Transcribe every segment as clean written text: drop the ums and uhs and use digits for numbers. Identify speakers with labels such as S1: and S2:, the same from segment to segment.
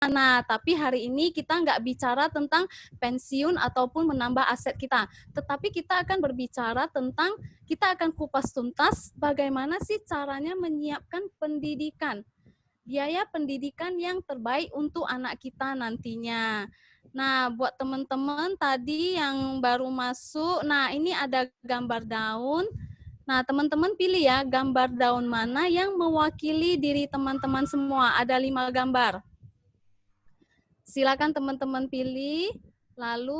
S1: Nah, tapi hari ini kita nggak bicara tentang pensiun ataupun menambah aset kita. Tetapi kita akan berbicara tentang, kita akan kupas tuntas bagaimana sih caranya menyiapkan pendidikan. Biaya pendidikan yang terbaik untuk anak kita nantinya. Nah, buat teman-teman tadi yang baru masuk, nah ini ada gambar daun. Nah, teman-teman pilih ya, gambar daun mana yang mewakili diri teman-teman semua. Ada 5 gambar. Silakan teman-teman pilih, lalu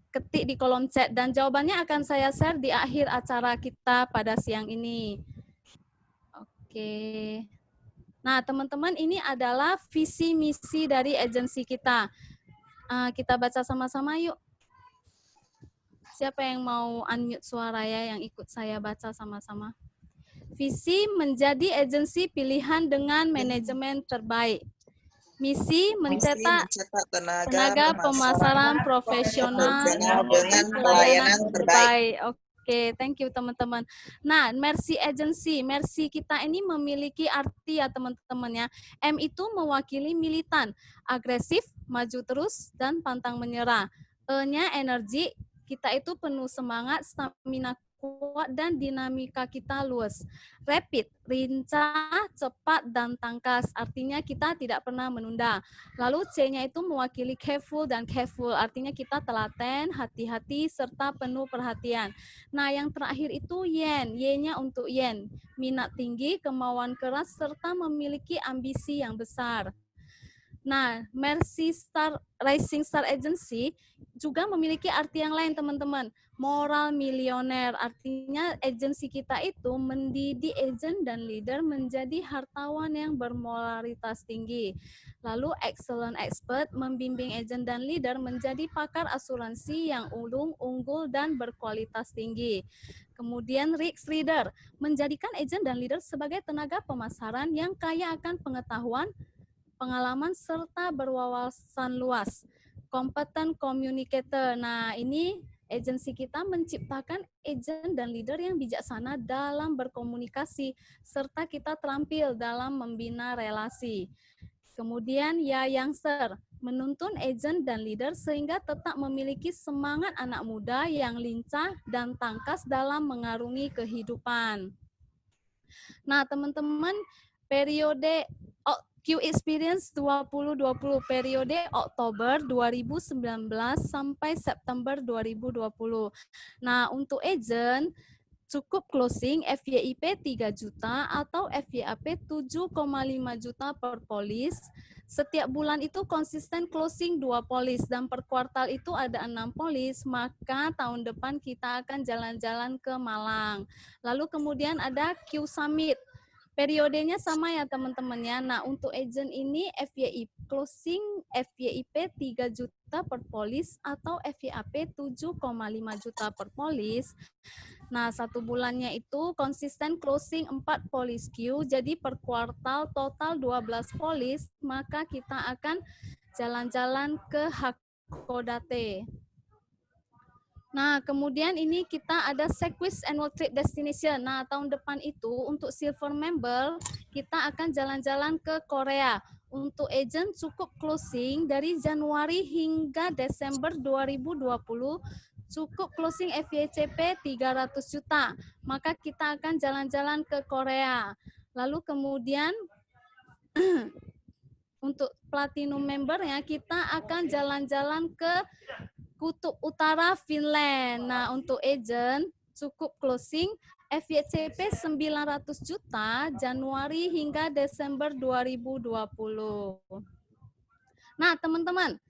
S1: ketik di kolom chat. Dan jawabannya akan saya share di akhir acara kita pada siang ini. Oke. Nah, teman-teman, ini adalah visi misi dari agensi kita. Kita baca sama-sama yuk. Siapa yang mau unmute suara ya, yang ikut saya baca sama-sama. Visi menjadi agensi pilihan dengan manajemen terbaik. Misi mencetak tenaga pemasaran profesional
S2: dengan pelayanan terbaik.
S1: Oke, thank you teman-teman. Nah, Mercy Agency, Mercy kita ini memiliki arti ya teman-teman ya. M itu mewakili militan, agresif, maju terus, dan pantang menyerah. E-nya energi, kita itu penuh semangat, stamina kuat, dan dinamika kita luas. Rapid, lincah, cepat, dan tangkas. Artinya kita tidak pernah menunda. Lalu C-nya itu mewakili careful dan careful. Artinya kita telaten, hati-hati, serta penuh perhatian. Nah, yang terakhir itu yen. Y-nya untuk yen. Minat tinggi, kemauan keras, serta memiliki ambisi yang besar. Nah, Mercy Star Rising Star Agency juga memiliki arti yang lain, teman-teman. Moral milioner, artinya agensi kita itu mendidik agent dan leader menjadi hartawan yang bermoralitas tinggi. Lalu excellent expert, membimbing agent dan leader menjadi pakar asuransi yang unggul dan berkualitas tinggi. Kemudian risk leader, menjadikan agent dan leader sebagai tenaga pemasaran yang kaya akan pengetahuan, pengalaman, serta berwawasan luas. Competent communicator. Nah, ini agensi kita menciptakan agent dan leader yang bijaksana dalam berkomunikasi, serta kita terampil dalam membina relasi. Kemudian ya youngster, menuntun agent dan leader sehingga tetap memiliki semangat anak muda yang lincah dan tangkas dalam mengarungi kehidupan. Nah, teman-teman, periode Q Experience 2020 periode Oktober 2019 sampai September 2020. Nah, untuk agent cukup closing FYIP 3 juta atau FYAP 7,5 juta per polis. Setiap bulan itu konsisten closing 2 polis dan per kuartal itu ada 6 polis, maka tahun depan kita akan jalan-jalan ke Malang. Lalu kemudian ada Q Summit. Periodenya sama ya teman-teman ya. Nah, untuk agent ini FYI closing FYIP 3 juta per polis atau FYAP 7,5 juta per polis. Nah, 1 bulannya itu konsisten closing 4 polis Q, jadi per kuartal total 12 polis, maka kita akan jalan-jalan ke Hakodate. Nah, kemudian ini kita ada Sequis Annual Trip Destination. Nah, tahun depan itu untuk silver member, kita akan jalan-jalan ke Korea. Untuk agent cukup closing dari Januari hingga Desember 2020, cukup closing FYCP 300 juta. Maka kita akan jalan-jalan ke Korea. Lalu kemudian untuk platinum membernya, kita akan jalan-jalan ke Kutub Utara Finland. Nah, untuk agent cukup closing FYCP 900 juta Januari hingga Desember 2020. Nah, teman-teman,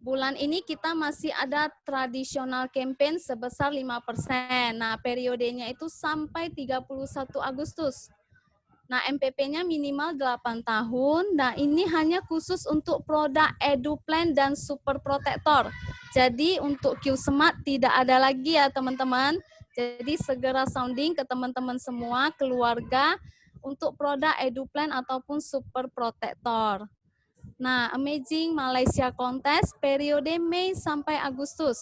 S1: bulan ini kita masih ada tradisional campaign sebesar 5%. Nah, periodenya itu sampai 31 Agustus. Nah, MPP-nya minimal 8 tahun. Nah, ini hanya khusus untuk produk EduPlan dan Super Protector. Jadi, untuk Q Smart tidak ada lagi ya, teman-teman. Jadi, segera sounding ke teman-teman semua, keluarga, untuk produk EduPlan ataupun Super Protector. Nah, Amazing Malaysia Contest periode Mei sampai Agustus.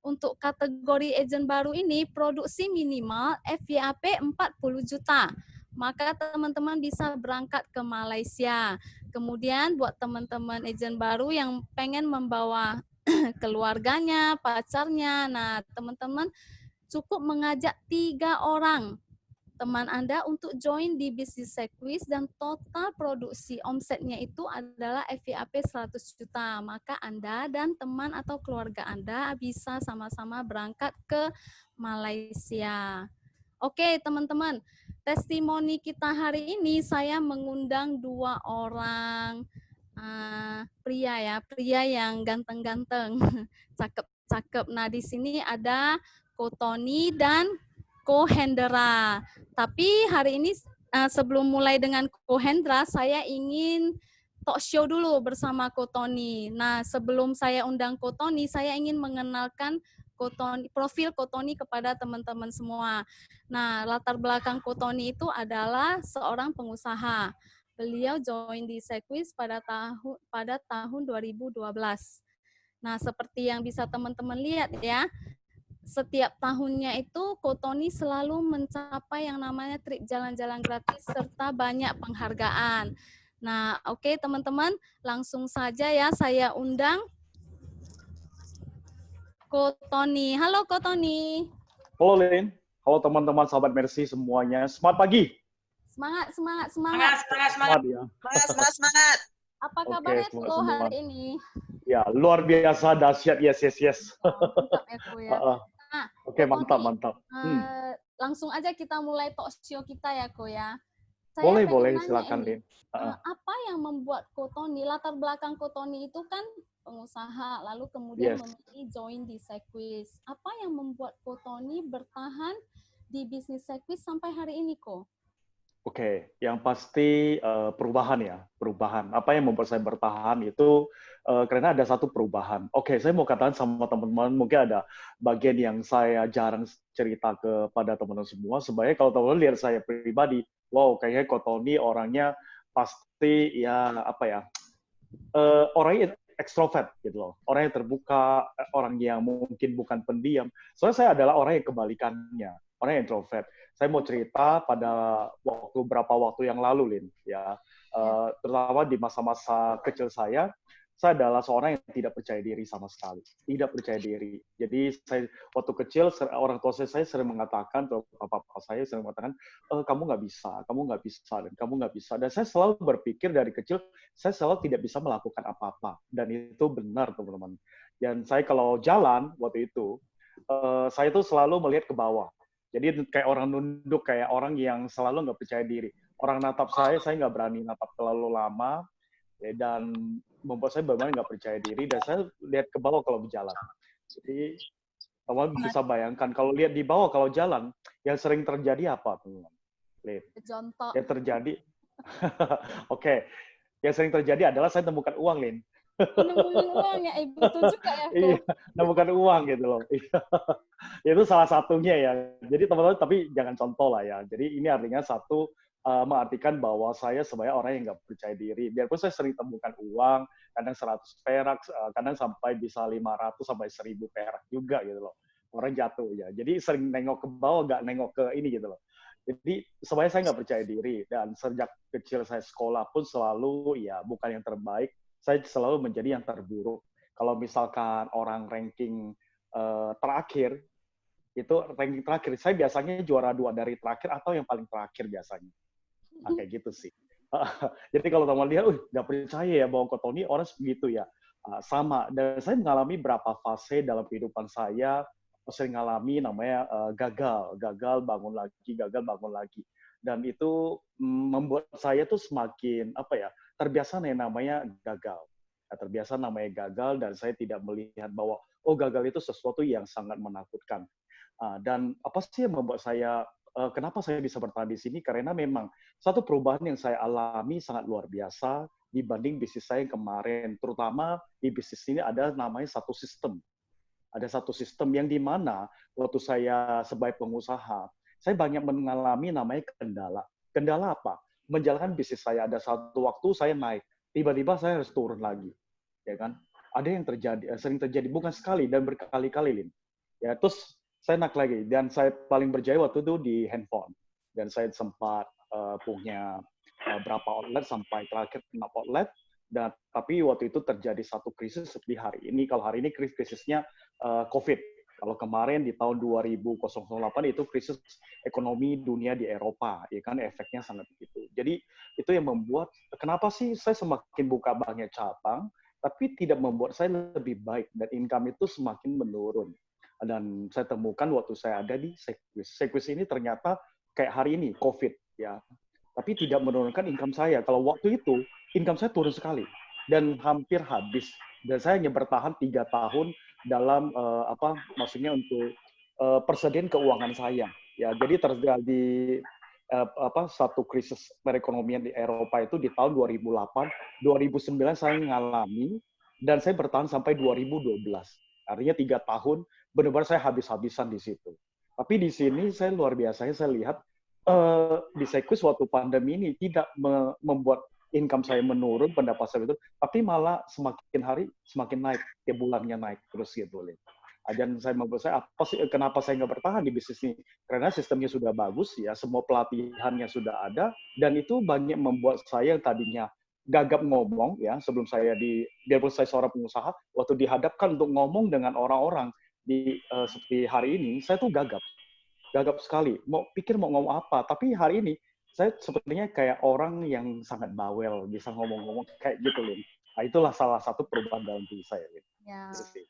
S1: Untuk kategori agent baru ini, produksi minimal FYAP 40 juta. Maka teman-teman bisa berangkat ke Malaysia. Kemudian buat teman-teman agent baru yang pengen membawa keluarganya, pacarnya, nah teman-teman cukup mengajak 3 orang teman Anda untuk join di bisnis Sequis dan total produksi omsetnya itu adalah FYP 100 juta. Maka Anda dan teman atau keluarga Anda bisa sama-sama berangkat ke Malaysia. Oke, teman-teman. Testimoni kita hari ini saya mengundang 2 orang pria ya, pria yang ganteng-ganteng, cakep-cakep. Nah, di sini ada Ko Tony dan Ko Hendra. Tapi hari ini sebelum mulai dengan Ko Hendra, saya ingin talk show dulu bersama Ko Tony. Nah, sebelum saya undang Ko Tony, saya ingin mengenalkan profil Ko Tony kepada teman-teman semua. Nah, latar belakang Ko Tony itu adalah seorang pengusaha. Beliau join di Sequis pada tahun 2012. Nah, seperti yang bisa teman-teman lihat ya, setiap tahunnya itu Ko Tony selalu mencapai yang namanya trip jalan-jalan gratis serta banyak penghargaan. Nah, oke teman-teman, langsung saja ya saya undang Ko Tony. Halo Ko Tony.
S3: Halo Lin, halo teman-teman sahabat Mercy semuanya. Semangat pagi.
S1: Semangat.
S2: Semangat ya. Semangat.
S1: Apa kabarnya Ko hari ini?
S3: Ya, luar biasa, dahsyat, yes.
S1: Mantap ya Ko ya. Nah,
S3: Oke, mantap.
S1: Langsung aja kita mulai talk show kita ya Ko ya.
S3: Boleh, silakan Lin.
S1: Apa yang membuat Ko Tony, latar belakang Ko Tony itu kan pengusaha, lalu kemudian memilih join di Sequis. Apa yang membuat Ko Tony bertahan di bisnis Sequis sampai hari ini, Ko?
S3: Oke, yang pasti perubahan. Apa yang membuat saya bertahan itu karena ada satu perubahan. Oke, saya mau katakan sama teman-teman, mungkin ada bagian yang saya jarang cerita kepada teman-teman semua. Sebenarnya kalau teman-teman lihat saya pribadi, wow, kayaknya Ko Tony orangnya pasti orangnya ekstrovert gitu loh. Orang yang terbuka, orang yang mungkin bukan pendiam. Soalnya saya adalah orang yang kebalikannya, orang yang introvert. Saya mau cerita pada beberapa waktu yang lalu, Lin, ya. Terutama di masa-masa kecil saya adalah seorang yang tidak percaya diri sama sekali. Tidak percaya diri. Jadi saya waktu kecil orang tua saya sering mengatakan, atau papa saya sering mengatakan, kamu nggak bisa, dan kamu nggak bisa. Dan saya selalu berpikir dari kecil, saya selalu tidak bisa melakukan apa-apa. Dan itu benar, teman-teman. Dan saya kalau jalan waktu itu, saya tuh selalu melihat ke bawah. Jadi kayak orang nunduk, kayak orang yang selalu nggak percaya diri. Orang natap saya nggak berani natap terlalu lama, dan membuat saya benar-benar nggak percaya diri, dan saya lihat ke bawah kalau berjalan. Jadi teman bisa bayangkan kalau lihat di bawah kalau jalan, yang sering terjadi apa, teman-teman? Yang terjadi, oke, yang sering terjadi adalah saya temukan uang, Lin.
S1: Nemuin uang ya, betul juga ya, Ko.
S3: Iya, nemukan uang gitu loh. Itu salah satunya ya. Jadi teman-teman, tapi jangan contoh lah ya. Jadi ini artinya satu, mengartikan bahwa saya sebenarnya orang yang nggak percaya diri. Biarpun saya sering temukan uang, kadang 100 perak, kadang sampai bisa 500 sampai 1000 perak juga gitu loh. Orang jatuh ya. Jadi sering nengok ke bawah, nggak nengok ke ini gitu loh. Jadi sebenarnya saya nggak percaya diri. Dan sejak kecil saya sekolah pun selalu ya bukan yang terbaik. Saya selalu menjadi yang terburuk. Kalau misalkan orang ranking terakhir, itu ranking terakhir, saya biasanya juara 2 dari terakhir atau yang paling terakhir biasanya. Nah, kayak gitu sih. Jadi kalau teman lihat, nggak percaya ya bahwa Ko Tony orang begitu ya. Sama. Dan saya mengalami berapa fase dalam kehidupan saya, saya mengalami namanya gagal bangun lagi. Dan itu membuat saya tuh semakin terbiasa yang namanya gagal. Terbiasa namanya gagal, dan saya tidak melihat bahwa gagal itu sesuatu yang sangat menakutkan. Dan apa sih yang membuat saya, kenapa saya bisa bertahan di sini? Karena memang satu perubahan yang saya alami sangat luar biasa dibanding bisnis saya yang kemarin. Terutama di bisnis ini ada namanya satu sistem. Ada satu sistem yang di mana waktu saya sebagai pengusaha, saya banyak mengalami namanya kendala. Kendala apa? Menjalankan bisnis saya, ada satu waktu saya naik, tiba-tiba saya harus turun lagi, ya kan? Ada yang terjadi, sering terjadi, bukan sekali dan berkali-kali, Lin. Ya, terus saya naik lagi, dan saya paling berjaya waktu itu di handphone, dan saya sempat punya berapa outlet sampai terakhir 6 outlet. Dan tapi waktu itu terjadi satu krisis seperti hari ini. Kalau hari ini krisisnya COVID. Kalau kemarin di tahun 2008 itu krisis ekonomi dunia di Eropa, ya kan efeknya sangat begitu. Jadi itu yang membuat kenapa sih saya semakin buka banyak cabang, tapi tidak membuat saya lebih baik dan income itu semakin menurun. Dan saya temukan waktu saya ada di Sequis. Sequis ini ternyata kayak hari ini COVID ya, tapi tidak menurunkan income saya. Kalau waktu itu income saya turun sekali dan hampir habis. Dan saya hanya bertahan 3 tahun dalam maksudnya untuk persediaan keuangan saya. Ya, jadi terjadi satu krisis perekonomian di Eropa itu di tahun 2008, 2009 saya mengalami dan saya bertahan sampai 2012. Artinya 3 tahun benar-benar saya habis-habisan di situ. Tapi di sini saya luar biasa, saya lihat di Sequis waktu pandemi ini tidak membuat income saya menurun, pendapat saya itu, tapi malah semakin hari semakin naik, tiap bulannya naik terus gitu. Dan saya membuat saya kenapa saya nggak bertahan di bisnis ini? Karena sistemnya sudah bagus ya, semua pelatihannya sudah ada, dan itu banyak membuat saya yang tadinya gagap ngomong ya sebelum saya biarpun saya seorang pengusaha, waktu dihadapkan untuk ngomong dengan orang-orang seperti hari ini, saya tuh gagap sekali. Mau ngomong apa, tapi hari ini saya sepertinya kayak orang yang sangat bawel, bisa ngomong-ngomong kayak gitu, Lin. Nah, itulah salah satu perubahan dalam diri saya, Lin.
S1: Ya.
S3: Gitu.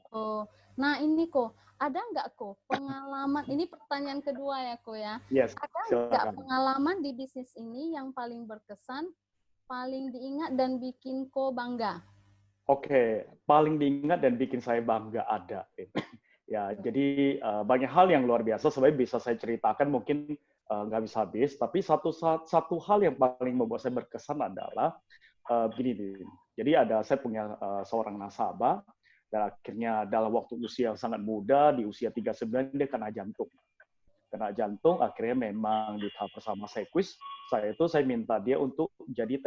S1: Oh, nah ini kok, ada nggak kok pengalaman, ini pertanyaan kedua ya kok ya.
S3: Yes,
S1: ada nggak
S3: silakan.
S1: pengalaman di bisnis ini yang paling berkesan, paling diingat dan bikin kok bangga?
S3: Oke, paling diingat dan bikin saya bangga ada. Ya, jadi banyak hal yang luar biasa sebenarnya bisa saya ceritakan, mungkin nggak bisa habis, tapi satu hal yang paling membuat saya berkesan adalah begini. Jadi saya punya seorang nasabah, dan akhirnya dalam waktu usia yang sangat muda, di usia 39 dia kena jantung, akhirnya memang di tahap bersama Sequis, saya minta dia untuk jadi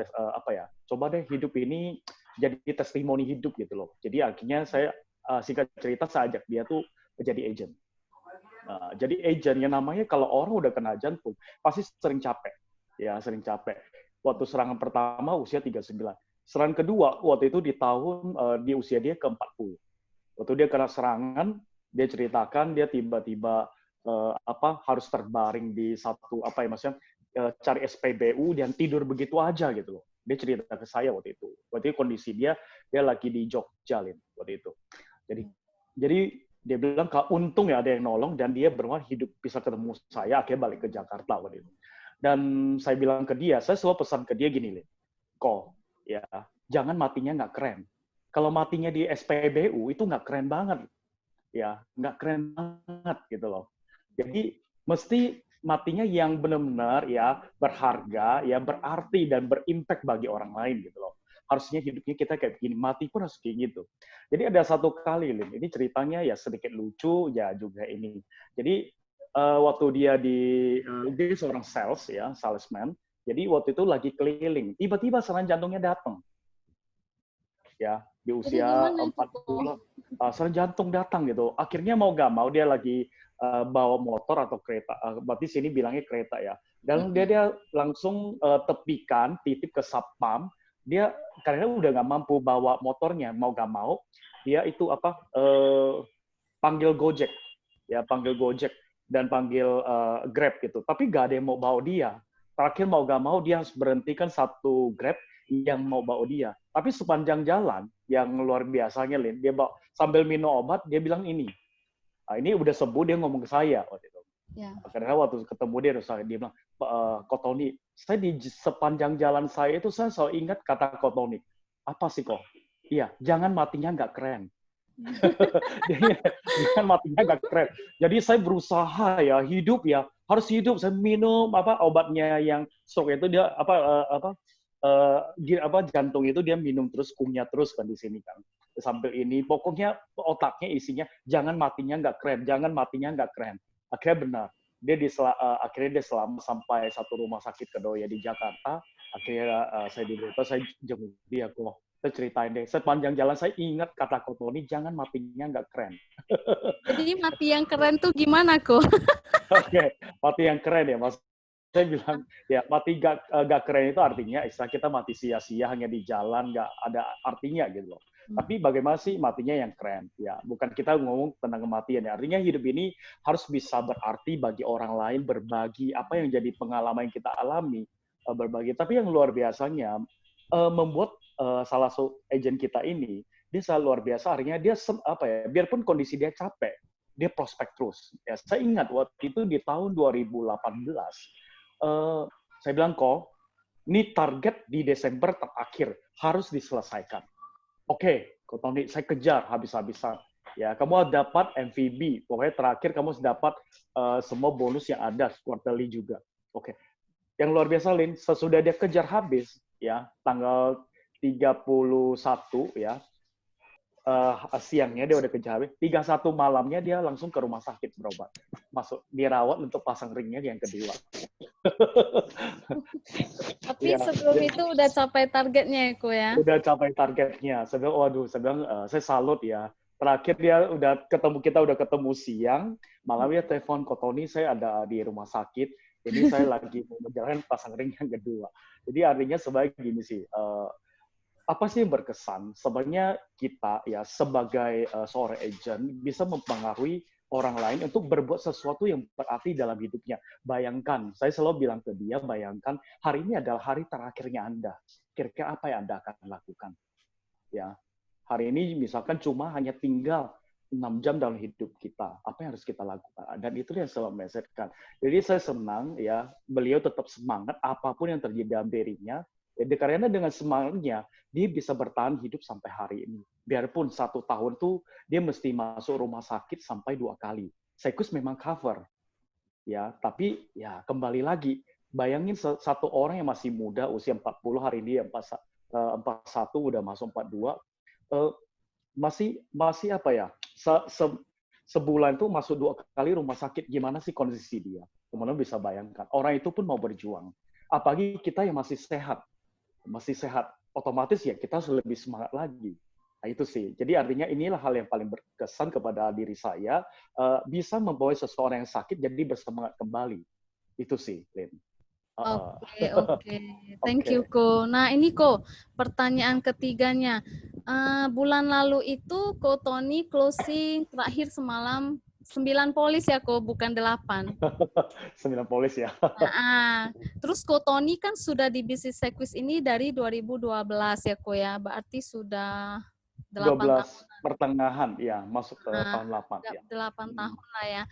S3: coba deh hidup ini jadi testimoni hidup gitu loh. Jadi akhirnya saya singkat cerita saya ajak dia tuh menjadi agent. Jadi agent yang namanya kalau orang udah kena jantung pasti sering capek. Waktu serangan pertama usia 39. Serangan kedua waktu itu di usia dia ke-40. Waktu dia kena serangan, dia ceritakan dia tiba-tiba harus terbaring di satu cari SPBU dan tidur begitu aja gitu loh. Dia cerita ke saya waktu itu. Waktu itu kondisi dia lagi di Jogja waktu itu. Jadi dia bilang untung ya ada yang nolong dan dia berharap hidup bisa ketemu saya, akhirnya balik ke Jakarta waktu itu. Dan saya bilang ke dia, saya selalu pesan ke dia gini, kok ya jangan matinya nggak keren. Kalau matinya di SPBU itu nggak keren banget, ya nggak keren banget gitu loh. Jadi mesti matinya yang benar-benar ya berharga, ya berarti dan berimpact bagi orang lain gitu loh. Harusnya hidupnya kita kayak begini, mati pun harus kayak gitu. Jadi ada satu kali, Lin, ini ceritanya ya sedikit lucu, ya juga ini. Jadi waktu dia seorang salesman. Jadi waktu itu lagi keliling, tiba-tiba serangan jantungnya datang. Ya, di usia 40, serangan jantung datang gitu. Akhirnya mau gak mau dia lagi bawa motor atau kereta, berarti sini bilangnya kereta ya. Dan dia langsung tepikan, titip ke satpam. Dia karena udah nggak mampu bawa motornya, mau gak mau dia itu panggil Gojek dan panggil Grab gitu. Tapi gak ada yang mau bawa dia. Terakhir mau gak mau dia harus berhentikan satu Grab yang mau bawa dia. Tapi sepanjang jalan yang luar biasanya, Lin, dia bawa sambil minum obat, dia bilang ini. Nah, ini udah sembuh, dia ngomong ke saya waktu itu. Ya. Karena waktu ketemu dia bilang, Ko Tony, saya di sepanjang jalan saya itu saya selalu ingat kata Ko Tony. Apa sih kok? Iya, jangan matinya nggak keren. Jangan matinya nggak keren. Jadi saya berusaha ya hidup ya harus hidup. Saya minum obatnya yang stroke itu dia jantung itu dia minum terus, kunyah terus kan di sini kan. Sambil ini pokoknya otaknya isinya jangan matinya nggak keren, jangan matinya nggak keren. Akhirnya benar. Akhirnya dia selama sampai satu rumah sakit kedua di Jakarta. Akhirnya saya jenguk dia kok. Saya ceritain deh. Sepanjang jalan saya ingat kata Ko Tony, jangan matinya nggak keren.
S1: Jadi mati yang keren tuh gimana kok?
S3: Oke, mati yang keren ya mas. saya bilang ya mati gak keren itu artinya istilah kita mati sia-sia hanya di jalan gak ada artinya gitu loh. Tapi bagaimana sih matinya yang keren? Ya bukan kita ngomong tentang kematian ya. Artinya hidup ini harus bisa berarti bagi orang lain, berbagi apa yang jadi pengalaman yang kita alami, berbagi. Tapi yang luar biasanya membuat salah satu agent kita ini dia selalu luar biasa. Artinya dia apa ya? Biarpun kondisi dia capek, dia prospek terus. Ya saya ingat waktu itu di tahun 2018. Saya bilang kok, ini target di Desember terakhir harus diselesaikan. Oke, Ko Tony, saya kejar habis-habisan. Ya, kamu dapat MVB, pokoknya terakhir kamu dapat semua bonus yang ada, quarterly juga. Oke, yang luar biasa, Lin, sesudah dia kejar habis, ya, tanggal 31 ya, siangnya dia udah kejar habis, 31 malamnya dia langsung ke rumah sakit berobat. Masuk, dirawat untuk pasang ringnya yang kedua.
S1: Tapi
S3: Ya,
S1: sebelum itu udah capai targetnya ya, Ko ya?
S3: udah capai targetnya. Saya bilang, waduh, saya salut ya. Terakhir dia kita udah ketemu siang, malam dia telepon, Ko Tony, saya ada di rumah sakit, ini saya lagi menjalankan pasang ring yang kedua. Jadi artinya sebagai gini sih, apa sih yang berkesan? Sebenarnya kita ya sebagai seorang agent bisa mempengaruhi orang lain untuk berbuat sesuatu yang berarti dalam hidupnya. Bayangkan, saya selalu bilang ke dia, bayangkan hari ini adalah hari terakhirnya Anda. Kira-kira apa yang Anda akan lakukan? Ya, hari ini misalkan cuma hanya tinggal 6 jam dalam hidup kita. Apa yang harus kita lakukan? Dan itu yang selalu menyelesaikan. Jadi saya senang ya, beliau tetap semangat apapun yang terjadi dalam dirinya. Ya, karena dengan semangatnya, dia bisa bertahan hidup sampai hari ini. Biarpun 1 tahun tuh dia mesti masuk rumah sakit sampai 2 kali. Saikus memang cover. Ya, tapi ya kembali lagi, bayangin satu orang yang masih muda, usia 40, hari ini 41, udah masuk 42, masih apa ya, sebulan tuh masuk 2 kali rumah sakit, gimana sih kondisi dia? Teman-teman bisa bayangkan, orang itu pun mau berjuang. Apalagi kita yang masih sehat, otomatis ya kita harus lebih semangat lagi. Nah, itu sih. Jadi artinya inilah hal yang paling berkesan kepada diri saya, bisa membawa seseorang yang sakit jadi bersemangat kembali. Itu sih, Lin.
S1: Oke. Thank you, Ko. Nah, ini Ko, pertanyaan ketiganya. Bulan lalu itu Ko Tony closing terakhir semalam 9 polis ya, Ko, bukan 8.
S3: 9 polis ya.
S1: Terus Ko Tony kan sudah di bisnis Saikus ini dari 2012 ya, Ko ya. Berarti sudah 8 tahun.
S3: Pertengahan, ya, masuk ke tahun 8. Ya.
S1: 8 tahun lah ya.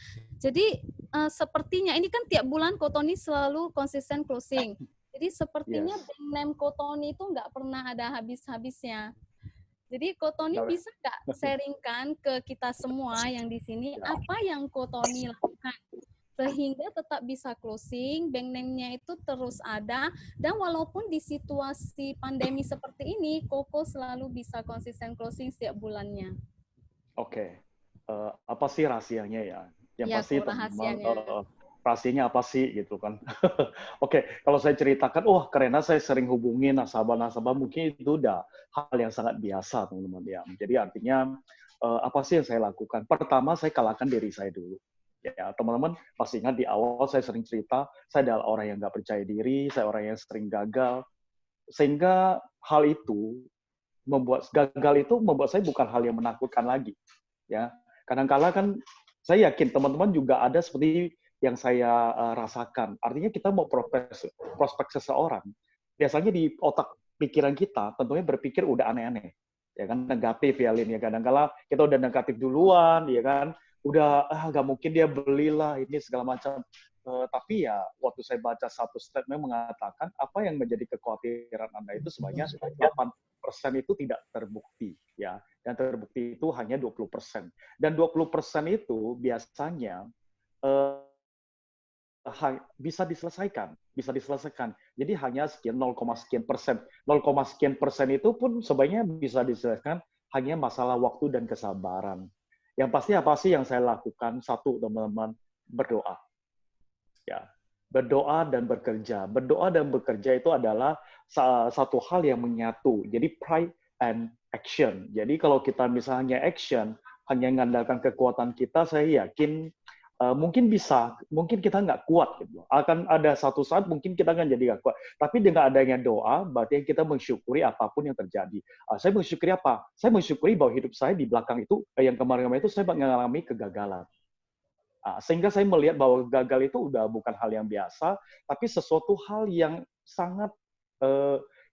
S1: Jadi sepertinya ini kan tiap bulan Ko Tony selalu konsisten closing. Jadi sepertinya brand name Ko Tony itu nggak pernah ada habis-habisnya. Jadi Ko Tony bisa nggak sharingkan ke kita semua yang di sini apa yang Ko Tony lakukan sehingga tetap bisa closing, bank name-nya itu terus ada, dan walaupun di situasi pandemi seperti ini, Koko selalu bisa konsisten closing setiap bulannya.
S3: Oke. Apa sih rahasianya ya? Yang
S1: ya,
S3: pasti
S1: rahasianya.
S3: Rahasianya apa sih gitu kan? Oke, kalau saya ceritakan, karena saya sering hubungin nasabah-nasabah, mungkin itu udah hal yang sangat biasa, teman-teman ya. Jadi artinya apa sih yang saya lakukan? Pertama, saya kalahkan diri saya dulu. Ya, teman-teman pasti ingat di awal saya sering cerita, saya adalah orang yang nggak percaya diri, saya orang yang sering gagal, sehingga hal itu gagal itu membuat saya bukan hal yang menakutkan lagi. Ya, kadang-kala kan saya yakin teman-teman juga ada seperti yang saya rasakan. Artinya kita mau prospek seseorang, biasanya di otak pikiran kita tentunya berpikir udah aneh-aneh, ya kan, negatif ya, Lin, ya. Kadang-kala kita udah negatif duluan, ya kan, udah nggak mungkin dia belilah ini segala macam. Tapi ya waktu saya baca satu statement mengatakan apa yang menjadi kekhawatiran Anda itu sebanyak 8% itu tidak terbukti, ya, dan terbukti itu hanya 20%. Dan 20% itu biasanya bisa diselesaikan. Jadi hanya sekian 0, sekian persen. 0, sekian persen itu pun sebenarnya bisa diselesaikan, hanya masalah waktu dan kesabaran. Yang pasti apa sih yang saya lakukan? Satu, teman-teman, berdoa. Ya, berdoa dan bekerja. Berdoa dan bekerja itu adalah satu hal yang menyatu. Jadi pride and action. Jadi kalau kita misalnya action, hanya mengandalkan kekuatan kita, saya yakin mungkin kita nggak kuat gitu. Akan ada satu saat mungkin kita akan jadi nggak kuat. Tapi dengan adanya doa, berarti kita mensyukuri apapun yang terjadi. Saya mensyukuri apa? Saya mensyukuri bahwa hidup saya di belakang itu, yang kemarin-kemarin itu saya mengalami kegagalan. Sehingga saya melihat bahwa gagal itu udah bukan hal yang biasa, tapi sesuatu hal yang sangat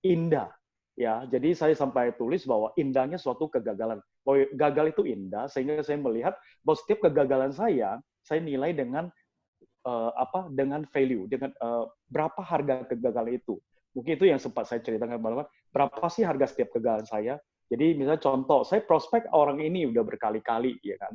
S3: indah. Ya, jadi saya sampai tulis bahwa indahnya suatu kegagalan. Bahwa gagal itu indah, sehingga saya melihat bahwa setiap kegagalan saya nilai dengan dengan value, dengan berapa harga kegagalan itu. Mungkin itu yang sempat saya ceritakan kemarin. Berapa sih harga setiap kegagalan saya? Jadi misalnya contoh, saya prospek orang ini udah berkali-kali, ya kan.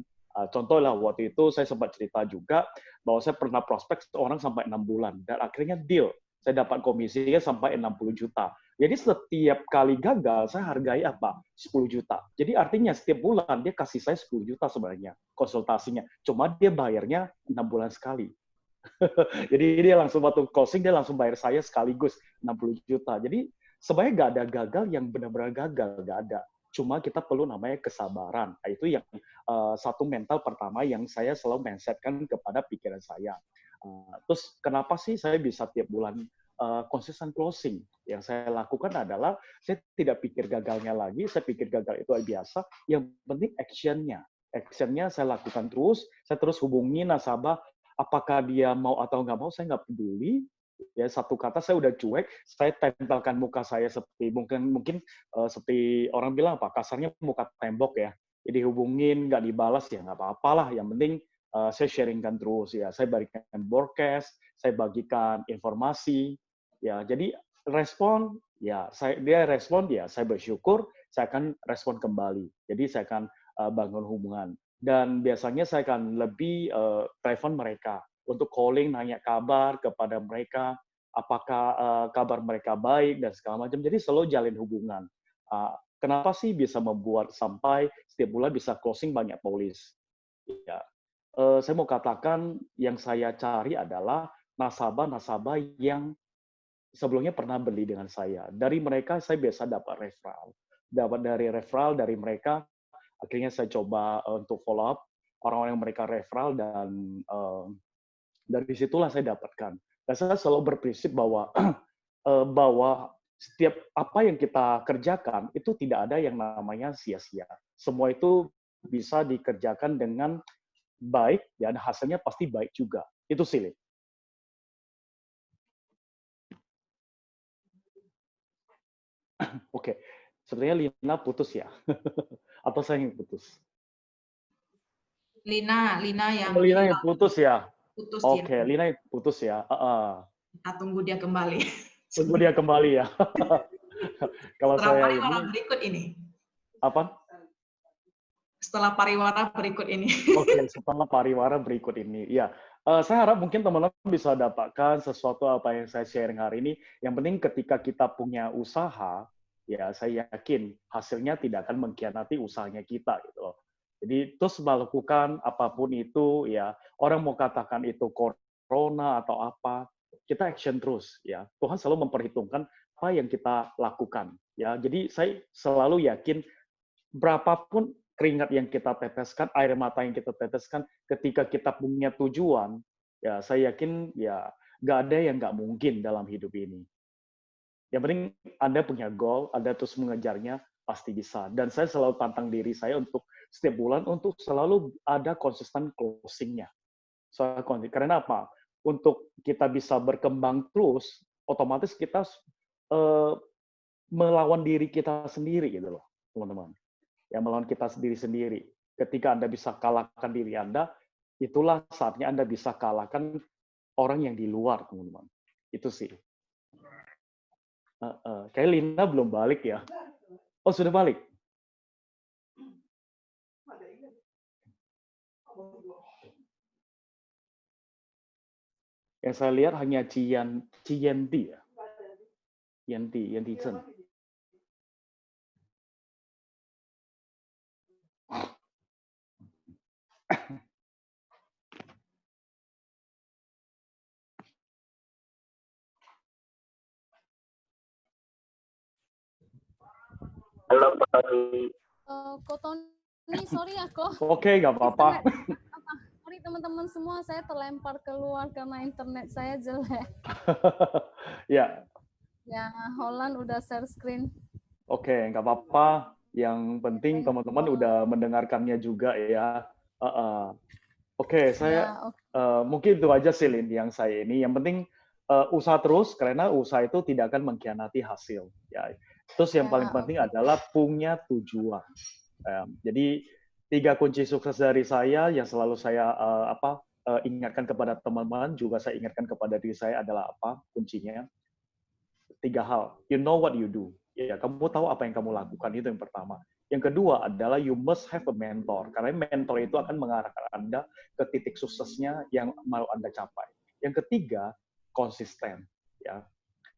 S3: Contoh lah waktu itu saya sempat cerita juga bahwa saya pernah prospek orang sampai 6 bulan dan akhirnya deal. Saya dapat komisinya sampai 60 juta. Jadi setiap kali gagal, saya hargai apa? 10 juta. Jadi artinya setiap bulan dia kasih saya 10 juta sebenarnya konsultasinya. Cuma dia bayarnya 6 bulan sekali. Jadi dia langsung waktu closing, dia langsung bayar saya sekaligus 60 juta. Jadi sebenarnya nggak ada gagal yang benar-benar gagal, nggak ada. Cuma kita perlu namanya kesabaran. Nah, itu yang satu mental pertama yang saya selalu mindsetkan kepada pikiran saya. Terus kenapa sih saya bisa tiap bulan konsisten closing? Yang saya lakukan adalah saya tidak pikir gagalnya lagi, saya pikir gagal itu biasa. Yang penting actionnya. Actionnya saya lakukan terus, saya terus hubungi nasabah, apakah dia mau atau nggak mau, saya nggak peduli. Ya, satu kata saya udah cuek, saya tempelkan muka saya seperti mungkin seperti orang bilang apa, kasarnya muka tembok ya. Jadi hubungin, nggak dibalas ya nggak apa-apalah. Yang penting saya sharingkan terus ya. Saya bagikan broadcast, saya bagikan informasi. Ya, jadi respon ya, dia respon ya, saya bersyukur, saya akan respon kembali. Jadi saya akan bangun hubungan. Dan biasanya saya akan lebih telepon mereka untuk calling, nanya kabar kepada mereka, apakah kabar mereka baik dan segala macam. Jadi selalu jalin hubungan. Kenapa sih bisa membuat sampai setiap bulan bisa closing banyak polis? Ya, saya mau katakan yang saya cari adalah nasabah-nasabah yang sebelumnya pernah beli dengan saya. Dari mereka saya biasa dapat referral. Dapat dari referral dari mereka, akhirnya saya coba untuk follow up orang-orang yang mereka referral dan dari situlah saya dapatkan. Dan saya selalu berprinsip bahwa bahwa setiap apa yang kita kerjakan itu tidak ada yang namanya sia-sia. Semua itu bisa dikerjakan dengan baik dan hasilnya pasti baik juga. Itu sih. Oke, sebenarnya Lina putus ya, atau saya yang putus?
S2: Lina yang
S3: Lina yang putus ya.
S2: putus
S3: Oke,
S2: dia.
S3: Lina yang putus ya.
S2: Kita tunggu dia kembali.
S3: Tunggu dia kembali ya. Kalau
S2: Setelah
S3: saya
S2: pariwara
S3: ini
S2: berikut ini.
S3: apa?
S2: Setelah pariwara berikut ini.
S3: Oke, setelah pariwara berikut ini. Ya, saya harap mungkin teman-teman bisa dapatkan sesuatu apa yang saya sharing hari ini. Yang penting ketika kita punya usaha, ya saya yakin hasilnya tidak akan mengkhianati usahanya kita gitu loh. Jadi terus melakukan apapun itu ya, orang mau katakan itu corona atau apa, kita action terus ya. Tuhan selalu memperhitungkan apa yang kita lakukan ya. Jadi saya selalu yakin berapapun keringat yang kita teteskan, air mata yang kita teteskan, ketika kita punya tujuan, ya saya yakin ya nggak ada yang nggak mungkin dalam hidup ini. Yang penting Anda punya goal, Anda terus mengejarnya, pasti bisa. Dan saya selalu tantang diri saya untuk setiap bulan untuk selalu ada konsisten closing-nya. Karena apa? Untuk kita bisa berkembang terus, otomatis kita melawan diri kita sendiri gitu loh, teman-teman. Ya, melawan kita sendiri-sendiri. Ketika Anda bisa kalahkan diri Anda, itulah saatnya Anda bisa kalahkan orang yang di luar, teman-teman. Itu sih. Kayak Lina belum balik ya. Oh, sudah balik? Yang saya lihat hanya Cienti ya. Yanti Chen.
S1: Ko Tony, sorry ya, Ko.
S3: Oke, nggak apa-apa.
S1: Sorry, teman-teman semua, saya terlempar keluar karena internet saya jelek.
S3: Ya,
S1: Ya, Holland udah share screen.
S3: oke, nggak apa-apa. Yang penting
S1: Thank
S3: teman-teman
S1: you.
S3: udah mendengarkannya juga ya. Oke, saya
S1: Ya, oke.
S3: mungkin itu aja sih Lin yang saya ini. Yang penting usaha terus karena usaha itu tidak akan mengkhianati hasil. Ya. Terus yang paling
S1: Ya,
S3: penting
S1: oke.
S3: adalah punya tujuan. Jadi 3 kunci sukses dari saya yang selalu saya ingatkan kepada teman-teman, juga saya ingatkan kepada diri saya adalah apa kuncinya? 3 hal. You know what you do. Ya, kamu tahu apa yang kamu lakukan, itu yang pertama. Yang kedua adalah you must have a mentor. Karena mentor itu akan mengarahkan Anda ke titik suksesnya yang mau Anda capai. Yang ketiga, konsisten. Ya.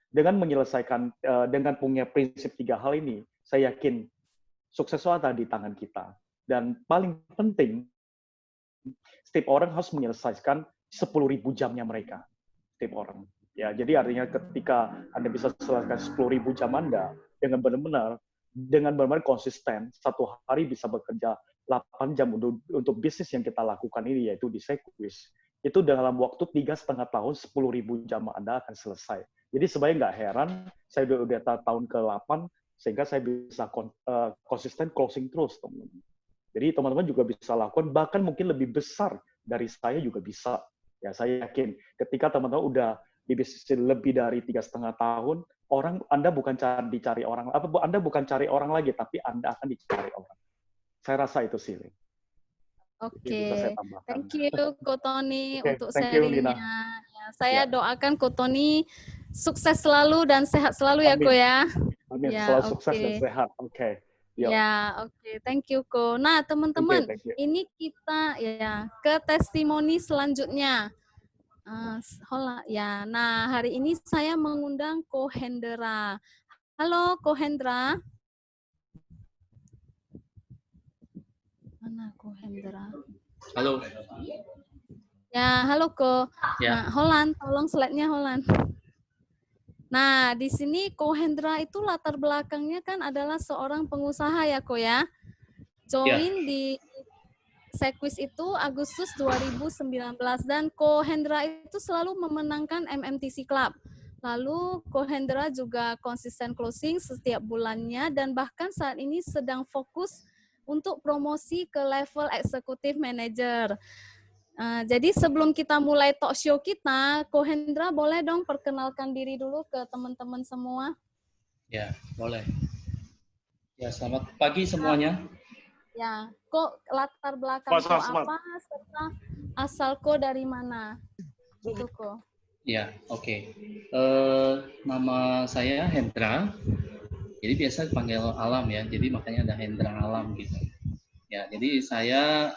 S3: Dengan menyelesaikan, dengan punya prinsip 3 hal ini, saya yakin sukses itu ada di tangan kita. Dan paling penting, setiap orang harus menyelesaikan 10.000 jamnya mereka. Setiap orang. Ya, jadi artinya ketika Anda bisa selesaikan 10.000 jam Anda dengan benar-benar konsisten, satu hari bisa bekerja 8 jam untuk bisnis yang kita lakukan ini, yaitu di Sequis. Itu dalam waktu 3,5 tahun, 10.000 jam Anda akan selesai. Jadi sebenarnya nggak heran, saya udah tahun ke-8, sehingga saya bisa konsisten closing terus, teman-teman. Jadi teman-teman juga bisa lakukan, bahkan mungkin lebih besar dari saya juga bisa. Ya, saya yakin ketika teman-teman udah di bisnis lebih dari 3,5 tahun, Anda bukan dicari orang, Anda bukan cari orang lagi, tapi Anda akan dicari orang. Saya rasa itu sih. Yang bisa saya
S1: Oke,
S3: tambahkan.
S1: thank you Ko Tony
S3: Oke,
S1: untuk
S3: thank you
S1: sharingnya.
S3: Lina.
S1: Ya, saya
S3: Ya.
S1: doakan Ko Tony sukses selalu dan sehat selalu ya Ko
S3: Amin.
S1: ya.
S3: Amin.
S1: Ya,
S3: Selalu sukses dan
S1: oke.
S3: sehat. Oke. Yuk.
S1: Ya, oke. Thank you Ko. Nah, teman-teman,
S3: Thank you.
S1: ini kita ya ke testimoni selanjutnya. Ya, nah hari ini saya mengundang Ko Hendra. Halo Ko Hendra. Mana Ko Hendra?
S4: Halo.
S1: Ya, halo Ko.
S4: Ya.
S1: Nah, Holland, tolong slide-nya Holland. Nah, di sini Ko Hendra itu latar belakangnya kan adalah seorang pengusaha ya Ko ya. Join di Sequis itu Agustus 2019 dan Ko Hendra itu selalu memenangkan MMTC Club. Lalu Ko Hendra juga konsisten closing setiap bulannya dan bahkan saat ini sedang fokus untuk promosi ke level executive manager. Jadi sebelum kita mulai talk show kita, Ko Hendra boleh dong perkenalkan diri dulu ke teman-teman semua.
S4: Ya, boleh. Ya, selamat pagi semuanya.
S1: Ya, Ko latar belakang Ko apa, serta asal Ko dari mana? Gitu Ko.
S4: Ya, oke. Nama saya Hendra. Jadi biasa dipanggil Alam ya. Jadi makanya ada Hendra Alam gitu. Ya, jadi saya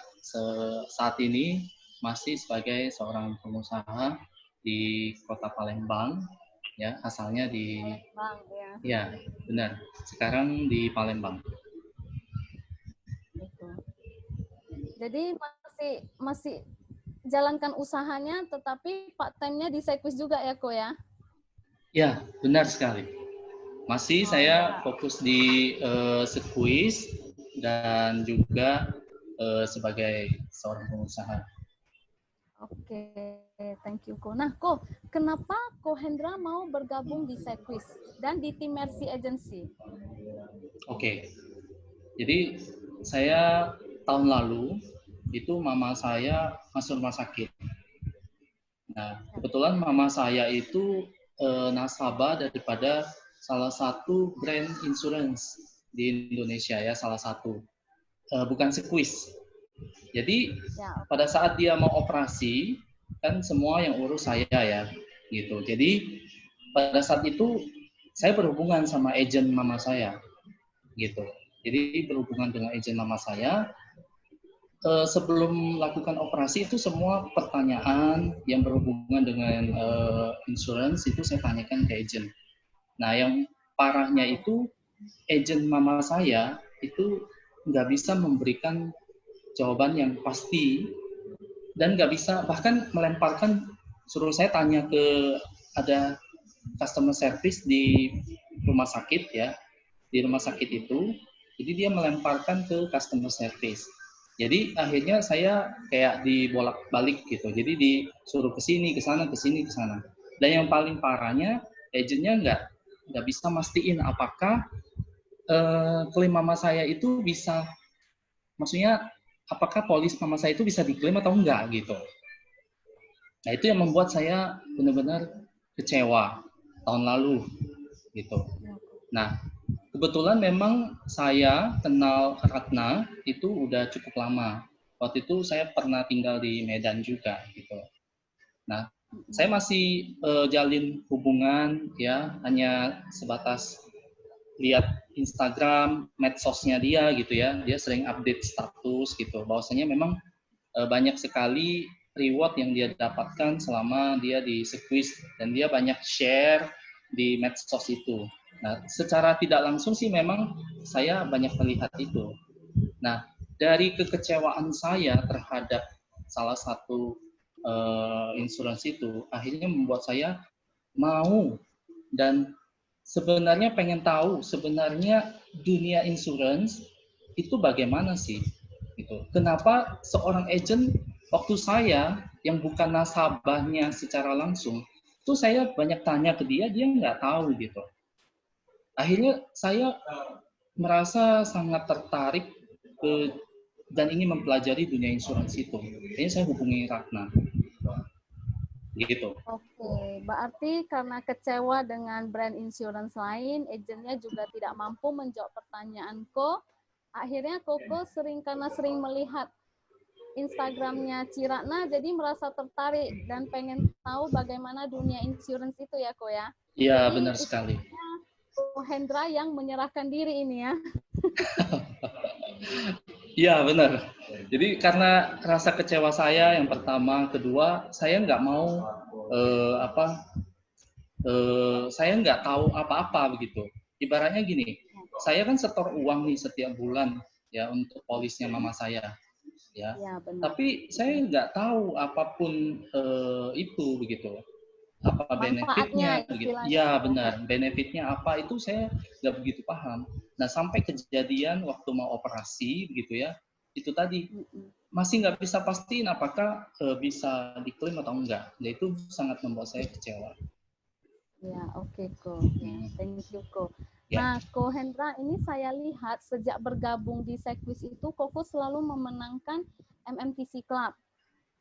S4: saat ini masih sebagai seorang pengusaha di Kota Palembang, ya asalnya di
S1: Palembang, ya.
S4: Ya, benar. Sekarang di Palembang.
S1: Gitu. Jadi masih jalankan usahanya, tetapi part time-nya di Sequis juga ya Ko ya?
S4: Ya, benar sekali. Masih saya fokus di Sequis dan juga sebagai seorang pengusaha.
S1: Oke, thank you Ko. Nah Ko, kenapa Ko Hendra mau bergabung di Sequis dan di tim Mercy Agency?
S4: Oke, jadi saya tahun lalu itu mama saya masuk rumah sakit. Nah, kebetulan mama saya itu nasabah daripada salah satu brand insurance di Indonesia ya, salah satu. Bukan Sequis. Jadi pada saat dia mau operasi kan semua yang urus saya ya gitu. Jadi pada saat itu saya berhubungan sama agent mama saya gitu. Jadi berhubungan dengan agent mama saya. Sebelum melakukan operasi itu semua pertanyaan yang berhubungan dengan insurance itu saya tanyakan ke agent. Nah yang parahnya itu agent mama saya itu nggak bisa memberikan jawaban yang pasti dan nggak bisa bahkan melemparkan suruh saya tanya ke ada customer service di rumah sakit ya di rumah sakit itu jadi dia melemparkan ke customer service Jadi akhirnya saya kayak dibolak-balik gitu. Jadi disuruh ke sini, ke sana, ke sini, ke sana. Dan yang paling parahnya, agentnya nggak bisa mastiin apakah klaim mama saya itu bisa, maksudnya apakah polis mama saya itu bisa diklaim atau enggak gitu. Nah itu yang membuat saya benar-benar kecewa tahun lalu gitu. Nah kebetulan memang saya kenal Ratna itu udah cukup lama. Waktu itu saya pernah tinggal di Medan juga gitu. Nah saya masih jalin hubungan ya, hanya sebatas lihat Instagram, medsosnya dia gitu ya, dia sering update status gitu. Bahwasanya memang banyak sekali reward yang dia dapatkan selama dia di sirkuit dan dia banyak share di medsos itu. Nah, secara tidak langsung sih memang saya banyak melihat itu. Nah, dari kekecewaan saya terhadap salah satu insuransi itu, akhirnya membuat saya mau dan sebenarnya pengen tahu sebenarnya dunia insurance itu bagaimana sih gitu. Kenapa seorang agent waktu saya yang bukan nasabahnya secara langsung itu saya banyak tanya ke dia nggak tahu gitu. Akhirnya saya merasa sangat tertarik dan ingin mempelajari dunia insuransi itu. Akhirnya saya hubungi Ratna gitu.
S1: Oke, berarti karena kecewa dengan brand insurance lain, agennya juga tidak mampu menjawab pertanyaan Ko. Akhirnya Koko karena sering melihat Instagramnya Ciratna, jadi merasa tertarik dan pengen tahu bagaimana dunia insurance itu ya Ko ya.
S4: Iya,
S1: Jadi,
S4: benar sekali.
S1: Ko Hendra yang menyerahkan diri ini ya.
S4: Iya benar. Jadi karena rasa kecewa saya yang pertama, kedua saya nggak mau saya nggak tahu apa-apa begitu. Ibaratnya gini, saya kan setor uang nih setiap bulan ya untuk polisnya mama saya, ya.
S1: Ya, benar.
S4: Tapi saya nggak tahu apapun itu begitu. Apa benefitnya begitu? Iya benar. Benefitnya apa itu saya nggak begitu paham. Nah sampai kejadian waktu mau operasi begitu ya, itu tadi masih nggak bisa pastiin apakah bisa diklaim atau enggak. Nah itu sangat membuat saya kecewa.
S1: Ya, oke Ko. Ya, thank you Ko.
S4: Ya.
S1: Nah, Ko Hendra, ini saya lihat sejak bergabung di Sekwis itu, Koko selalu memenangkan MMTC Club.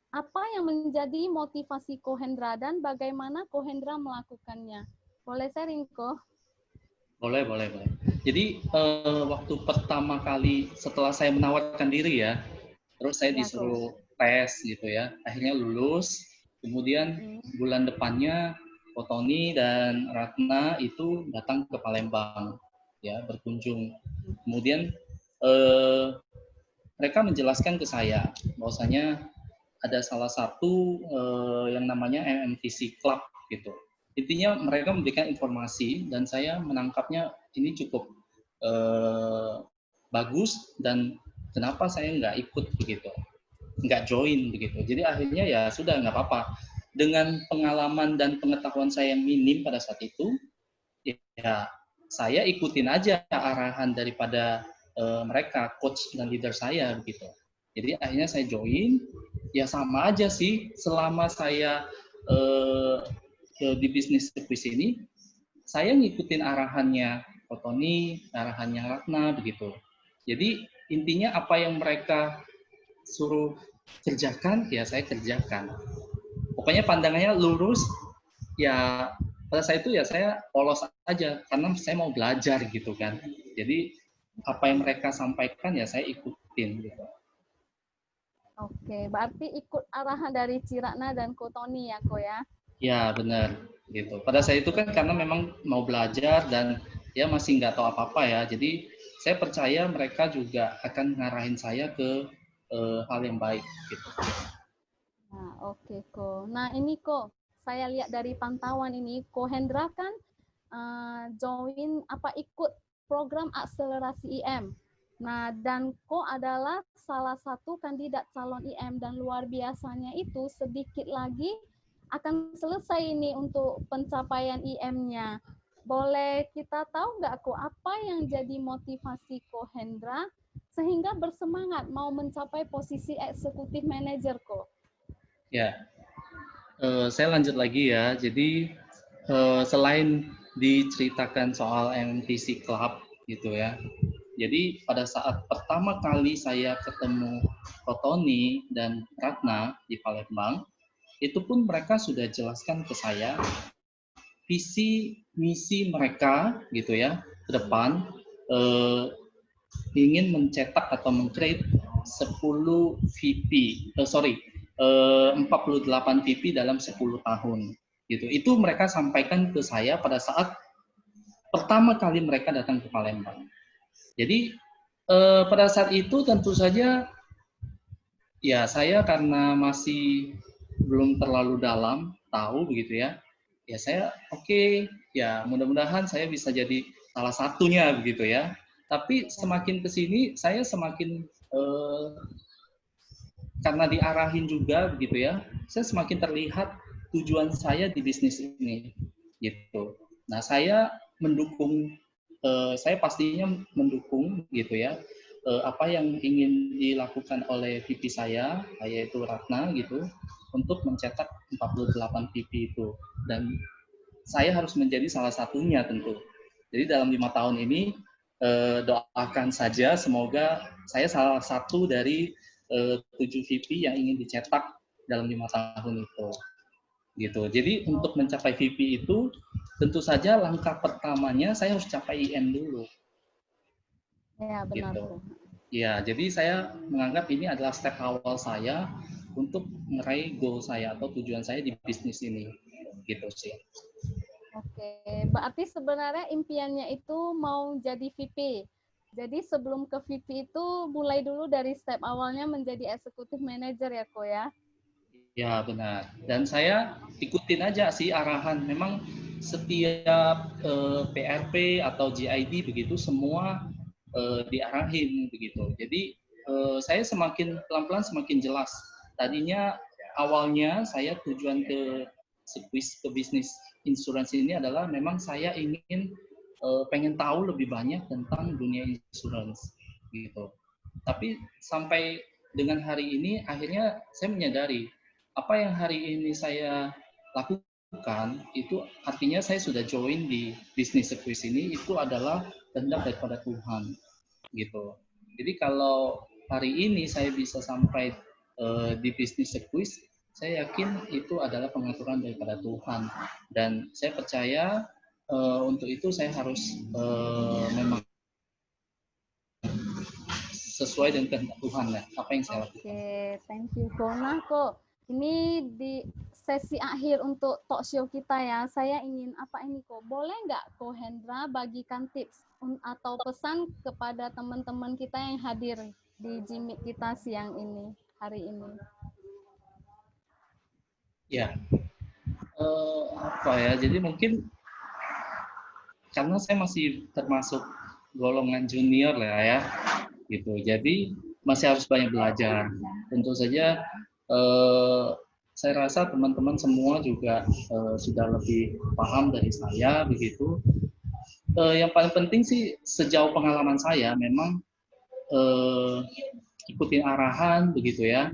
S1: Apa yang menjadi motivasi Ko Hendra dan bagaimana Ko Hendra melakukannya? Boleh sharing, Ko?
S4: Boleh. Jadi waktu pertama kali setelah saya menawarkan diri ya, terus saya disuruh tes gitu ya, akhirnya lulus. Kemudian bulan depannya Ko Tony dan Ratna itu datang ke Palembang ya berkunjung. Kemudian mereka menjelaskan ke saya bahwasanya ada salah satu yang namanya MMTC Club gitu. Intinya mereka memberikan informasi dan saya menangkapnya ini cukup bagus dan kenapa saya nggak ikut begitu, nggak join begitu. Jadi akhirnya ya sudah nggak apa-apa. Dengan pengalaman dan pengetahuan saya yang minim pada saat itu, ya saya ikutin aja arahan daripada mereka, coach dan leader saya begitu. Jadi akhirnya saya join, ya sama aja sih selama saya di bisnis servis ini, saya ngikutin arahannya Ko Tony, arahannya Ratna begitu. Jadi intinya apa yang mereka suruh kerjakan, ya saya kerjakan. Pokoknya pandangannya lurus, ya pada saat itu ya saya polos aja karena saya mau belajar gitu kan. Jadi apa yang mereka sampaikan ya saya ikutin gitu.
S1: Oke, berarti ikut arahan dari Ciratna dan Ko Tony ya, Ko ya?
S4: Ya benar gitu. Pada saat itu kan karena memang mau belajar dan ya masih nggak tahu apa-apa ya. Jadi saya percaya mereka juga akan ngarahin saya ke hal yang baik gitu.
S1: Nah, oke Ko. Nah ini Ko, saya lihat dari pantauan ini, Ko Hendra kan ikut program akselerasi IM. Nah, dan Ko adalah salah satu kandidat calon IM dan luar biasanya itu sedikit lagi akan selesai ini untuk pencapaian IM-nya. Boleh kita tahu nggak Ko apa yang jadi motivasi Ko Hendra sehingga bersemangat mau mencapai posisi eksekutif manager kok?
S4: Ya, saya lanjut lagi ya. Jadi selain diceritakan soal MTC Club gitu ya. Jadi pada saat pertama kali saya ketemu Tony dan Ratna di Palembang, itu pun mereka sudah jelaskan ke saya visi misi mereka gitu ya ke depan, ingin mencetak atau meng-create 10 VP, 48 VP dalam 10 tahun gitu. Itu mereka sampaikan ke saya pada saat pertama kali mereka datang ke Palembang. Jadi pada saat itu tentu saja ya saya karena masih belum terlalu dalam tahu begitu ya. Ya saya oke, ya mudah-mudahan saya bisa jadi salah satunya begitu ya. Tapi semakin ke sini saya semakin karena diarahin juga begitu ya, saya semakin terlihat tujuan saya di bisnis ini gitu. Nah, saya mendukung, saya pastinya mendukung gitu ya, apa yang ingin dilakukan oleh VP saya, yaitu Ratna gitu, untuk mencetak 48 VP itu. Dan saya harus menjadi salah satunya tentu. Jadi dalam 5 tahun ini, doakan saja semoga saya salah satu dari 7 VP yang ingin dicetak dalam 5 tahun itu. Gitu. Jadi untuk mencapai VP itu tentu saja langkah pertamanya saya harus capai IM dulu.
S1: Ya, benar.
S4: Gitu. Ya, jadi saya menganggap ini adalah step awal saya untuk meraih goal saya atau tujuan saya di bisnis ini. Gitu sih.
S1: Oke, berarti sebenarnya impiannya itu mau jadi VP. Jadi sebelum ke VP itu mulai dulu dari step awalnya menjadi eksekutif manager ya, Ko ya?
S4: Ya, benar. Dan saya ikutin aja sih arahan. Memang setiap PRP atau GID begitu semua diarahin begitu. Jadi saya semakin pelan-pelan semakin jelas. Tadinya awalnya saya tujuan ke bisnis insuransi ini adalah memang saya ingin pengen tahu lebih banyak tentang dunia insurance gitu. Tapi sampai dengan hari ini akhirnya saya menyadari apa yang hari ini saya lakukan itu artinya saya sudah join di bisnis service ini itu adalah kehendak daripada Tuhan gitu. Jadi kalau hari ini saya bisa sampai di bisnis service, saya yakin itu adalah pengaturan daripada Tuhan dan saya percaya untuk itu saya harus memang sesuai dengan kehendak Tuhan lah apa yang saya lakukan.
S1: Oke, thank you Ko. Nah Ko, ini di sesi akhir untuk talk show kita ya, saya ingin apa ini Ko? Boleh nggak Ko Hendra bagikan tips atau pesan kepada teman-teman kita yang hadir di Jimit kita siang ini, hari ini?
S4: Ya, apa ya? Jadi mungkin karena saya masih termasuk golongan junior lah ya, gitu. Jadi masih harus banyak belajar. Tentu saja saya rasa teman-teman semua juga sudah lebih paham dari saya begitu. Yang paling penting sih sejauh pengalaman saya memang ikutin arahan begitu ya.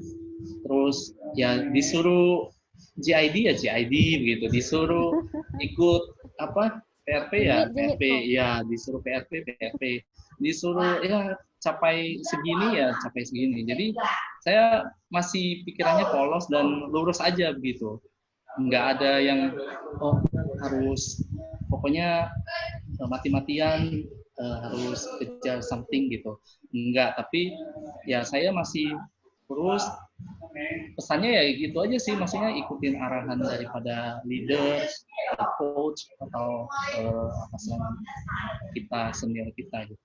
S4: Terus ya disuruh GID ya GID begitu, disuruh ikut apa PRP ya PRP ya, disuruh PRP disuruh ya capai segini ya capai segini. Jadi saya masih pikirannya polos dan lurus aja begitu, nggak ada yang oh harus pokoknya mati-matian harus kejar something gitu, enggak. Tapi ya saya masih terus pesannya ya gitu aja sih, maksudnya ikutin arahan daripada leader, coach atau atasan kita, senior kita gitu.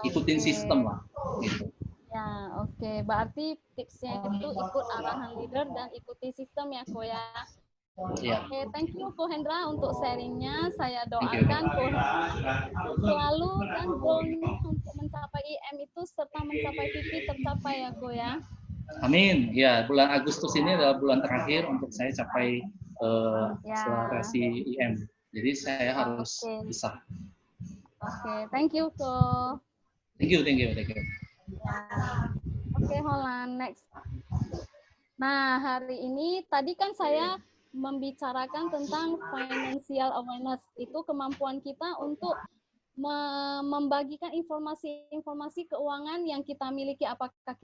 S4: Ikutin sistem lah gitu.
S1: Ya, oke. Berarti tipsnya itu ikut arahan leader dan ikuti sistem ya, Ko ya.
S4: Yeah.
S1: Oke, thank you Ko Hendra untuk sharingnya. Saya doakan Ko selalu dan goalnya untuk mencapai IM itu serta mencapai VP tercapai ya, Ko ya.
S4: Amin. Ya, bulan Agustus ini adalah bulan terakhir untuk saya capai akselerasi IM. Jadi saya harus bisa.
S1: Oke, thank you Ko.
S4: Thank you.
S1: Ya. Oke, Holland, next. Nah, hari ini tadi kan saya membicarakan tentang financial awareness. Itu kemampuan kita untuk membagikan informasi-informasi keuangan yang kita miliki, apakah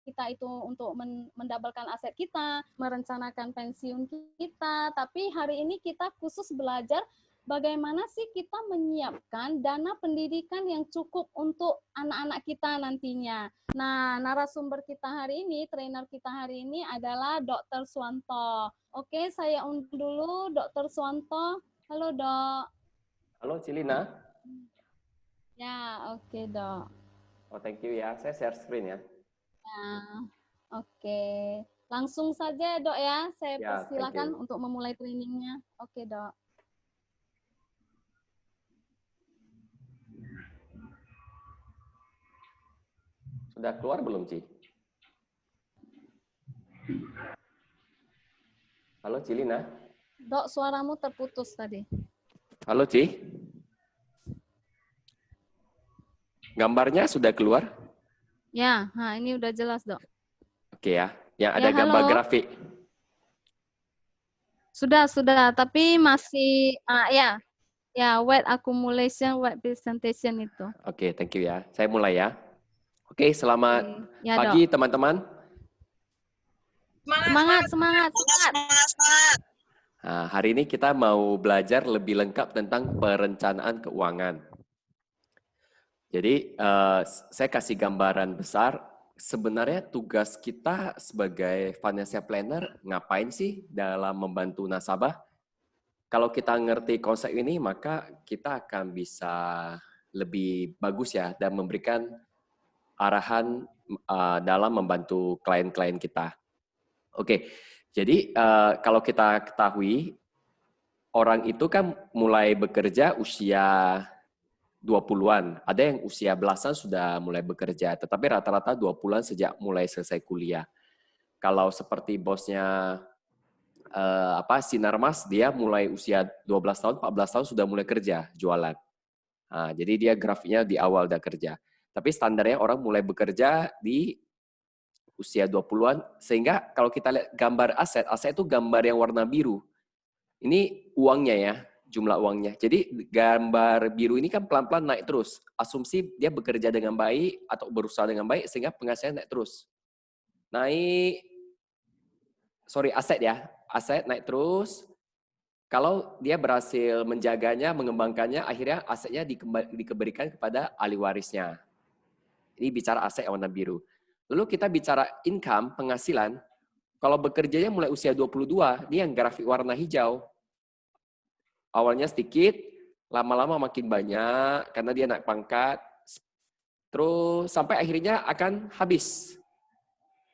S1: kita itu untuk mendabelkan aset kita, merencanakan pensiun kita. Tapi hari ini kita khusus belajar bagaimana sih kita menyiapkan dana pendidikan yang cukup untuk anak-anak kita nantinya. Nah, narasumber kita hari ini, trainer kita hari ini adalah Dr. Suwanto. Oke, saya undur dulu Dr. Suwanto. Halo, Dok.
S5: Halo, Cilina.
S1: Ya, oke, Dok.
S5: Oh, thank you ya. Saya share screen ya.
S1: Nah, oke. Langsung saja, Dok ya. Saya
S5: Ya,
S1: persilakan untuk memulai trainingnya. Oke, Dok.
S5: Sudah keluar belum, Ci? Halo, Cilina.
S1: Dok, suaramu terputus tadi.
S5: Halo, Ci. Gambarnya sudah keluar?
S1: Ya, nah ini udah jelas, Dok.
S5: Oke ya. Yang ada
S1: Ya,
S5: gambar
S1: halo.
S5: grafik.
S1: Sudah, tapi masih ya, word accumulation, word presentation itu.
S5: Oke, thank you ya. Saya mulai ya. Oke, selamat
S1: Ya,
S5: pagi
S1: Dok.
S5: teman-teman.
S1: Semangat.
S5: Nah, hari ini kita mau belajar lebih lengkap tentang perencanaan keuangan. Jadi, saya kasih gambaran besar. Sebenarnya tugas kita sebagai financial planner ngapain sih dalam membantu nasabah? Kalau kita ngerti konsep ini, maka kita akan bisa lebih bagus ya dan memberikan arahan dalam membantu klien-klien kita. Oke, jadi kalau kita ketahui, orang itu kan mulai bekerja usia 20-an. Ada yang usia belasan sudah mulai bekerja, tetapi rata-rata 20-an sejak mulai selesai kuliah. Kalau seperti bosnya Sinarmas, dia mulai usia 12 tahun, 14 tahun sudah mulai kerja, jualan. Nah, jadi dia grafiknya di awal udah kerja. Tapi standarnya orang mulai bekerja di usia 20-an, sehingga kalau kita lihat gambar aset itu gambar yang warna biru. Ini uangnya ya, jumlah uangnya. Jadi gambar biru ini kan pelan-pelan naik terus. Asumsi dia bekerja dengan baik atau berusaha dengan baik sehingga penghasilan naik terus. Aset naik terus. Kalau dia berhasil menjaganya, mengembangkannya, akhirnya asetnya diberikan kepada ahli warisnya. Ini bicara aset yang warna biru. Lalu kita bicara income, penghasilan. Kalau bekerjanya mulai usia 22, ini yang grafik warna hijau. Awalnya sedikit, lama-lama makin banyak, karena dia naik pangkat. Terus sampai akhirnya akan habis.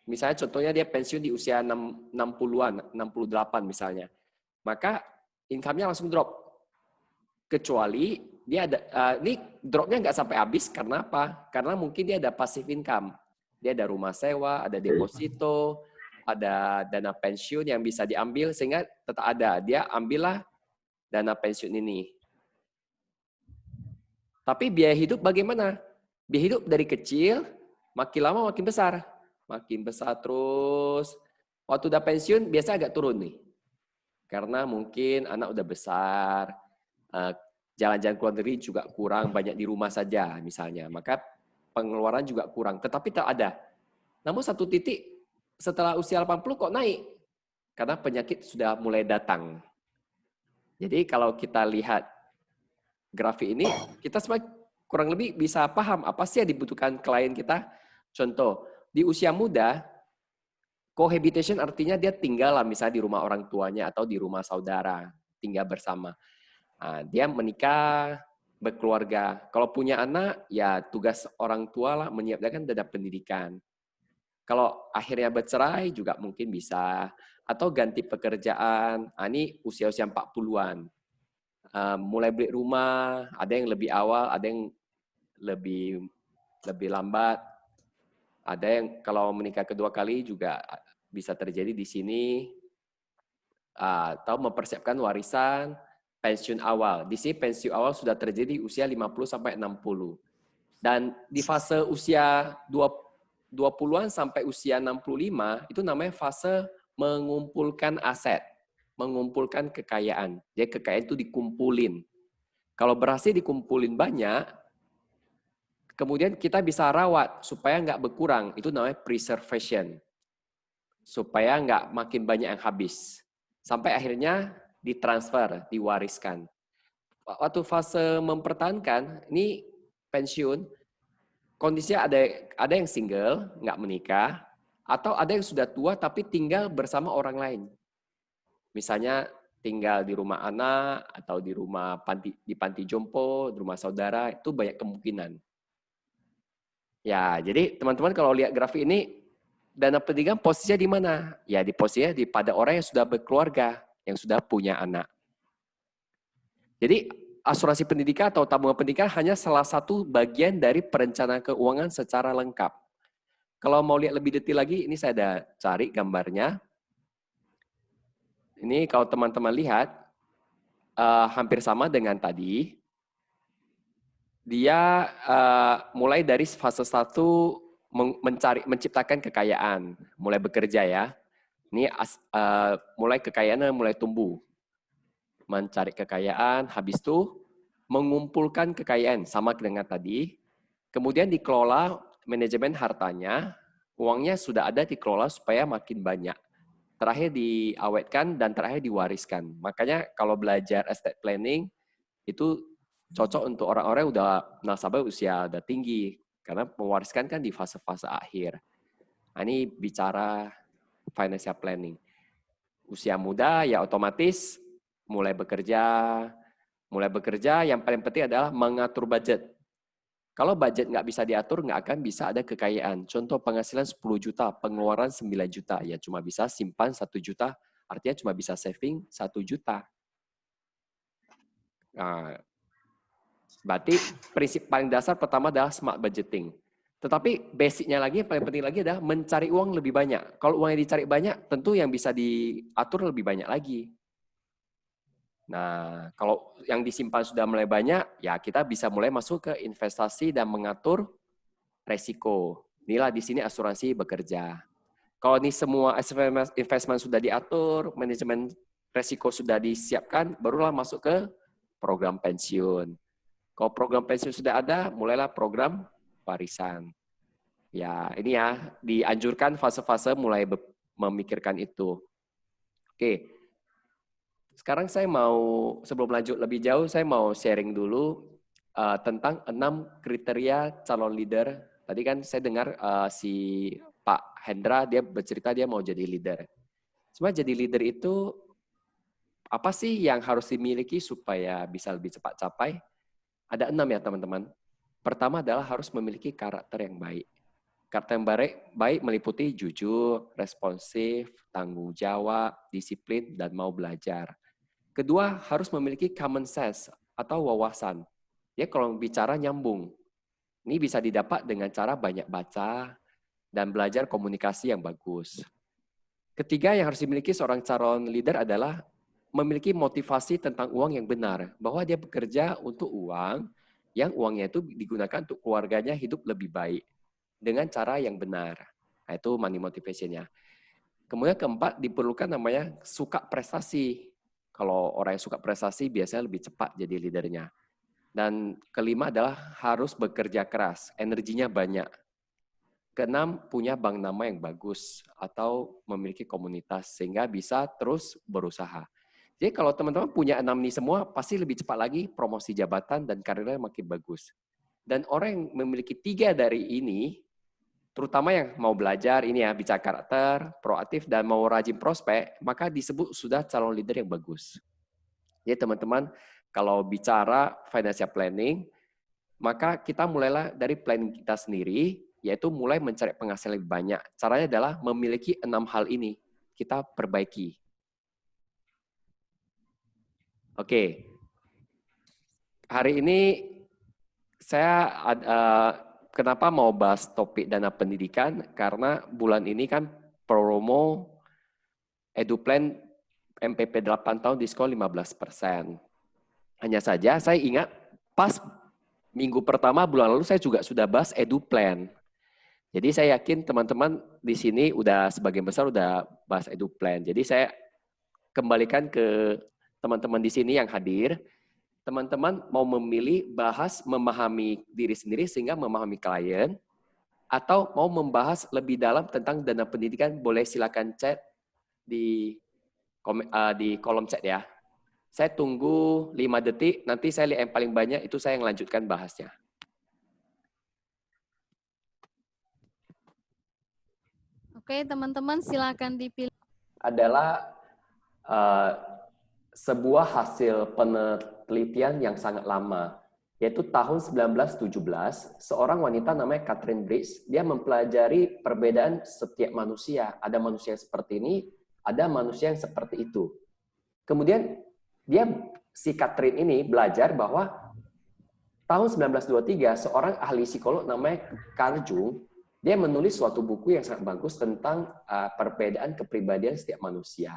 S5: Misalnya contohnya dia pensiun di usia 60-an, 68 misalnya. Maka income-nya langsung drop. Kecuali dia ada, ini drop-nya nggak sampai habis, karena apa? Karena mungkin dia ada passive income. Dia ada rumah sewa, ada deposito, ada dana pensiun yang bisa diambil, sehingga tetap ada. Dia ambillah dana pensiun ini. Tapi biaya hidup bagaimana? Biaya hidup dari kecil, makin lama makin besar. Makin besar terus. Waktu udah pensiun, biasanya agak turun nih. Karena mungkin anak udah besar, jalan-jalan keluar negeri juga kurang, banyak di rumah saja misalnya. Maka pengeluaran juga kurang, tetapi tak ada. Namun satu titik setelah usia 80 kok naik? Karena penyakit sudah mulai datang. Jadi kalau kita lihat grafik ini, kita kurang lebih bisa paham apa sih yang dibutuhkan klien kita. Contoh, di usia muda, cohabitation artinya dia tinggal misalnya di rumah orang tuanya atau di rumah saudara, tinggal bersama. Nah, dia menikah, berkeluarga. Kalau punya anak, ya tugas orang tua lah menyiapkan dana pendidikan. Kalau akhirnya bercerai juga mungkin bisa. Atau ganti pekerjaan. Nah, ini usia-usia 40-an. Mulai beli rumah, ada yang lebih awal, ada yang lebih lambat. Ada yang kalau menikah kedua kali juga bisa terjadi di sini. Atau mempersiapkan warisan, pensiun awal. Di sini pensiun awal sudah terjadi usia 50 sampai 60. Dan di fase usia 20-an sampai usia 65, itu namanya fase mengumpulkan aset, mengumpulkan kekayaan. Jadi kekayaan itu dikumpulin. Kalau berhasil dikumpulin banyak, kemudian kita bisa rawat supaya nggak berkurang. Itu namanya preservation. Supaya nggak makin banyak yang habis. Sampai akhirnya ditransfer, diwariskan. Waktu fase mempertahankan, ini pensiun, kondisinya ada yang single, nggak menikah, atau ada yang sudah tua tapi tinggal bersama orang lain. Misalnya tinggal di rumah anak, atau di rumah di panti jompo, di rumah saudara, itu banyak kemungkinan. Ya, jadi teman-teman kalau lihat grafik ini, dana pendidikan posisinya di mana? Ya, di posisinya pada orang yang sudah berkeluarga, yang sudah punya anak. Jadi asuransi pendidikan atau tabungan pendidikan hanya salah satu bagian dari perencanaan keuangan secara lengkap. Kalau mau lihat lebih detail lagi, ini saya ada cari gambarnya. Ini kalau teman-teman lihat, hampir sama dengan tadi. Dia mulai dari fase 1 menciptakan kekayaan, mulai bekerja ya. Ini mulai kekayaannya mulai tumbuh. Mencari kekayaan, habis itu mengumpulkan kekayaan, sama dengan tadi. Kemudian dikelola manajemen hartanya, uangnya sudah ada dikelola supaya makin banyak. Terakhir diawetkan dan terakhir diwariskan. Makanya kalau belajar estate planning, itu cocok untuk orang-orang yang udah nasabah usia udah tinggi. Karena mewariskan kan di fase-fase akhir. Nah, ini bicara financial planning. Usia muda ya otomatis mulai bekerja, yang paling penting adalah mengatur budget. Kalau budget nggak bisa diatur, nggak akan bisa ada kekayaan. Contoh penghasilan 10 juta, pengeluaran 9 juta. Ya cuma bisa simpan 1 juta, artinya cuma bisa saving 1 juta. Nah, berarti prinsip paling dasar pertama adalah smart budgeting. Tetapi basicnya lagi, yang paling penting lagi adalah mencari uang lebih banyak. Kalau uang yang dicari banyak, tentu yang bisa diatur lebih banyak lagi. Nah, kalau yang disimpan sudah mulai banyak, ya kita bisa mulai masuk ke investasi dan mengatur resiko. Inilah di sini asuransi bekerja. Kalau ini semua investment sudah diatur, manajemen resiko sudah disiapkan, barulah masuk ke program pensiun. Kalau program pensiun sudah ada, mulailah program warisan. Ya, ini ya, dianjurkan fase-fase mulai memikirkan itu. Oke. Sekarang saya mau, sebelum lanjut lebih jauh, saya mau sharing dulu tentang 6 kriteria calon leader. Tadi kan saya dengar si Pak Hendra, dia bercerita dia mau jadi leader. Cuma jadi leader itu, apa sih yang harus dimiliki supaya bisa lebih cepat capai? Ada 6 ya teman-teman. Pertama adalah harus memiliki karakter yang baik. Karakter yang baik meliputi jujur, responsif, tanggung jawab, disiplin, dan mau belajar. Kedua, harus memiliki common sense atau wawasan. Ya, kalau bicara nyambung. Ini bisa didapat dengan cara banyak baca dan belajar komunikasi yang bagus. Ketiga, yang harus dimiliki seorang calon leader adalah memiliki motivasi tentang uang yang benar. Bahwa dia bekerja untuk uang, yang uangnya itu digunakan untuk keluarganya hidup lebih baik. Dengan cara yang benar. Nah, itu money motivation-nya. Kemudian keempat, diperlukan namanya suka prestasi. Kalau orang yang suka prestasi biasanya lebih cepat jadi leadernya. Dan kelima adalah harus bekerja keras, energinya banyak. Keenam, punya bank nama yang bagus atau memiliki komunitas sehingga bisa terus berusaha. Jadi kalau teman-teman punya 6 ini semua, pasti lebih cepat lagi promosi jabatan dan karirnya makin bagus. Dan orang yang memiliki 3 dari ini, terutama yang mau belajar, ini ya, bicara karakter, proaktif, dan mau rajin prospek, maka disebut sudah calon leader yang bagus. Jadi teman-teman, kalau bicara financial planning, maka kita mulailah dari planning kita sendiri, yaitu mulai mencari penghasilan lebih banyak. Caranya adalah memiliki 6 hal ini, kita perbaiki. Oke. Hari ini saya kenapa mau bahas topik dana pendidikan? Karena bulan ini kan promo EduPlan MPP 8 tahun diskon 15%. Hanya saja saya ingat pas minggu pertama bulan lalu saya juga sudah bahas EduPlan. Jadi saya yakin teman-teman di sini udah sebagian besar udah bahas EduPlan. Jadi saya kembalikan ke teman-teman di sini yang hadir. Teman-teman mau memilih bahas memahami diri sendiri sehingga memahami klien, atau mau membahas lebih dalam tentang dana pendidikan, boleh silakan chat di kolom chat ya. Saya tunggu 5 detik, nanti saya lihat yang paling banyak itu saya melanjutkan bahasnya.
S1: Oke, teman-teman silakan dipilih.
S5: Adalah sebuah hasil penelitian yang sangat lama, yaitu tahun 1917, seorang wanita namanya Catherine Briggs, dia mempelajari perbedaan setiap manusia. Ada manusia yang seperti ini, ada manusia yang seperti itu. Kemudian si Catherine ini belajar bahwa tahun 1923 seorang ahli psikolog namanya Carl Jung, dia menulis suatu buku yang sangat bagus tentang perbedaan kepribadian setiap manusia.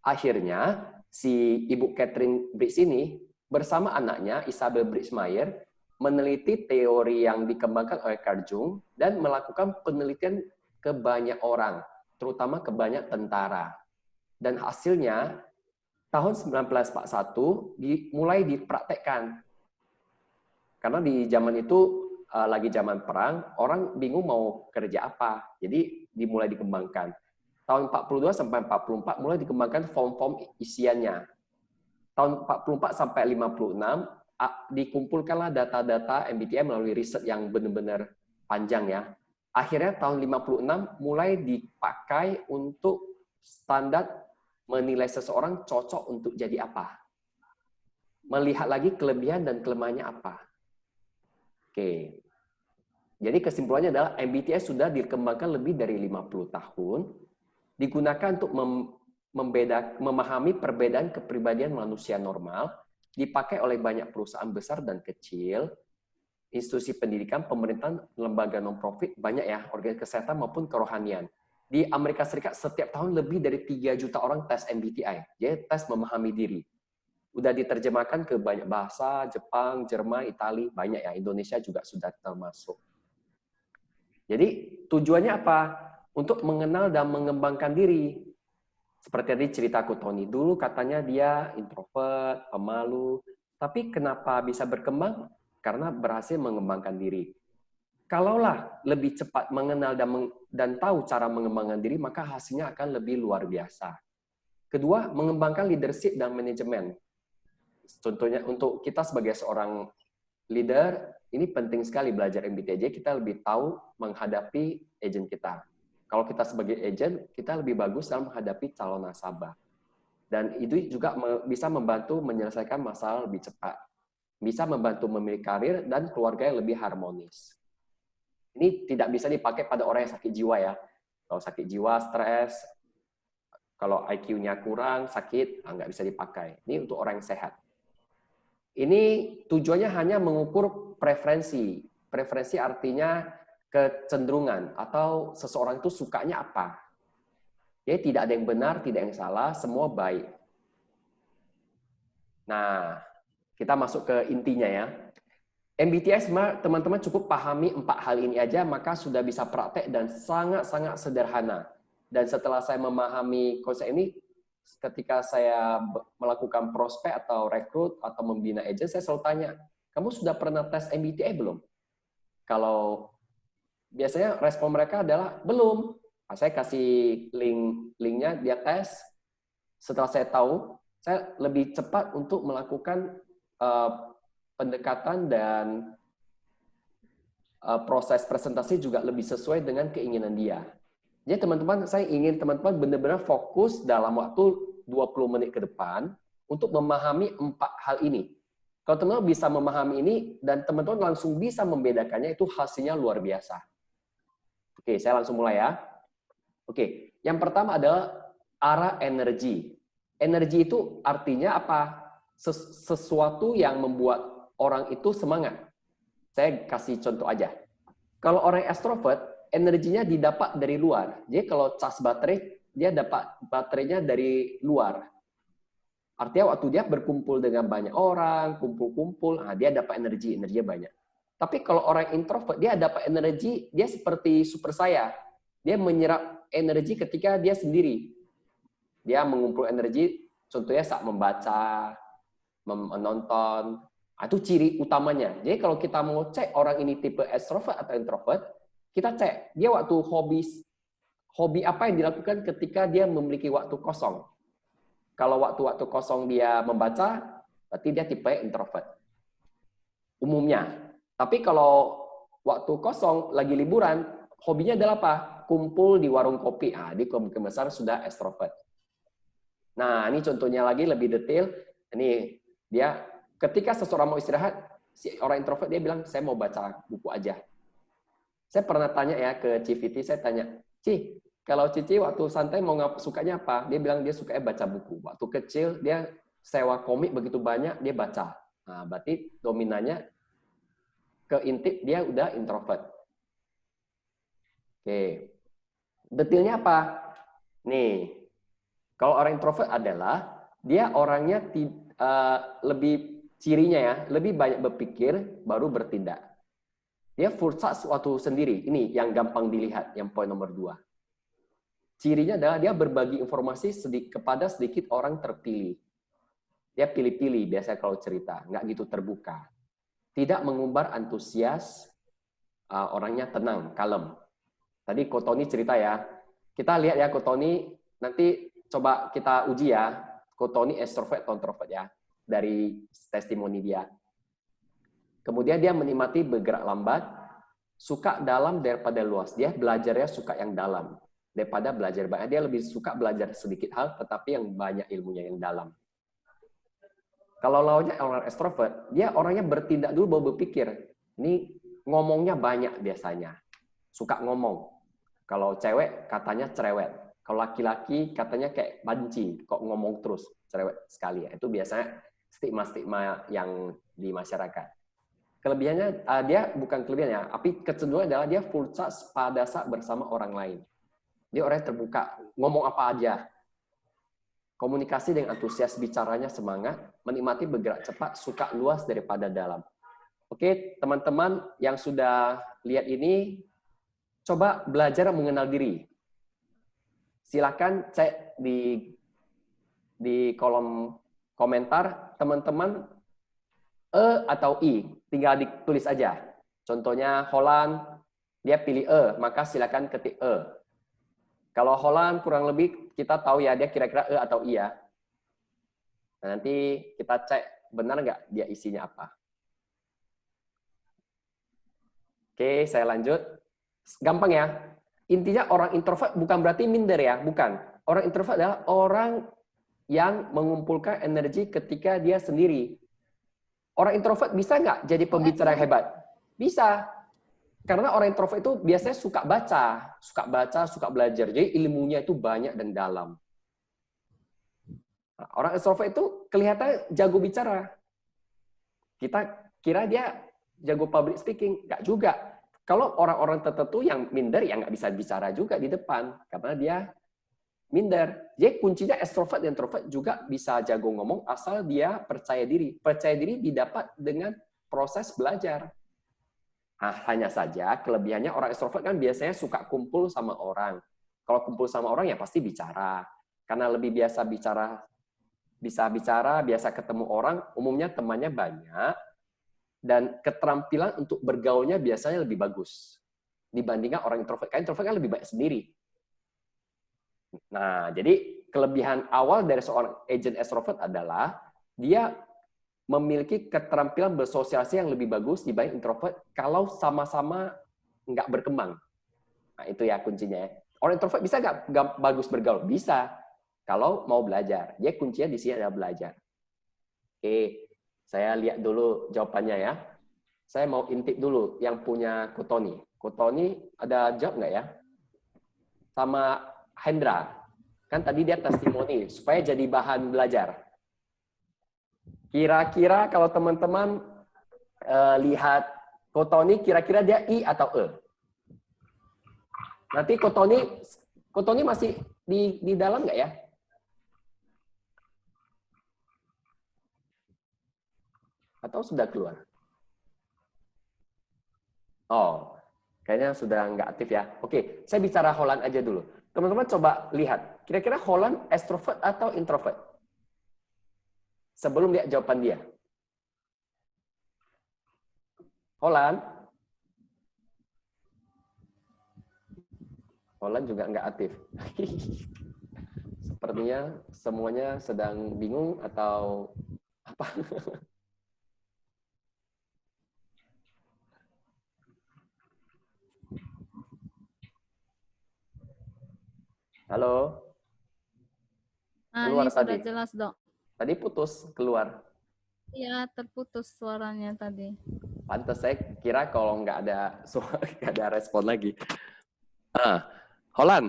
S5: Akhirnya si Ibu Catherine Briggs ini bersama anaknya Isabel Briggs Meyer meneliti teori yang dikembangkan oleh Carl Jung dan melakukan penelitian ke banyak orang, terutama ke banyak tentara. Dan hasilnya tahun 1941 mulai dipraktekkan. Karena di zaman itu lagi zaman perang, orang bingung mau kerja apa. Jadi dimulai dikembangkan. Tahun 42 sampai 44 mulai dikembangkan form-form isiannya. Tahun 44 sampai 56 dikumpulkanlah data-data MBTI melalui riset yang benar-benar panjang ya. Akhirnya tahun 56 mulai dipakai untuk standar menilai seseorang cocok untuk jadi apa. Melihat lagi kelebihan dan kelemahannya apa. Oke. Jadi kesimpulannya adalah MBTI sudah dikembangkan lebih dari 50 tahun, digunakan untuk memahami perbedaan kepribadian manusia normal, dipakai oleh banyak perusahaan besar dan kecil, institusi pendidikan, pemerintahan, lembaga non-profit, banyak ya, organisasi kesehatan maupun kerohanian. Di Amerika Serikat setiap tahun lebih dari 3 juta orang tes MBTI, jadi tes memahami diri. Udah diterjemahkan ke banyak bahasa, Jepang, Jerman, Italia, banyak ya, Indonesia juga sudah termasuk. Jadi tujuannya apa? Untuk mengenal dan mengembangkan diri. Seperti tadi ceritaku Tony, dulu katanya dia introvert, pemalu, tapi kenapa bisa berkembang? Karena berhasil mengembangkan diri. Kalaulah lebih cepat mengenal dan tahu cara mengembangkan diri, maka hasilnya akan lebih luar biasa. Kedua, mengembangkan leadership dan manajemen. Contohnya untuk kita sebagai seorang leader, ini penting sekali belajar MBTI. Kita lebih tahu menghadapi agent kita. Kalau kita sebagai agent, kita lebih bagus dalam menghadapi calon nasabah. Dan itu juga bisa membantu menyelesaikan masalah lebih cepat. Bisa membantu memilih karir dan keluarga yang lebih harmonis. Ini tidak bisa dipakai pada orang yang sakit jiwa ya. Kalau sakit jiwa, stres, kalau IQ-nya kurang, sakit, nggak bisa dipakai. Ini untuk orang yang sehat. Ini tujuannya hanya mengukur preferensi. Preferensi artinya kecenderungan atau seseorang itu sukanya apa. Jadi tidak ada yang benar, tidak yang salah, semua baik. Nah, kita masuk ke intinya ya. MBTI sebenarnya teman-teman cukup pahami 4 hal ini aja, maka sudah bisa praktek dan sangat-sangat sederhana. Dan setelah saya memahami konsep ini, ketika saya melakukan prospek atau rekrut atau membina agent, saya selalu tanya, kamu sudah pernah tes MBTI belum? Kalau biasanya respon mereka adalah belum. Nah, saya kasih linknya, dia tes. Setelah saya tahu, saya lebih cepat untuk melakukan pendekatan dan proses presentasi juga lebih sesuai dengan keinginan dia. Jadi teman-teman, saya ingin teman-teman benar-benar fokus dalam waktu 20 menit ke depan untuk memahami 4 hal ini. Kalau teman-teman bisa memahami ini dan teman-teman langsung bisa membedakannya, itu hasilnya luar biasa. Oke, saya langsung mulai ya. Oke, yang pertama adalah arah energi. Energi itu artinya apa? Sesuatu yang membuat orang itu semangat. Saya kasih contoh aja. Kalau orang extrovert, energinya didapat dari luar. Jadi kalau cas baterai, dia dapat baterainya dari luar. Artinya waktu dia berkumpul dengan banyak orang, kumpul-kumpul, dia dapat energinya banyak. Tapi kalau orang introvert, dia dapat energi, dia seperti super saya. Dia menyerap energi ketika dia sendiri. Dia mengumpul energi, contohnya saat membaca, menonton. Itu ciri utamanya. Jadi kalau kita mau cek orang ini tipe extrovert atau introvert, kita cek dia waktu hobi apa yang dilakukan ketika dia memiliki waktu kosong. Kalau waktu-waktu kosong dia membaca, berarti dia tipe introvert. Umumnya. Tapi kalau waktu kosong, lagi liburan, hobinya adalah apa? Kumpul di warung kopi. Di kemungkinan besar sudah extrovert. Nah, ini contohnya lagi lebih detail. Ini dia ketika seseorang mau istirahat, si orang introvert dia bilang, saya mau baca buku aja. Saya pernah tanya ya ke Civiti, saya tanya, Ci, kalau Cici waktu santai mau sukanya apa? Dia bilang dia sukanya baca buku. Waktu kecil dia sewa komik begitu banyak, dia baca. Nah, berarti dominannya keintip dia udah introvert. Oke. Detailnya apa? Nih, kalau orang introvert adalah dia orangnya lebih cirinya ya, lebih banyak berpikir baru bertindak. Dia fursat waktu sendiri. Ini yang gampang dilihat, yang poin nomor 2. Cirinya adalah dia berbagi informasi kepada sedikit orang terpilih. Dia pilih-pilih biasanya kalau cerita, nggak gitu terbuka. Tidak mengumbar antusias, orangnya tenang, kalem. Tadi Ko Tony cerita ya, kita lihat ya Ko Tony, nanti coba kita uji ya, Ko Tony extrovert atau introvert ya, dari testimoni dia. Kemudian dia menikmati bergerak lambat, suka dalam daripada luas. Dia belajarnya suka yang dalam. Daripada belajar banyak, dia lebih suka belajar sedikit hal, tetapi yang banyak ilmunya yang dalam. Kalau lawannya orang extrovert, dia orangnya bertindak dulu baru berpikir. Ini ngomongnya banyak biasanya. Suka ngomong. Kalau cewek katanya cerewet. Kalau laki-laki katanya kayak banci, kok ngomong terus, cerewet sekali ya. Itu biasanya stigma-stigma yang di masyarakat. Kelebihannya, dia bukan kelebihannya, tapi kecenderungan adalah dia full charge pada saat bersama orang lain. Dia orang yang terbuka, ngomong apa aja. Komunikasi dengan antusias, bicaranya semangat, menikmati bergerak cepat, suka luas daripada dalam. Oke, teman-teman yang sudah lihat ini, coba belajar mengenal diri. Silakan cek di kolom komentar, teman-teman, atau I, tinggal ditulis aja. Contohnya Holland, dia pilih maka silakan ketik Kalau Holland kurang lebih kita tahu ya dia kira-kira atau I ya. Nah, nanti kita cek benar nggak dia isinya apa. Oke, saya lanjut. Gampang ya. Intinya orang introvert bukan berarti minder ya, bukan. Orang introvert adalah orang yang mengumpulkan energi ketika dia sendiri. Orang introvert bisa nggak jadi pembicara yang hebat? Bisa. Karena orang introvert itu biasanya suka baca, suka belajar. Jadi ilmunya itu banyak dan dalam. Nah, orang extrovert itu kelihatan jago bicara. Kita kira dia jago public speaking, nggak juga. Kalau orang-orang tertentu yang minder, ya nggak bisa bicara juga di depan, karena dia minder. Jadi kuncinya extrovert dan introvert juga bisa jago ngomong, asal dia percaya diri. Percaya diri didapat dengan proses belajar. Hanya saja kelebihannya orang extrovert kan biasanya suka kumpul sama orang. Kalau kumpul sama orang ya pasti bicara. Karena lebih biasa bicara, biasa ketemu orang, umumnya temannya banyak, dan keterampilan untuk bergaulnya biasanya lebih bagus dibandingkan orang introvert. Karena introvert kan lebih baik sendiri. Nah, jadi kelebihan awal dari seorang agent extrovert adalah dia memiliki keterampilan bersosialisasi yang lebih bagus dibanding introvert kalau sama-sama nggak berkembang. Nah, itu ya kuncinya. Orang introvert bisa nggak bagus bergaul? Bisa, kalau mau belajar. Dia kuncinya di sini adalah belajar. Oke, saya lihat dulu jawabannya ya. Saya mau intip dulu yang punya Ko Tony. Ko Tony ada jawab nggak ya? Sama Hendra. Kan tadi dia testimoni, supaya jadi bahan belajar. Kira-kira kalau teman-teman lihat Ko Tony, kira-kira dia I atau E? Nanti Ko Tony masih di dalam nggak ya? Atau sudah keluar? Oh, kayaknya sudah nggak aktif ya. Oke, saya bicara Holland aja dulu. Teman-teman coba lihat, kira-kira Holland extrovert atau introvert? Sebelum lihat jawaban dia. Holland? Holland juga nggak aktif. Sepertinya semuanya sedang bingung atau apa? Halo?
S1: Nah,
S5: Keluar
S1: ini sudah
S5: tadi.
S1: jelas, Dok.
S5: Tadi putus, keluar.
S1: Iya, terputus suaranya tadi.
S5: Pantes saya kira kalau nggak ada suara, nggak ada respon lagi. Holland.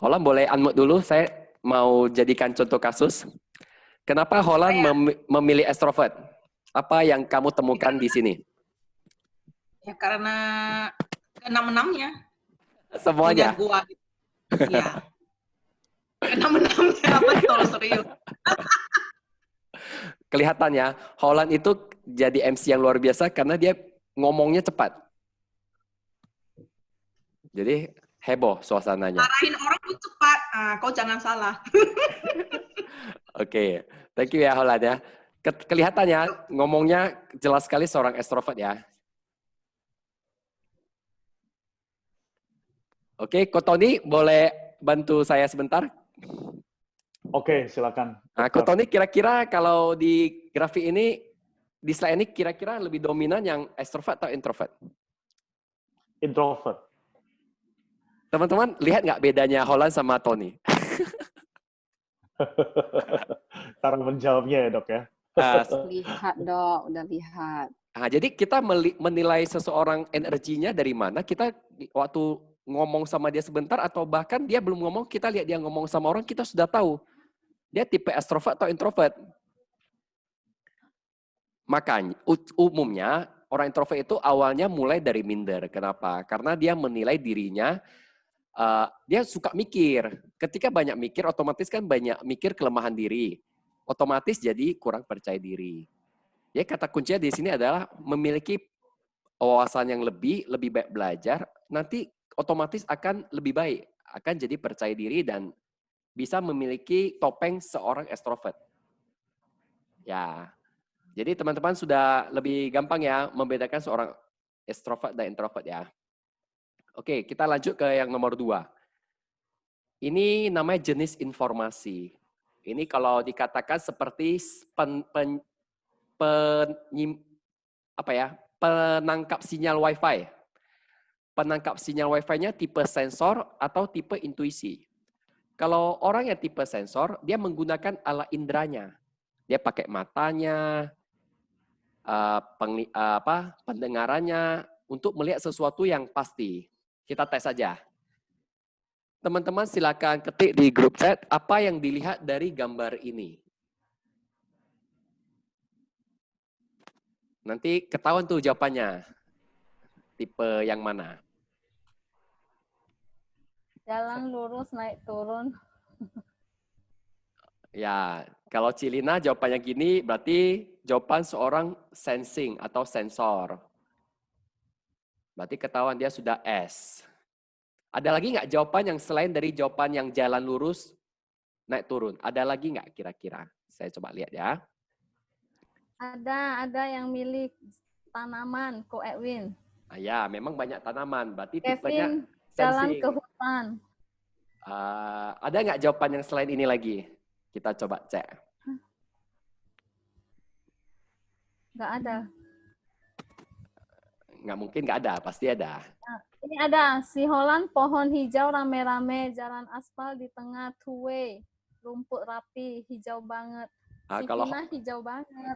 S5: Holland boleh unmute dulu, saya mau jadikan contoh kasus. Kenapa Holland memilih extrovert? Apa yang kamu temukan di sini?
S2: Ya karena keenam-enamnya.
S5: Semuanya?
S2: Punya gua. Iya. Keenam-enamnya, betul, serius.
S5: Kelihatannya Holland itu jadi MC yang luar biasa karena dia ngomongnya cepat. Jadi heboh suasananya.
S2: Marahin orang tuh cepat. Kau jangan salah.
S5: Oke, thank you ya Holland ya. Kelihatannya ngomongnya jelas sekali seorang extrovert ya. Oke, Ko Tony boleh bantu saya sebentar?
S3: Oke, silakan.
S5: Nah, Ko Tony kira-kira kalau di grafik ini, di slide ini kira-kira lebih dominan yang extrovert atau introvert?
S3: Introvert.
S5: Teman-teman lihat nggak bedanya Holland sama Tony?
S3: Cara menjawabnya ya, Dok ya.
S6: Lihat, Dok, udah lihat.
S5: Nah, jadi kita menilai seseorang energinya dari mana? Kita waktu ngomong sama dia sebentar atau bahkan dia belum ngomong, kita lihat dia ngomong sama orang, kita sudah tahu dia tipe extrovert atau introvert. Makanya umumnya orang introvert itu awalnya mulai dari minder. Kenapa? Karena dia menilai dirinya, dia suka mikir. Ketika banyak mikir, otomatis kan banyak mikir kelemahan diri. Otomatis jadi kurang percaya diri. Ya, kata kuncinya di sini adalah memiliki wawasan yang lebih baik belajar, nanti otomatis akan lebih baik, akan jadi percaya diri dan bisa memiliki topeng seorang extrovert. Ya, jadi teman-teman sudah lebih gampang ya membedakan seorang extrovert dan introvert ya. Oke, kita lanjut ke yang nomor 2. Ini namanya jenis informasi. Ini kalau dikatakan seperti penangkap sinyal Wi-Fi. Penangkap sinyal Wi-Fi-nya tipe sensor atau tipe intuisi. Kalau orang yang tipe sensor, dia menggunakan alat inderanya. Dia pakai matanya, pendengarannya untuk melihat sesuatu yang pasti. Kita tes saja. Teman-teman silakan ketik di grup chat apa yang dilihat dari gambar ini. Nanti ketahuan tuh jawabannya. Tipe yang mana?
S1: Jalan lurus naik turun.
S5: Ya, kalau Cilina jawabannya gini, berarti jawaban seorang sensing atau sensor. Berarti ketahuan dia sudah S. Ada lagi nggak jawaban yang selain dari jawaban yang jalan lurus, naik turun? Ada lagi nggak kira-kira? Saya coba lihat ya.
S1: Ada yang milik tanaman, Ko Edwin.
S5: Ya, memang banyak tanaman. Berarti tipenya
S1: Kevin jalan
S5: sensing.
S1: ke hutan.
S5: Ada nggak jawaban yang selain ini lagi? Kita coba cek.
S1: Nggak ada.
S5: Nggak mungkin nggak ada, pasti ada.
S1: Nah, ini ada, si Holland pohon hijau rame-rame, jalan aspal di tengah two-way, rumput rapi, hijau banget. Si
S5: Kalau
S1: Vina hijau banget.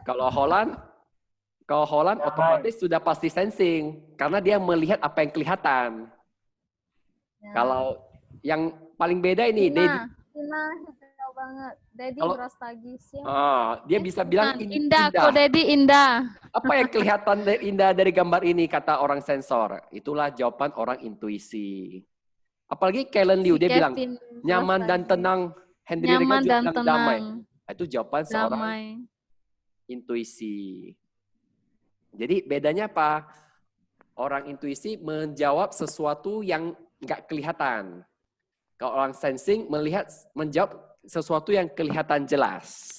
S5: Kalau Holland otomatis sudah pasti sensing karena dia melihat apa yang kelihatan.
S1: Ya.
S5: Kalau yang paling beda ini,
S1: Vina hijau banget. Dedi Brastagi.
S5: Dia bisa bilang
S1: indah. Kok Dedi indah.
S5: Apa yang kelihatan indah dari gambar ini kata orang sensor? Itulah jawaban orang intuisi. Apalagi Kellen Liu, dia bilang nyaman dan tenang. Henry
S1: Nyaman dan
S5: bilang
S1: tenang.
S5: damai. Itu jawaban seorang
S1: damai.
S5: intuisi. Jadi bedanya apa? Orang intuisi menjawab sesuatu yang nggak kelihatan. Kalau orang sensing menjawab sesuatu yang kelihatan jelas.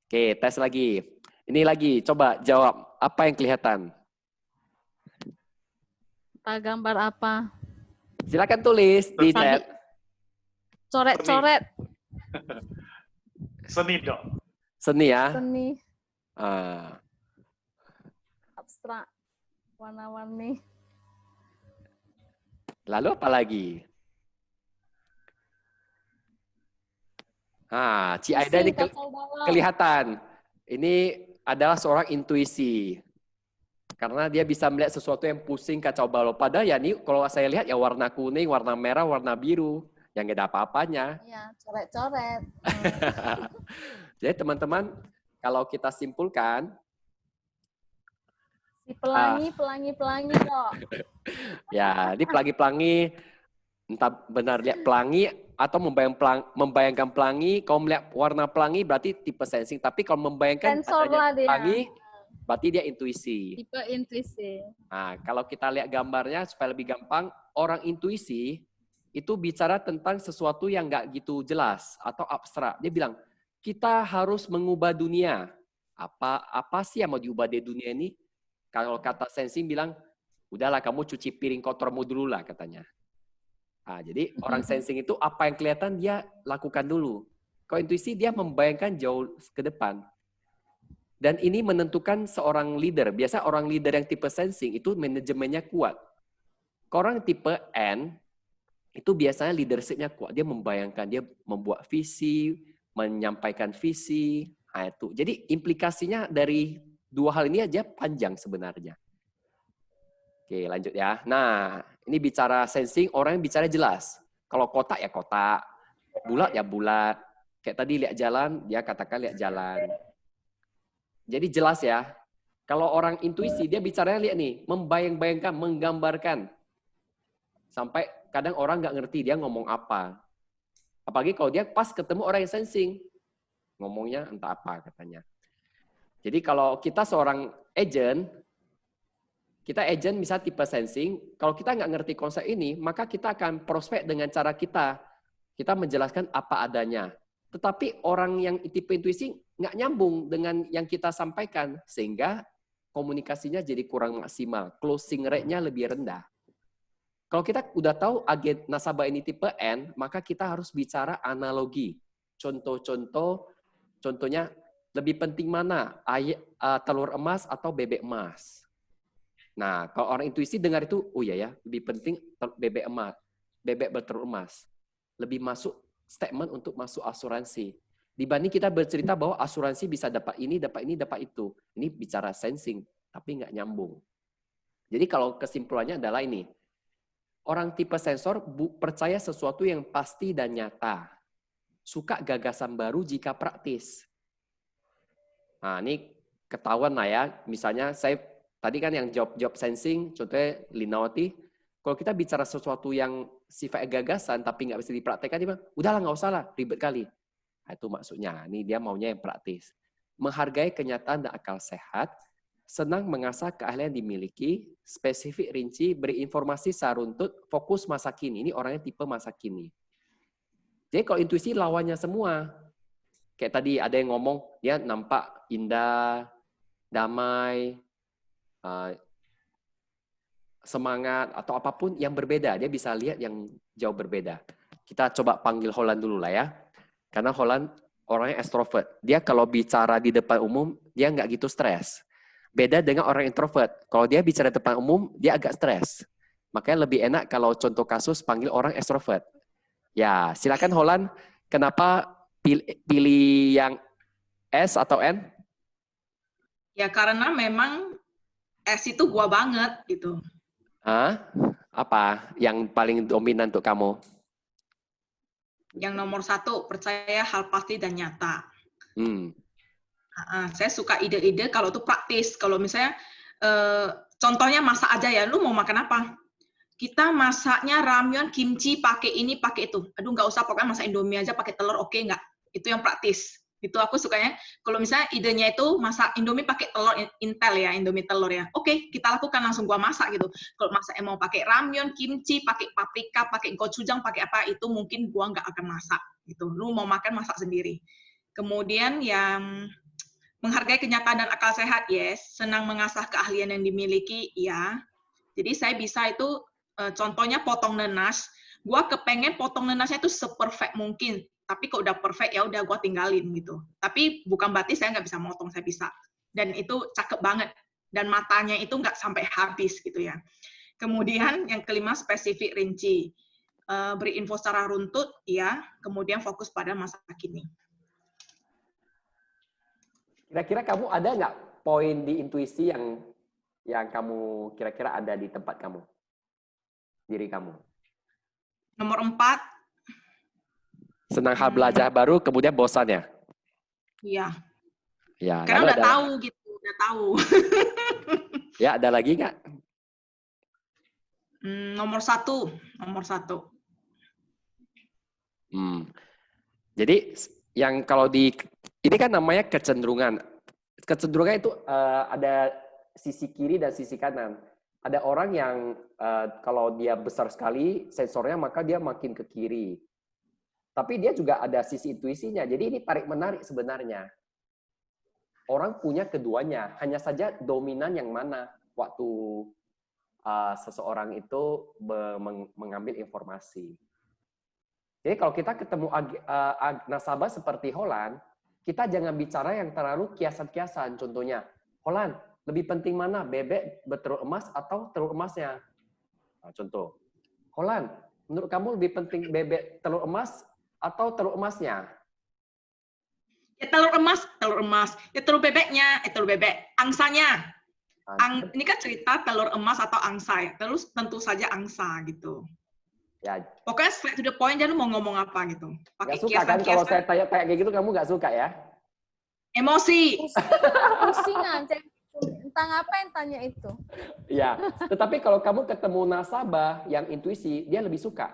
S5: Oke, tes lagi. Ini lagi, coba jawab apa yang kelihatan.
S1: Kita gambar apa?
S5: Silakan tulis di chat.
S1: Coret-coret.
S3: Seni, Dok.
S5: Seni ya.
S1: Seni. Abstrak. Warna-warni.
S5: Lalu apa lagi? Ci Aida ini kelihatan. Ini adalah seorang intuisi. Karena dia bisa melihat sesuatu yang pusing, kacau balau. Padahal ya ini kalau saya lihat ya warna kuning, warna merah, warna biru. Yang nggak ada apa-apanya.
S1: Iya, coret-coret.
S5: Jadi teman-teman, kalau kita simpulkan,
S1: Si pelangi, Dok.
S5: ya, ini pelangi-pelangi, entah benar lihat pelangi atau membayangkan pelangi. Kalau melihat warna pelangi berarti tipe sensing. Tapi kalau membayangkan
S1: Sensor
S5: adanya
S1: lah dia.
S5: pelangi, berarti dia intuisi.
S1: Tipe intuisi.
S5: Nah, kalau kita lihat gambarnya supaya lebih gampang, orang intuisi itu bicara tentang sesuatu yang nggak gitu jelas atau abstrak. Dia bilang, kita harus mengubah dunia. Apa sih yang mau diubah di dunia ini? Kalau kata sensing bilang, udahlah kamu cuci piring kotormu dulu lah katanya. Jadi orang sensing itu apa yang kelihatan dia lakukan dulu. Kalau intuisi dia membayangkan jauh ke depan. Dan ini menentukan seorang leader. Biasa orang leader yang tipe sensing itu manajemennya kuat. Kalau orang tipe N, itu biasanya leadership-nya kuat. Dia membayangkan, dia membuat visi, menyampaikan visi. Nah, itu. Jadi implikasinya dari dua hal ini aja panjang sebenarnya. Oke, lanjut ya. Nah, ini bicara sensing, orang yang bicara jelas. Kalau kotak ya kotak, bulat ya bulat. Kayak tadi lihat jalan, dia katakan lihat jalan. Jadi jelas ya. Kalau orang intuisi, dia bicaranya lihat nih, membayang-bayangkan, menggambarkan. Sampai kadang orang nggak ngerti dia ngomong apa. Apalagi kalau dia pas ketemu orang yang sensing. Ngomongnya entah apa katanya. Jadi kalau kita seorang agent bisa tipe sensing, kalau kita nggak ngerti konsep ini, maka kita akan prospek dengan cara kita menjelaskan apa adanya. Tetapi orang yang tipe intuisi nggak nyambung dengan yang kita sampaikan, sehingga komunikasinya jadi kurang maksimal, closing rate-nya lebih rendah. Kalau kita udah tahu agen nasabah ini tipe N, maka kita harus bicara analogi. Contohnya, lebih penting mana, telur emas atau bebek emas? Nah, kalau orang intuisi dengar itu, oh iya ya, lebih penting bebek emas, bebek bertelur emas. Lebih masuk statement untuk masuk asuransi. Dibanding kita bercerita bahwa asuransi bisa dapat ini, dapat itu. Ini bicara sensing, tapi nggak nyambung. Jadi kalau kesimpulannya adalah ini, orang tipe sensor percaya sesuatu yang pasti dan nyata. Suka gagasan baru jika praktis. Nah, ini ketahuan lah ya. Misalnya saya tadi kan yang job sensing, contohnya Linawati. Kalau kita bicara sesuatu yang sifatnya gagasan tapi nggak bisa dipraktekkan, dia bilang, udahlah nggak usah lah, ribet kali. Nah, itu maksudnya. Ini dia maunya yang praktis. Menghargai kenyataan dan akal sehat, senang mengasah keahlian dimiliki, spesifik rinci, beri informasi secara runtut, fokus masa kini. Ini orangnya tipe masa kini. Jadi kalau intuisi lawannya semua. Kayak tadi ada yang ngomong, dia nampak indah, damai, semangat, atau apapun yang berbeda. Dia bisa lihat yang jauh berbeda. Kita coba panggil Holland dulu lah ya. Karena Holland orangnya extrovert. Dia kalau bicara di depan umum, dia nggak gitu stres. Beda dengan orang introvert. Kalau dia bicara di depan umum, dia agak stres. Makanya lebih enak kalau contoh kasus panggil orang extrovert. Ya, silakan Holland. Kenapa pilih yang S atau N?
S2: Ya karena memang S itu gua banget gitu.
S5: Apa yang paling dominan untuk kamu?
S2: Yang nomor 1, percaya hal pasti dan nyata. Saya suka ide-ide kalau itu praktis. Kalau misalnya, contohnya masak aja ya, lu mau makan apa? Kita masaknya ramyeon, kimchi, pakai ini, pakai itu. Aduh, nggak usah, pokoknya masak Indomie aja pakai telur, oke nggak? Itu yang praktis. Itu aku sukanya, kalau misalnya idenya itu masak Indomie pakai telur Intel ya, Indomie telur ya. Oke, kita lakukan langsung gua masak gitu. Kalau masak mau pakai ramyeon, kimchi, pakai paprika, pakai gochujang, pakai apa, itu mungkin gua nggak akan masak gitu. Lu mau makan, masak sendiri. Kemudian yang menghargai kenyataan dan akal sehat, yes. Senang mengasah keahlian yang dimiliki, ya. Jadi saya bisa itu, contohnya potong nanas. Gua kepengen potong nanasnya itu seperfect mungkin. Tapi kalau udah perfect, ya udah gua tinggalin gitu. Tapi bukan berarti saya nggak bisa motong, saya bisa. Dan itu cakep banget. Dan matanya itu nggak sampai habis gitu ya. Kemudian yang kelima, spesifik rinci. Beri info secara runtut, ya. Kemudian fokus pada masa kini.
S5: Kira-kira kamu ada nggak poin di intuisi yang kamu kira-kira ada di tempat kamu, diri kamu?
S2: Nomor 4.
S5: Senang hal belajar baru, kemudian bosan ya?
S2: Iya.
S5: Ya,
S2: Karena
S5: lalu
S2: udah
S5: ada,
S2: tahu gitu, udah tahu.
S5: ya ada lagi nggak?
S2: Nomor 1. Nomor 1.
S5: Jadi yang kalau ini kan namanya kecenderungan. Kecenderungan itu ada sisi kiri dan sisi kanan. Ada orang yang kalau dia besar sekali sensornya, maka dia makin ke kiri. Tapi dia juga ada sisi intuisinya. Jadi ini tarik-menarik sebenarnya. Orang punya keduanya. Hanya saja dominan yang mana waktu seseorang itu mengambil informasi. Jadi kalau kita ketemu nasabah seperti Holland, kita jangan bicara yang terlalu kiasan-kiasan. Contohnya, Holland, lebih penting mana? Bebek bertelur emas atau telur emasnya? Nah, contoh, Holland, menurut kamu lebih penting bebek telur emas atau telur emasnya?
S2: Ya telur emas. Ya telur bebeknya, telur bebek. Angsanya. Ini kan cerita telur emas atau angsa ya. Terus tentu saja angsa gitu.
S5: Ya.
S2: Pokoknya straight to the point aja, lu mau ngomong apa gitu. Pakai
S5: Gak suka kan kalau saya tanya kayak gitu, kamu gak suka ya?
S2: Emosi.
S1: Pusingan, entah ngapain tanya itu.
S5: Ya, tetapi kalau kamu ketemu nasabah yang intuisi, dia lebih suka.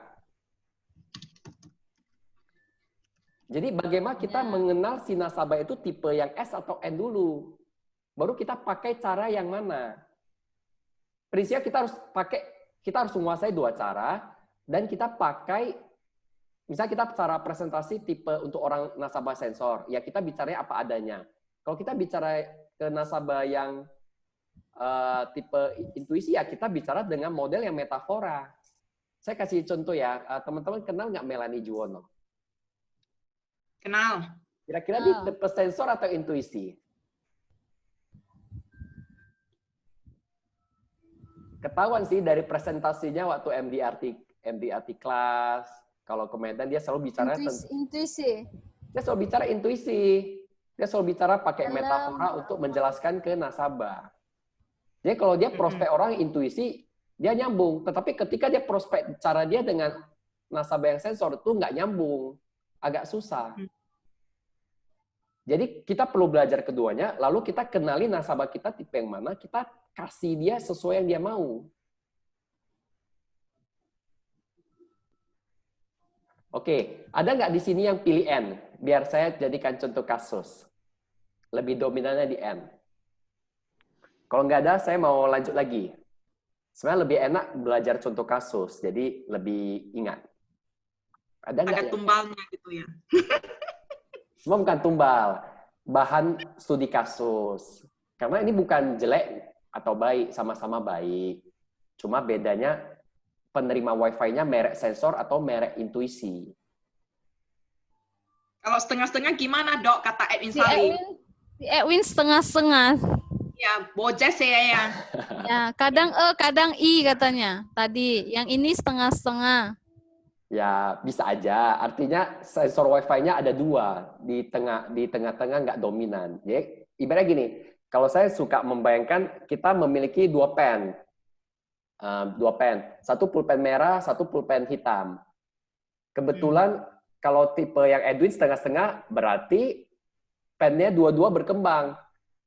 S5: Jadi bagaimana kita mengenal si nasabah itu tipe yang S atau N dulu. Baru kita pakai cara yang mana. Prinsipnya kita harus menguasai dua cara, dan kita pakai, misalnya kita cara presentasi tipe untuk orang nasabah sensor, ya kita bicaranya apa adanya. Kalau kita bicara ke nasabah yang tipe intuisi, ya kita bicara dengan model yang metafora. Saya kasih contoh ya, teman-teman kenal nggak Melanie Juwono?
S2: Kenal.
S5: Kira-kira di tipe sensor atau intuisi? Ketahuan sih dari presentasinya waktu MDRT kelas, kalau ke Medan dia selalu bicara
S1: intuisi.
S5: Dia selalu bicara intuisi. Dia selalu bicara pakai metafora untuk menjelaskan ke nasabah. Jadi kalau dia prospek orang intuisi, dia nyambung. Tetapi ketika dia prospek cara dia dengan nasabah yang sensor itu nggak nyambung, agak susah. Jadi kita perlu belajar keduanya, lalu kita kenali nasabah kita tipe yang mana, kita kasih dia sesuai yang dia mau. Oke, ada nggak di sini yang pilih N? Biar saya jadikan contoh kasus. Lebih dominannya di N. Kalau nggak ada, saya mau lanjut lagi. Sebenarnya lebih enak belajar contoh kasus, jadi lebih ingat. Ada nggak?
S2: Ada tumbalnya gitu ya.
S5: Semua bukan tumbal, bahan studi kasus. Karena ini bukan jelek atau baik, sama-sama baik. Cuma bedanya penerima Wi-Fi-nya merek sensor atau merek intuisi.
S2: Kalau setengah-setengah gimana, Dok? Kata Edwin Salim.
S1: Si Edwin setengah-setengah.
S2: Ya, bojes ya ya.
S1: Ya, kadang kadang I katanya. Tadi, yang ini setengah-setengah.
S5: Ya, bisa aja. Artinya sensor Wi-Fi-nya ada dua. Di tengah-tengah nggak dominan. Jadi, ibaratnya gini, kalau saya suka membayangkan kita memiliki dua pen. Satu pulpen merah, satu pulpen hitam. Kebetulan kalau tipe yang Edwin setengah-setengah, berarti pennya dua-dua berkembang.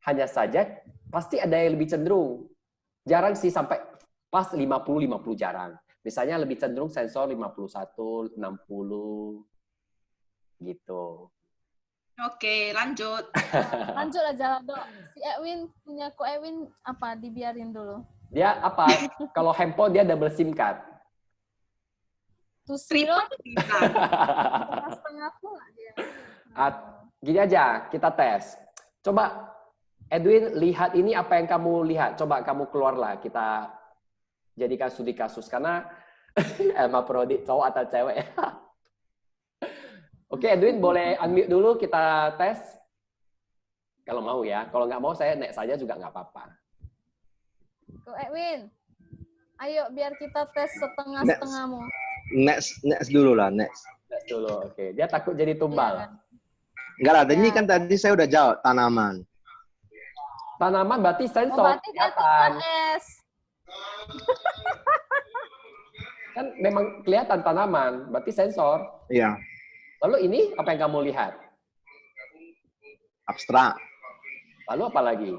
S5: Hanya saja pasti ada yang lebih cenderung. Jarang sih sampai pas 50-50 jarang. Misalnya lebih cenderung sensor 51, 60 gitu.
S2: Oke, lanjut.
S1: Lanjut aja lah, Dok. Si Edwin punya Ko Edwin apa? Dibiarin dulu.
S5: Dia apa? Kalau handphone dia double SIM card.
S1: Tuh Siro
S2: Triple bisa.
S1: setengah pula dia.
S5: Gini aja, kita tes. Coba Edwin lihat ini apa yang kamu lihat. Coba kamu keluarlah, kita jadikan studi kasus. Karena Elma Prodi cowok atau cewek. Oke, Edwin boleh unmute dulu, kita tes. Kalau mau ya. Kalau nggak mau saya next saja juga nggak apa-apa.
S1: Ko Edwin, ayo biar kita tes setengah-setengahmu.
S7: Next dulu lah, next.
S5: Next dulu, oke. Dia takut jadi tumbal.
S1: Iya kan?
S7: Enggak lah, ini
S1: Ya.
S7: kan tadi saya udah jawab tanaman.
S5: Tanaman berarti
S1: Oh,
S5: sensor.
S1: berarti dia
S5: Kelihatan.
S1: tipe S.
S5: Kan memang kelihatan tanaman, berarti sensor.
S7: Iya,
S5: Lalu ini apa yang kamu lihat?
S7: abstrak.
S5: Lalu apa lagi?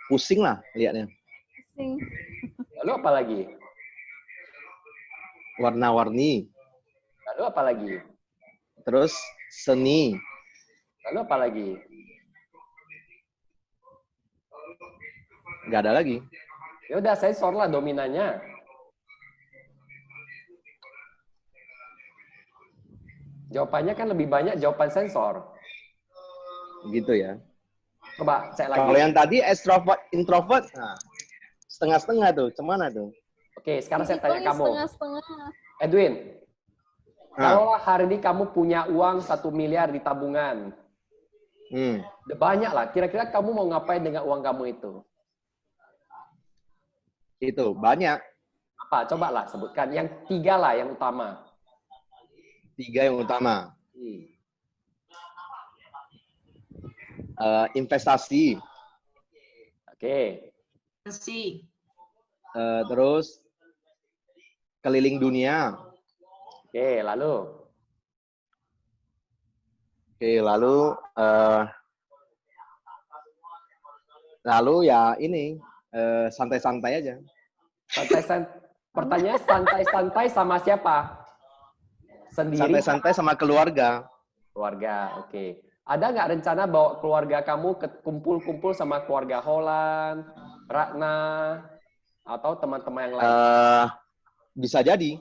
S7: Pusing lah lihatnya.
S1: Sing.
S5: Lalu apa lagi?
S7: Warna-warni.
S5: Lalu apa lagi?
S7: Terus seni.
S5: Lalu apa lagi?
S7: Nggak ada lagi.
S5: Ya udah sensor lah dominannya. Jawabannya kan lebih banyak jawaban sensor.
S7: Gitu ya.
S5: Coba cek lagi.
S7: Kalau yang tadi extrovert, introvert, nah, setengah-setengah tuh. Cemana tuh?
S5: Oke, sekarang saya
S1: Itu
S5: tanya
S1: nih
S5: kamu.
S1: setengah-setengah.
S5: Edwin,
S7: Nah,
S5: kalau hari ini kamu punya uang 1 miliar di tabungan, udah banyak lah. Kira-kira kamu mau ngapain dengan uang kamu itu?
S7: itu banyak.
S5: Apa? Coba lah sebutkan. Yang 3 lah yang utama.
S7: 3 yang utama. Investasi,
S5: Oke.
S2: Si.
S7: terus keliling dunia.
S5: Oke, lalu.
S7: Oke, lalu ya ini santai-santai aja.
S5: Pertanyaan santai-santai sama siapa? Sendiri?
S7: Santai-santai sama keluarga.
S5: Keluarga, oke. Ada nggak rencana bawa keluarga kamu kumpul-kumpul sama keluarga Holland, Ratna, atau teman-teman yang lain?
S7: Bisa jadi,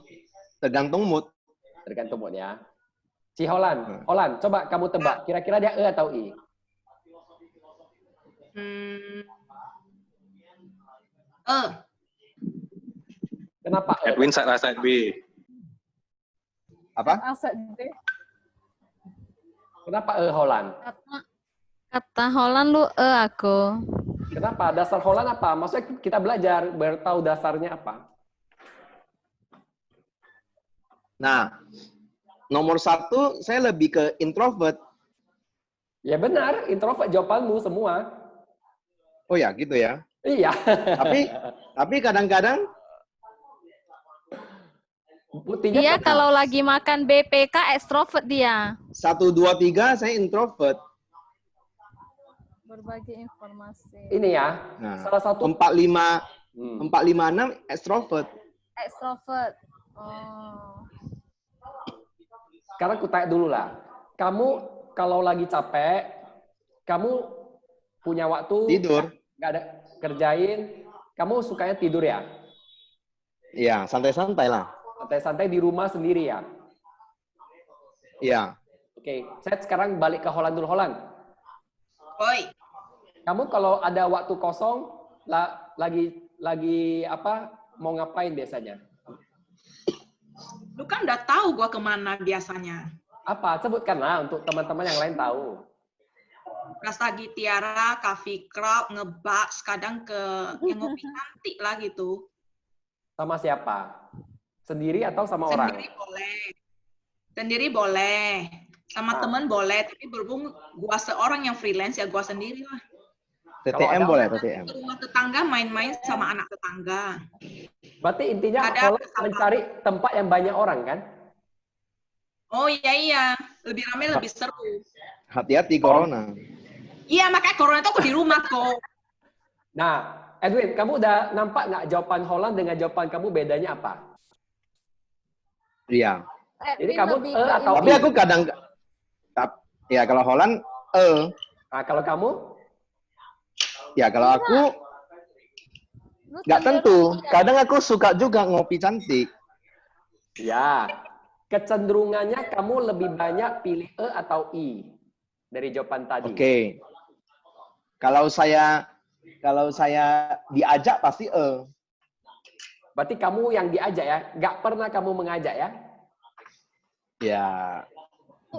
S7: tergantung mood.
S5: Tergantung mood ya. Si Holland, coba kamu tebak. Kira-kira dia E atau I? Kenapa E?
S8: Edwin side B.
S7: Apa?
S1: Aset deh.
S5: Kenapa E Holland?
S1: Kata Holland lu aku.
S5: Kenapa? Dasar Holland apa? Maksudnya kita belajar, biar tahu dasarnya apa.
S7: Nah, nomor 1 saya lebih ke introvert.
S5: Ya benar, introvert jawabanmu semua.
S7: Oh ya, gitu ya.
S5: Iya.
S7: Tapi kadang-kadang
S5: Buktinya
S1: Dia
S5: pernah.
S1: kalau lagi makan BPK extrovert dia.
S7: 1, 2, 3 saya introvert.
S1: Berbagi informasi.
S5: Ini ya,
S7: Nah,
S5: salah satu
S7: 4, 5,
S5: Hmm.
S7: 4, 5, 6 extrovert.
S1: Extrovert. Oh.
S5: Sekarang aku tanya dulu lah. Kamu kalau lagi capek, kamu punya waktu
S7: Tidur.
S5: nggak ada kerjain, kamu sukanya tidur ya?
S7: Iya, santai-santai lah.
S5: Santai-santai di rumah sendiri ya?
S7: Iya.
S5: Oke, saya sekarang balik ke Holland dulu. Holland,
S2: Oi.
S5: kamu kalau ada waktu kosong, lagi apa? Mau ngapain biasanya?
S2: Lu kan udah tahu gua kemana biasanya.
S5: Apa? Sebutkanlah untuk teman-teman yang lain tahu.
S2: Rastagi Tiara, Coffee Crowd, ngebaks, kadang ke yang ngopi cantik lah gitu.
S5: Sama siapa? Sendiri atau sama orang?
S2: Sendiri boleh. Sendiri boleh. Sama temen boleh. Tapi berhubung gua seorang yang freelance, ya gua sendiri lah.
S7: TTM
S5: ada-
S7: boleh, TTM.
S2: Ke rumah tetangga, main-main sama anak tetangga.
S5: Berarti intinya
S2: Ada
S5: Holland
S2: sama-
S5: mencari tempat yang banyak orang kan?
S2: Oh iya. Lebih ramai, lebih seru.
S7: Hati-hati corona.
S2: Iya, makanya corona itu aku di rumah kok.
S5: Nah, Edwin, kamu udah nampak nggak jawaban Holland dengan jawaban kamu bedanya apa?
S7: Iya.
S5: Jadi
S1: Edwin
S5: kamu
S1: lebih
S5: E
S1: ke
S5: atau
S7: Tapi
S5: I?
S7: aku kadang, ya kalau Holland,
S5: Nah, kalau kamu?
S7: ya kalau aku
S1: Lu
S7: nggak tentu.
S1: cenderung iya.
S7: Kadang aku suka juga ngopi cantik.
S5: Ya. Kecenderungannya kamu lebih banyak pilih E atau I dari jawaban tadi.
S7: Oke. Kalau saya diajak pasti
S5: Berarti kamu yang diajak ya? Nggak pernah kamu mengajak ya?
S7: ya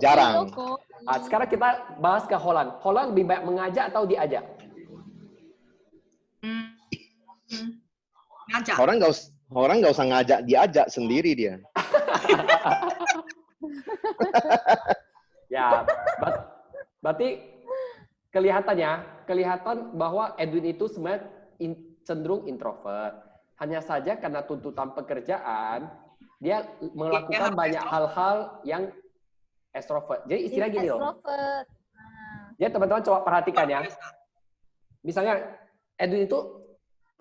S7: jarang.
S1: Yoko.
S5: Nah, sekarang kita bahas ke Holland. Holland lebih banyak mengajak atau diajak?
S2: Ngajak.
S7: Orang nggak usah ngajak, diajak sendiri dia.
S5: Ya, berarti kelihatan bahwa Edwin itu sebenarnya cenderung introvert. Hanya saja karena tuntutan pekerjaan, dia melakukan banyak hal-hal yang extrovert. Jadi istilah gini loh.
S1: Extrovert.
S5: Ya teman-teman coba perhatikan ya. Misalnya Edwin itu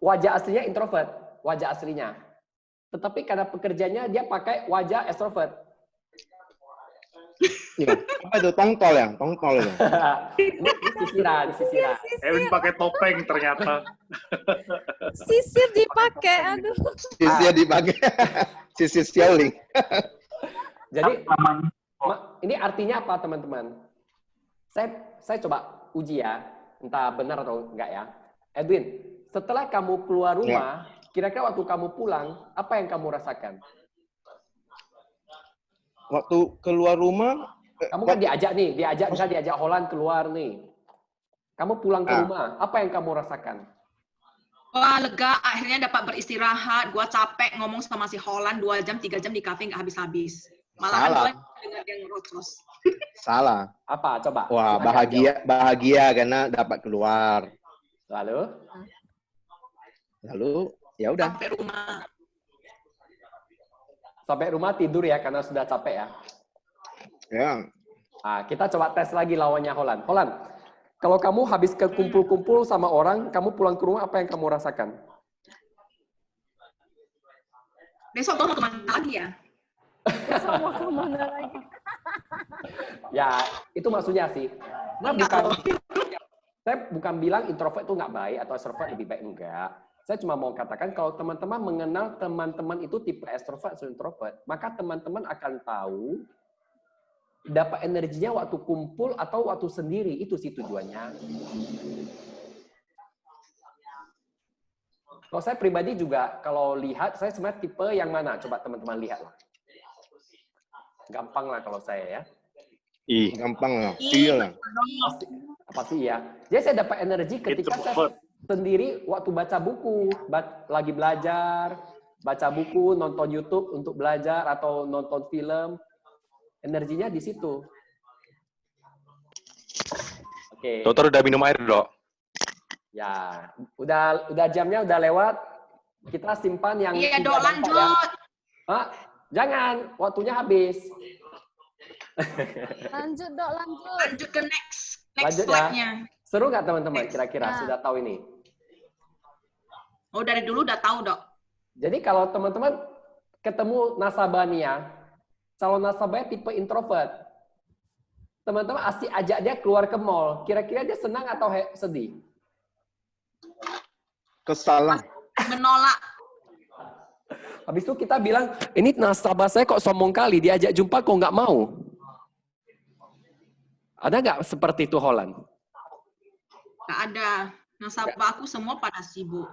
S5: wajah aslinya introvert, wajah aslinya. Tetapi karena pekerjaannya dia pakai wajah extrovert.
S7: Ya, apa itu tongtol ya? Tongtol itu.
S5: Ini sisiran.
S3: Edwin pakai topeng ternyata.
S1: Sisir dipakai, aduh.
S7: Sisir dipakai. Sisir Xiaoling.
S5: Jadi ini artinya apa teman-teman? Saya coba uji ya, entah benar atau enggak ya. Edwin, setelah kamu keluar rumah, kira-kira waktu kamu pulang, apa yang kamu rasakan?
S7: Waktu keluar rumah,
S5: Kamu kan diajak Holland keluar nih. Kamu pulang ke rumah, apa yang kamu rasakan?
S2: Wah, lega, akhirnya dapat beristirahat. Gua capek ngomong sama si Holland 2 jam, 3 jam di kafe nggak habis-habis. Malahan
S7: Salah.
S2: gue dengar dia ngerocos.
S7: Salah.
S5: Apa? Coba.
S7: Wah,
S5: Silakan jawab.
S7: bahagia karena dapat keluar. Lalu ya udah.
S5: Sampai rumah tidur ya karena sudah capek ya.
S7: Ya.
S5: Nah, kita coba tes lagi lawannya Holland. Holland, kalau kamu habis ke kumpul-kumpul sama orang, kamu pulang ke rumah, apa yang kamu rasakan?
S2: Besok gue mau kemana lagi ya?
S1: Besok mau kemana lagi?
S5: Ya, itu maksudnya sih. Nah, saya bukan bilang introvert itu nggak baik atau extrovert lebih baik, enggak. Saya cuma mau katakan kalau teman-teman mengenal teman-teman itu tipe extrovert atau introvert, maka teman-teman akan tahu dapat energinya waktu kumpul atau waktu sendiri, itu sih tujuannya. Kalau saya pribadi juga, kalau lihat, saya sebenarnya tipe yang mana? Coba teman-teman lihat lah. Gampang lah kalau saya ya.
S7: Gampang lah. Iya lah.
S5: Pasti ya. Jadi saya dapat energi ketika saya sendiri waktu baca buku, lagi belajar, baca buku, nonton YouTube untuk belajar atau nonton film, energinya di situ. Oke.
S8: Dokter udah minum air, Dok?
S5: Ya, udah jamnya udah lewat. Kita simpan yang
S2: Iya, Dok, lanjut.
S5: Ya. Jangan, waktunya habis.
S1: Lanjut, Dok, lanjut.
S2: Lanjut ke next
S5: Lanjut
S2: slide-nya.
S5: ya. Seru nggak teman-teman kira-kira sudah tahu ini?
S2: Oh, dari dulu udah tahu, Dok.
S5: Jadi kalau teman-teman ketemu nasabahnya, calon nasabahnya tipe introvert, teman-teman asik ajak dia keluar ke mall, kira-kira dia senang atau sedih?
S7: Kesal.
S2: Menolak.
S5: Habis itu kita bilang, ini nasabah saya kok sombong kali, diajak jumpa kok nggak mau. Ada nggak seperti itu Holland?
S2: Nggak ada. Nasabah aku semua pada sibuk.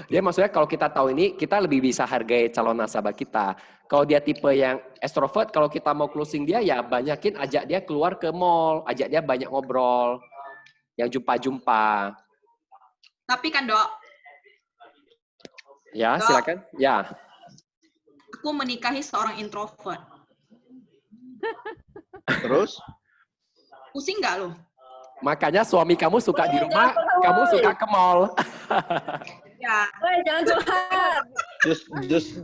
S5: Dia maksudnya kalau kita tahu ini, kita lebih bisa hargai calon nasabah kita. Kalau dia tipe yang extrovert, kalau kita mau closing dia, ya banyakin ajak dia keluar ke mall, ajak dia banyak ngobrol, yang jumpa-jumpa.
S2: Tapi kan, Dok,
S5: Ya,
S2: Dok,
S5: silakan. Ya.
S2: aku menikahi seorang introvert.
S7: Terus?
S2: Pusing nggak lo?
S5: Makanya suami kamu suka di rumah, kamu suka ke mall.
S2: Ya.
S1: Jangan curhat.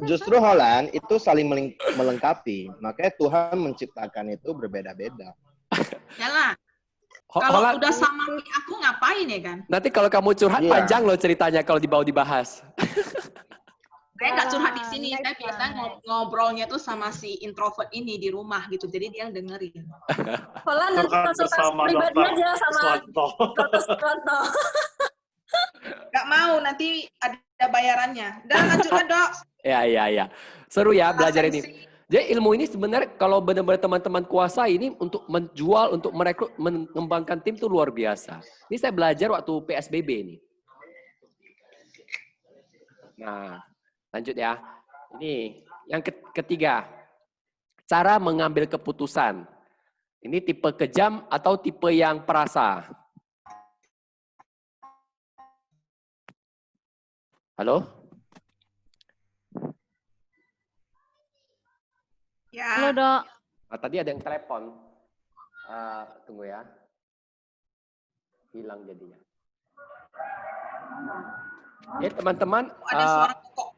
S7: Justru Holland itu saling melengkapi. Makanya Tuhan menciptakan itu berbeda-beda.
S2: Yalah. Kalau udah sama aku ngapain ya kan?
S5: Nanti kalau kamu curhat panjang loh ceritanya kalau dibahas.
S2: Saya nggak curhat di
S6: Wah,
S2: sini, saya
S6: next
S2: biasa
S6: one.
S2: ngobrolnya tuh sama si introvert ini di rumah gitu, jadi dia dengerin.
S8: Pola nanti
S3: Curhat
S8: konsultasi
S3: bersama
S8: pribadi
S3: Dr.
S8: aja sama
S3: Swanto.
S8: Dr. Suwanto.
S2: Nggak mau, nanti ada bayarannya. Udah lanjutlah, Dok.
S5: Ya. Seru ya belajar ini.
S2: Sensi.
S5: Jadi ilmu ini sebenarnya kalau benar-benar teman-teman kuasai ini untuk menjual, untuk merekrut, mengembangkan tim itu luar biasa. Ini saya belajar waktu PSBB ini. Nah, lanjut ya. Ini yang ketiga. Cara mengambil keputusan. Ini tipe kejam atau tipe yang perasa? Halo?
S1: Halo,
S2: Ya,
S1: Dok.
S5: Tadi ada yang telepon. Tunggu ya. Hilang jadinya. Ya teman-teman,
S2: ada suara kok.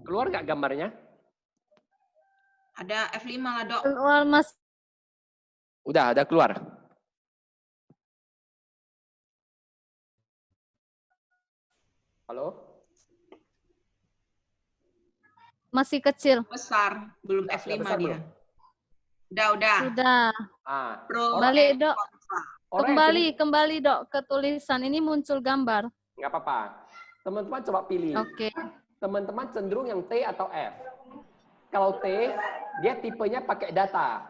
S5: keluar nggak gambarnya?
S2: Ada F5 lah, Dok.
S1: Keluar, Mas.
S5: Udah, ada keluar. Halo?
S1: Masih kecil.
S2: Besar, belum
S5: Sudah
S2: F5
S5: besar
S2: dia.
S5: belum?
S2: Udah.
S1: Sudah.
S2: Pro
S1: Balik,
S2: and
S1: Dok.
S2: kontra.
S5: Orang yang
S1: Kembali, Dok, ke tulisan. Ini muncul gambar.
S5: nggak apa-apa. Teman-teman coba pilih.
S1: Oke.
S5: Teman-teman cenderung yang T atau F. Kalau T, dia tipenya pakai data.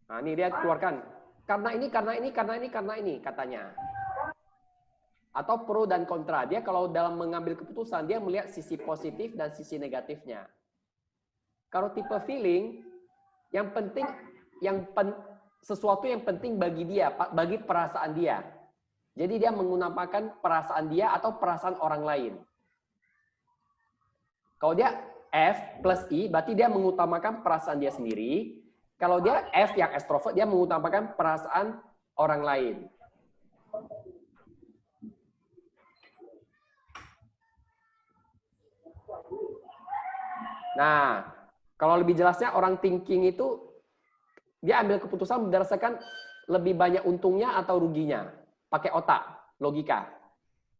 S5: Nah, ini dia keluarkan. Karena ini, katanya. Atau pro dan kontra. Dia kalau dalam mengambil keputusan, dia melihat sisi positif dan sisi negatifnya. Kalau tipe feeling, yang penting, sesuatu yang penting bagi dia, bagi perasaan dia. Jadi dia menggunakan perasaan dia atau perasaan orang lain. Kalau dia F plus I, berarti dia mengutamakan perasaan dia sendiri. Kalau dia F yang extrovert, dia mengutamakan perasaan orang lain. Nah, kalau lebih jelasnya orang thinking itu dia ambil keputusan berdasarkan lebih banyak untungnya atau ruginya. Pakai otak, logika.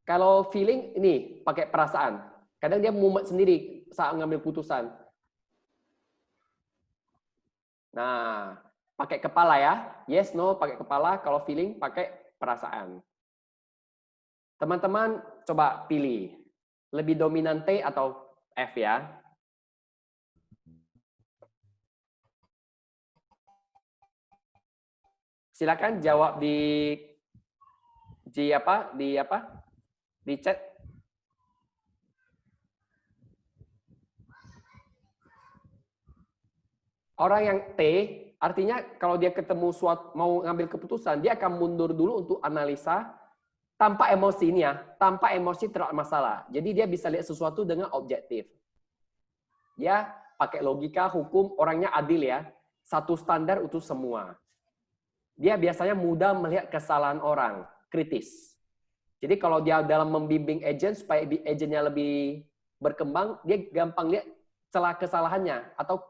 S5: Kalau feeling ini pakai perasaan. Kadang dia mumet sendiri saat mengambil keputusan. Nah, pakai kepala ya. Yes, no, pakai kepala. Kalau feeling pakai perasaan. Teman-teman coba pilih. Lebih dominan T atau F ya. Silakan jawab di chat. Orang yang T artinya kalau dia ketemu mau ngambil keputusan, dia akan mundur dulu untuk analisa tanpa emosi ini ya, tanpa emosi tidak masalah. Jadi dia bisa lihat sesuatu dengan objektif. Dia pakai logika, hukum, orangnya adil ya. Satu standar untuk semua. Dia biasanya mudah melihat kesalahan orang, kritis. Jadi kalau dia dalam membimbing agent supaya agentnya lebih berkembang, dia gampang lihat celah kesalahannya atau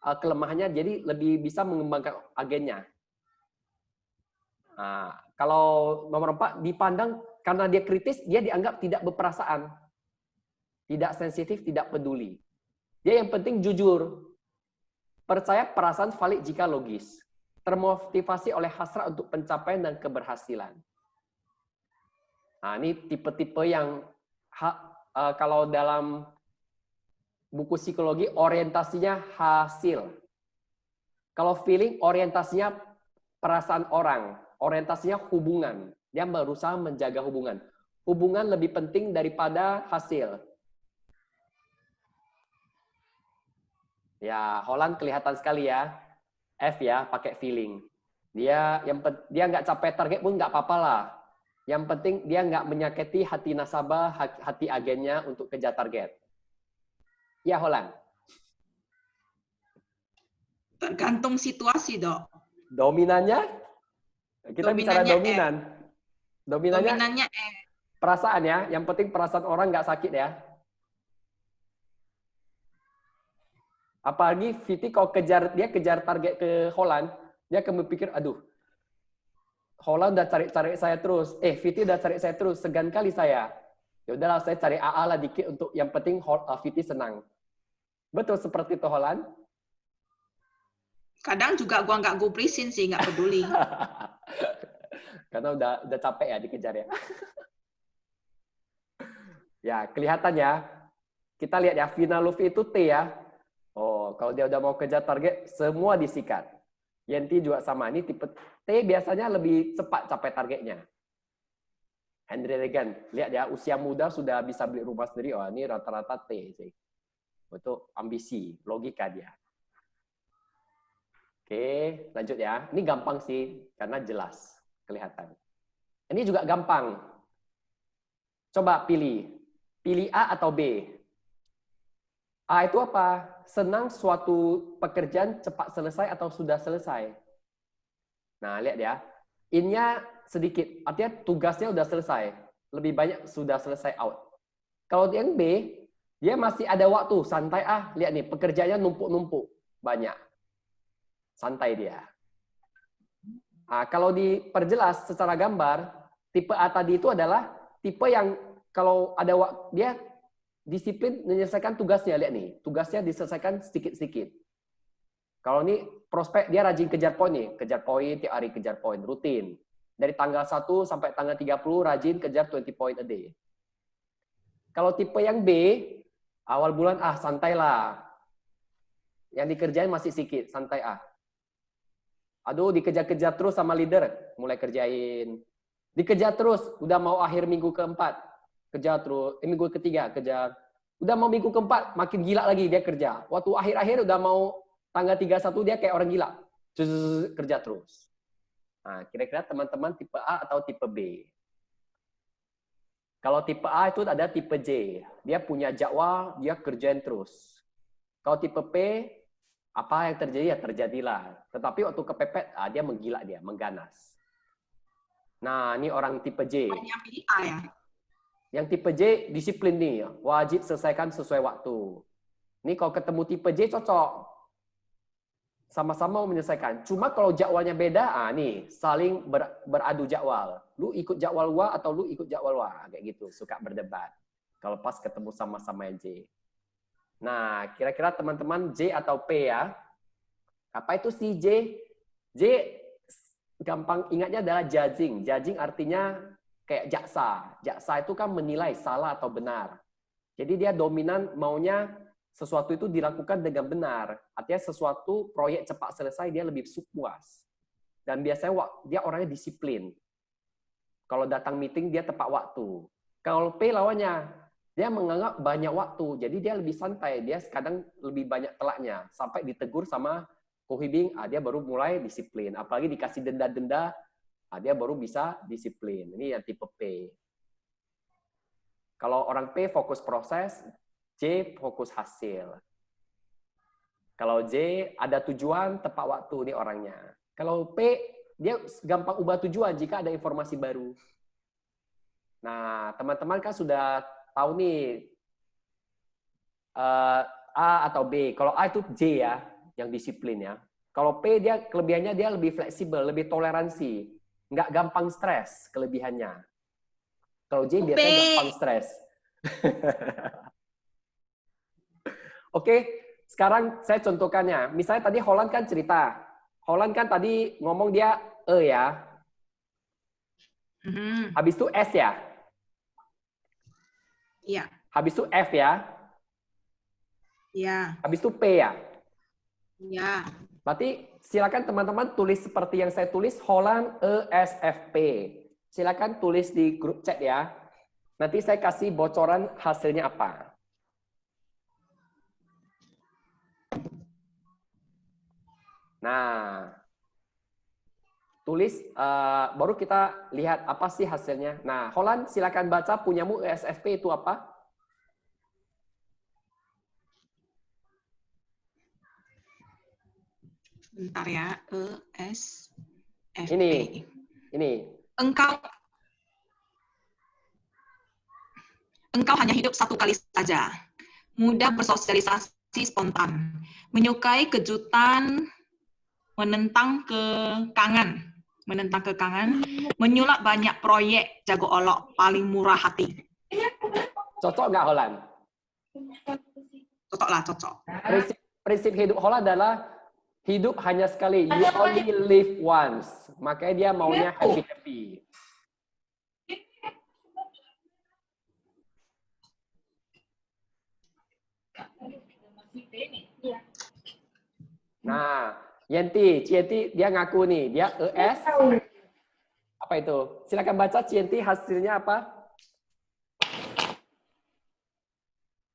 S5: kelemahannya, jadi lebih bisa mengembangkan agennya. Nah, kalau nomor 4 dipandang karena dia kritis, dia dianggap tidak berperasaan, tidak sensitif, tidak peduli. Dia yang penting jujur, percaya perasaan valid jika logis. Termotivasi oleh hasrat untuk pencapaian dan keberhasilan. Nah, ini tipe-tipe yang kalau dalam buku psikologi orientasinya hasil. Kalau feeling orientasinya perasaan orang, orientasinya hubungan. Dia berusaha menjaga hubungan. Hubungan lebih penting daripada hasil. Ya, Holland kelihatan sekali ya. F ya, pakai feeling. Dia nggak capai target pun nggak apa-apa lah. Yang penting dia nggak menyakiti hati nasabah, hati agennya untuk kejar target. Ya, Holland.
S2: Tergantung situasi, Dok.
S5: Dominannya? Kita bicara
S2: Dominannya
S5: dominan.
S2: Dominannya F.
S5: Perasaan ya. Yang penting perasaan orang nggak sakit ya. Apalagi Viti kalau dia kejar target ke Holland, dia akan berpikir, aduh, Holland udah cari-cari saya terus. Viti udah cari saya terus. Segan kali saya. Ya udahlah, saya cari AA lah dikit untuk yang penting Viti senang. Betul seperti itu Holland?
S2: Kadang juga gua nggak gubrisin sih, nggak peduli.
S5: Karena udah capek ya dikejar ya. Ya, kelihatan ya. Kita lihat ya, final Luffy itu T ya. Oh, kalau dia udah mau kejar target, semua disikat. Yenti juga sama. Ini tipe T biasanya lebih cepat capai targetnya. Henry Regan, lihat ya, usia muda sudah bisa beli rumah sendiri. Oh, ini rata-rata T sih. Untuk ambisi, logika dia. Oke, lanjut ya. Ini gampang sih, karena jelas, kelihatan. Ini juga gampang. Coba pilih. Pilih A atau B. A itu apa? Senang suatu pekerjaan cepat selesai atau sudah selesai. Nah, lihat ya. In-nya sedikit, artinya tugasnya udah selesai. Lebih banyak sudah selesai out. Kalau yang B, dia masih ada waktu, santai lihat nih, pekerjaannya numpuk-numpuk, banyak. Santai dia. Nah, kalau diperjelas secara gambar, tipe A tadi itu adalah tipe yang kalau ada waktu, dia disiplin menyelesaikan tugasnya, lihat nih, tugasnya diselesaikan sedikit-sedikit. Kalau ini prospek, dia rajin kejar poin nih, kejar poin, tiap hari kejar poin, rutin. Dari tanggal 1 sampai tanggal 30, rajin kejar 20 point a day. Kalau tipe yang B, awal bulan, santai lah. Yang dikerjain masih sedikit, santai Aduh, dikejar-kejar terus sama leader, mulai kerjain. Dikejar terus, udah mau akhir minggu keempat, kejar terus. Minggu ketiga, kejar. Udah mau minggu keempat, makin gila lagi dia kerja. Waktu akhir-akhir udah mau tanggal 31, dia kayak orang gila. Kerja terus. Nah, kira-kira teman-teman tipe A atau tipe B? Kalau tipe A itu ada tipe J. Dia punya jadwal, dia kerjain terus. Kalau tipe P, apa yang terjadi ya terjadilah. Tetapi waktu kepepet, dia menggila dia, mengganas. Nah, ini orang tipe J.
S2: Yang pilih A ya.
S5: Yang tipe J disiplin nih, wajib selesaikan sesuai waktu. Ini kalau ketemu tipe J cocok. Sama-sama menyelesaikan. Cuma kalau jadwalnya beda, nih saling beradu jadwal. Lu ikut jadwal gua atau lu ikut jadwal gua, kayak gitu, suka berdebat. Kalau pas ketemu sama-sama J. Nah, kira-kira teman-teman J atau P ya? Apa itu si J? J gampang ingatnya adalah judging. Judging artinya kayak jaksa. Jaksa itu kan menilai salah atau benar. Jadi dia dominan maunya sesuatu itu dilakukan dengan benar. Artinya sesuatu proyek cepat selesai dia lebih puas. Dan biasanya dia orangnya disiplin. Kalau datang meeting dia tepat waktu. Kalau P lawannya, dia menganggap banyak waktu, jadi dia lebih santai. Dia kadang lebih banyak telaknya. Sampai ditegur sama Kohibing, dia baru mulai disiplin. Apalagi dikasih denda-denda, dia baru bisa disiplin. Ini yang tipe P. Kalau orang P fokus proses, J fokus hasil. Kalau J ada tujuan, tepat waktu nih orangnya. Kalau P, dia gampang ubah tujuan jika ada informasi baru. Nah, teman-teman kan sudah tahu nih A atau B. Kalau A itu J ya, yang disiplin ya. Kalau P dia kelebihannya dia lebih fleksibel, lebih toleransi, nggak gampang stres kelebihannya. Kalau J biasanya gampang stres. Oke, sekarang saya contohkannya. Misalnya tadi Holland kan cerita. Holland kan tadi ngomong dia E ya. Habis itu S ya.
S2: Iya.
S5: Habis itu F ya.
S2: Iya.
S5: Habis itu P ya.
S2: Iya.
S5: Berarti silakan teman-teman tulis seperti yang saya tulis, Holland E S F P. Silakan tulis di grup chat ya. Nanti saya kasih bocoran hasilnya apa. Nah, tulis baru kita lihat apa sih hasilnya. Nah, Holland silakan baca punyamu ESFP itu apa?
S2: Bentar ya, ESFP.
S5: Ini.
S2: Engkau hanya hidup satu kali saja. Mudah bersosialisasi spontan. Menyukai kejutan, menentang kekangan. menentang kekangan, menyulap banyak proyek, jago olok, paling murah hati.
S5: Cocok nggak Holland?
S2: Cocok lah, cocok.
S5: Prinsip hidup Holland adalah hidup hanya sekali. You only live once. Makanya dia maunya happy-happy. Nah, Cienti dia ngaku nih, dia ES. Apa itu? Silakan baca Cienti hasilnya apa?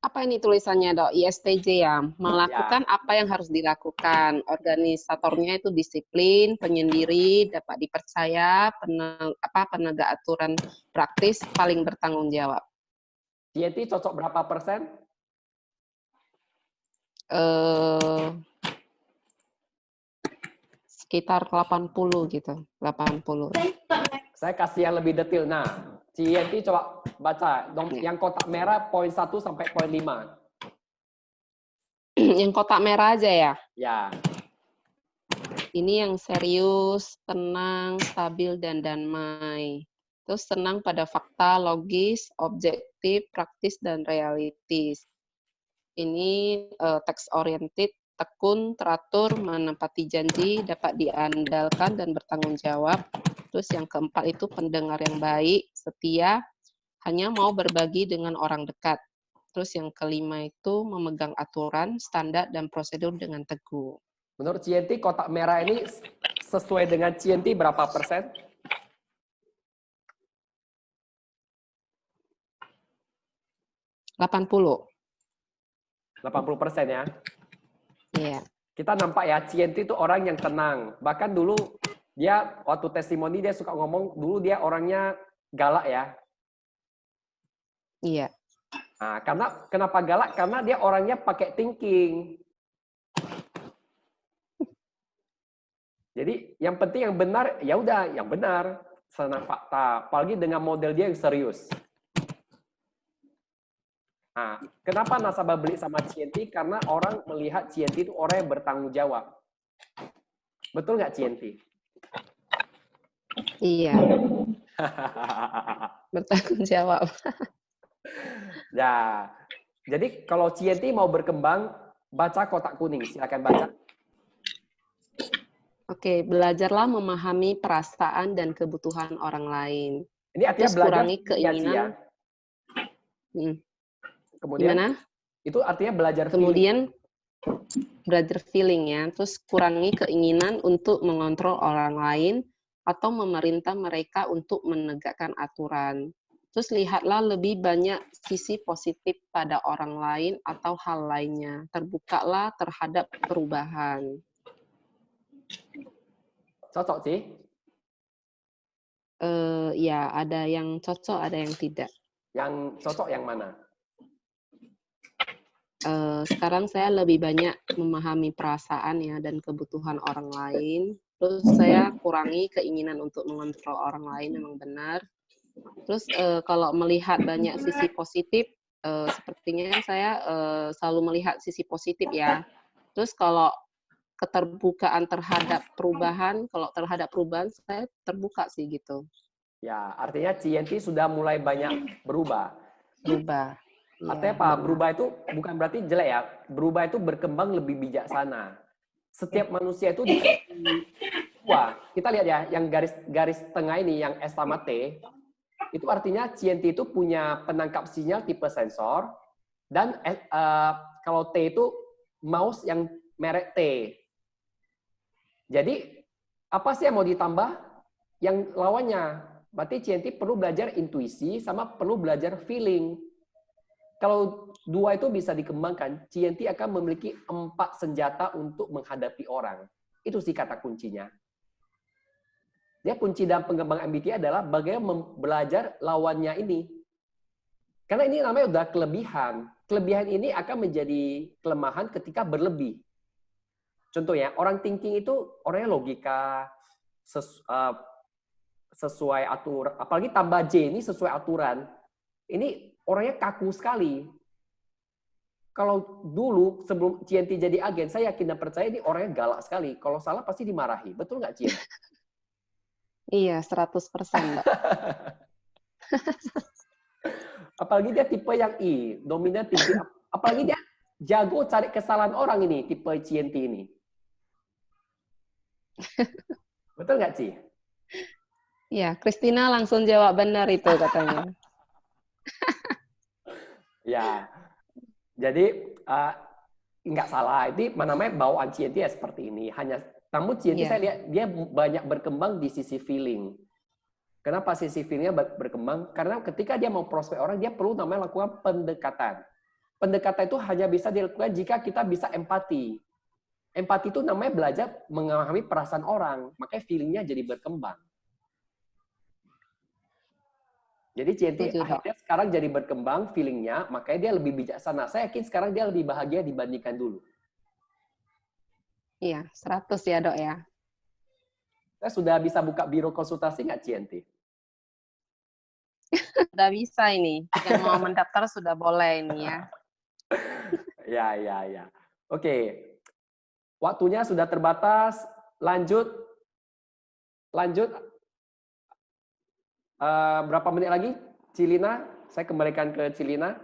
S6: Apa ini tulisannya, Dok? ISTJ ya. Melakukan apa yang harus dilakukan. Organisatornya itu disiplin, penyendiri, dapat dipercaya, penegak aturan praktis, paling bertanggung jawab.
S5: Cienti cocok berapa persen?
S6: Sekitar 80 gitu. 80.
S5: Saya kasih yang lebih detail. Nah, Cienti coba baca. Yang kotak merah poin 1 sampai poin 5.
S6: Yang kotak merah aja ya?
S5: Ya.
S6: Ini yang serius, tenang, stabil, dan damai. Terus senang pada fakta, logis, objektif, praktis, dan realistis. Ini text oriented, tekun, teratur, menepati janji, dapat diandalkan, dan bertanggung jawab. Terus yang keempat itu pendengar yang baik, setia, hanya mau berbagi dengan orang dekat. Terus yang kelima itu memegang aturan, standar, dan prosedur dengan teguh.
S5: Menurut Cienti, kotak merah ini sesuai dengan Cienti berapa persen?
S6: 80.
S5: 80% ya?
S6: Iya.
S5: Kita nampak ya, Cienti itu orang yang tenang. Bahkan dulu dia waktu testimoni dia suka ngomong, dulu dia orangnya galak ya.
S6: Iya.
S5: Nah, kenapa galak? Karena dia orangnya pakai thinking. Jadi yang penting yang benar, ya udah yang benar, senang fakta. Apalagi dengan model dia yang serius. Nah, kenapa nasabah beli sama Cienti? Karena orang melihat Cienti itu orang yang bertanggung jawab. Betul nggak Cienti?
S6: Iya. Bertanggung jawab.
S5: Ya, jadi kalau Cienti mau berkembang, baca kotak kuning. Silakan baca.
S6: Oke, belajarlah memahami perasaan dan kebutuhan orang lain.
S5: Ini artinya
S6: Terus
S5: belajar
S6: kurangi keinginan.
S5: ya. Kemudian
S6: Gimana?
S5: itu artinya belajar
S6: Kemudian belajar feeling ya. Terus kurangi keinginan untuk mengontrol orang lain atau memerintah mereka untuk menegakkan aturan. Terus lihatlah lebih banyak sisi positif pada orang lain atau hal lainnya. Terbukalah terhadap perubahan.
S5: Cocok sih.
S6: Ya, ada yang cocok, ada yang tidak.
S5: Yang cocok yang mana?
S6: Sekarang saya lebih banyak memahami perasaan ya dan kebutuhan orang lain. Terus saya kurangi keinginan untuk mengontrol orang lain, memang benar. Terus kalau melihat banyak sisi positif, sepertinya saya selalu melihat sisi positif ya. Terus kalau keterbukaan terhadap perubahan, kalau terhadap perubahan saya terbuka sih gitu.
S5: Ya, artinya Cienti sudah mulai banyak berubah.
S6: Berubah.
S5: Artinya apa? Berubah itu bukan berarti jelek ya. Berubah itu berkembang lebih bijaksana. Setiap manusia itu dua. Kita lihat ya, yang garis tengah ini, yang S sama T, itu artinya Cienti itu punya penangkap sinyal tipe sensor, dan kalau T itu mouse yang merek T. Jadi, apa sih yang mau ditambah? Yang lawannya. Berarti Cienti perlu belajar intuisi, sama perlu belajar feeling. Kalau dua itu bisa dikembangkan, Cienti akan memiliki 4 senjata untuk menghadapi orang. Itu sih kata kuncinya. Dia kunci dalam pengembangan MBTI adalah bagaimana belajar lawannya ini. Karena ini namanya udah kelebihan. Kelebihan ini akan menjadi kelemahan ketika berlebih. Contohnya, orang thinking itu orangnya logika, sesuai aturan. Apalagi tambah J ini sesuai aturan. Ini orangnya kaku sekali. Kalau dulu sebelum Cienti jadi agen, saya yakin dan percaya ini orangnya galak sekali. Kalau salah pasti dimarahi. Betul nggak, Cienti?
S6: Iya, 100%, Mbak.
S5: Apalagi dia tipe yang I, dominan tipe. Apalagi dia jago cari kesalahan orang ini, tipe CNT ini. Betul nggak, Ci?
S6: Iya, Christina langsung jawab benar itu katanya.
S5: Ya, jadi nggak salah. Ini namanya bawaan CNT ya seperti ini. Namun CNT
S6: Iya.
S5: saya lihat dia banyak berkembang di sisi feeling. Kenapa sisi feelingnya berkembang? Karena ketika dia mau prospek orang, dia perlu namanya lakukan pendekatan. Pendekatan itu hanya bisa dilakukan jika kita bisa empati. Empati itu namanya belajar memahami perasaan orang. Makanya feelingnya jadi berkembang. Jadi CNT
S6: Setuju, Dok.
S5: akhirnya sekarang jadi berkembang feelingnya, makanya dia lebih bijaksana. Saya yakin sekarang dia lebih bahagia dibandingkan dulu.
S6: Iya, 100 ya, Dok ya.
S5: Saya sudah bisa buka biro konsultasi nggak CNT?
S6: Sudah bisa ini. Yang mau mendaftar sudah boleh ini ya.
S5: Ya. Oke. Waktunya sudah terbatas. Lanjut. Berapa menit lagi? Cilina, saya kembalikan ke Cilina.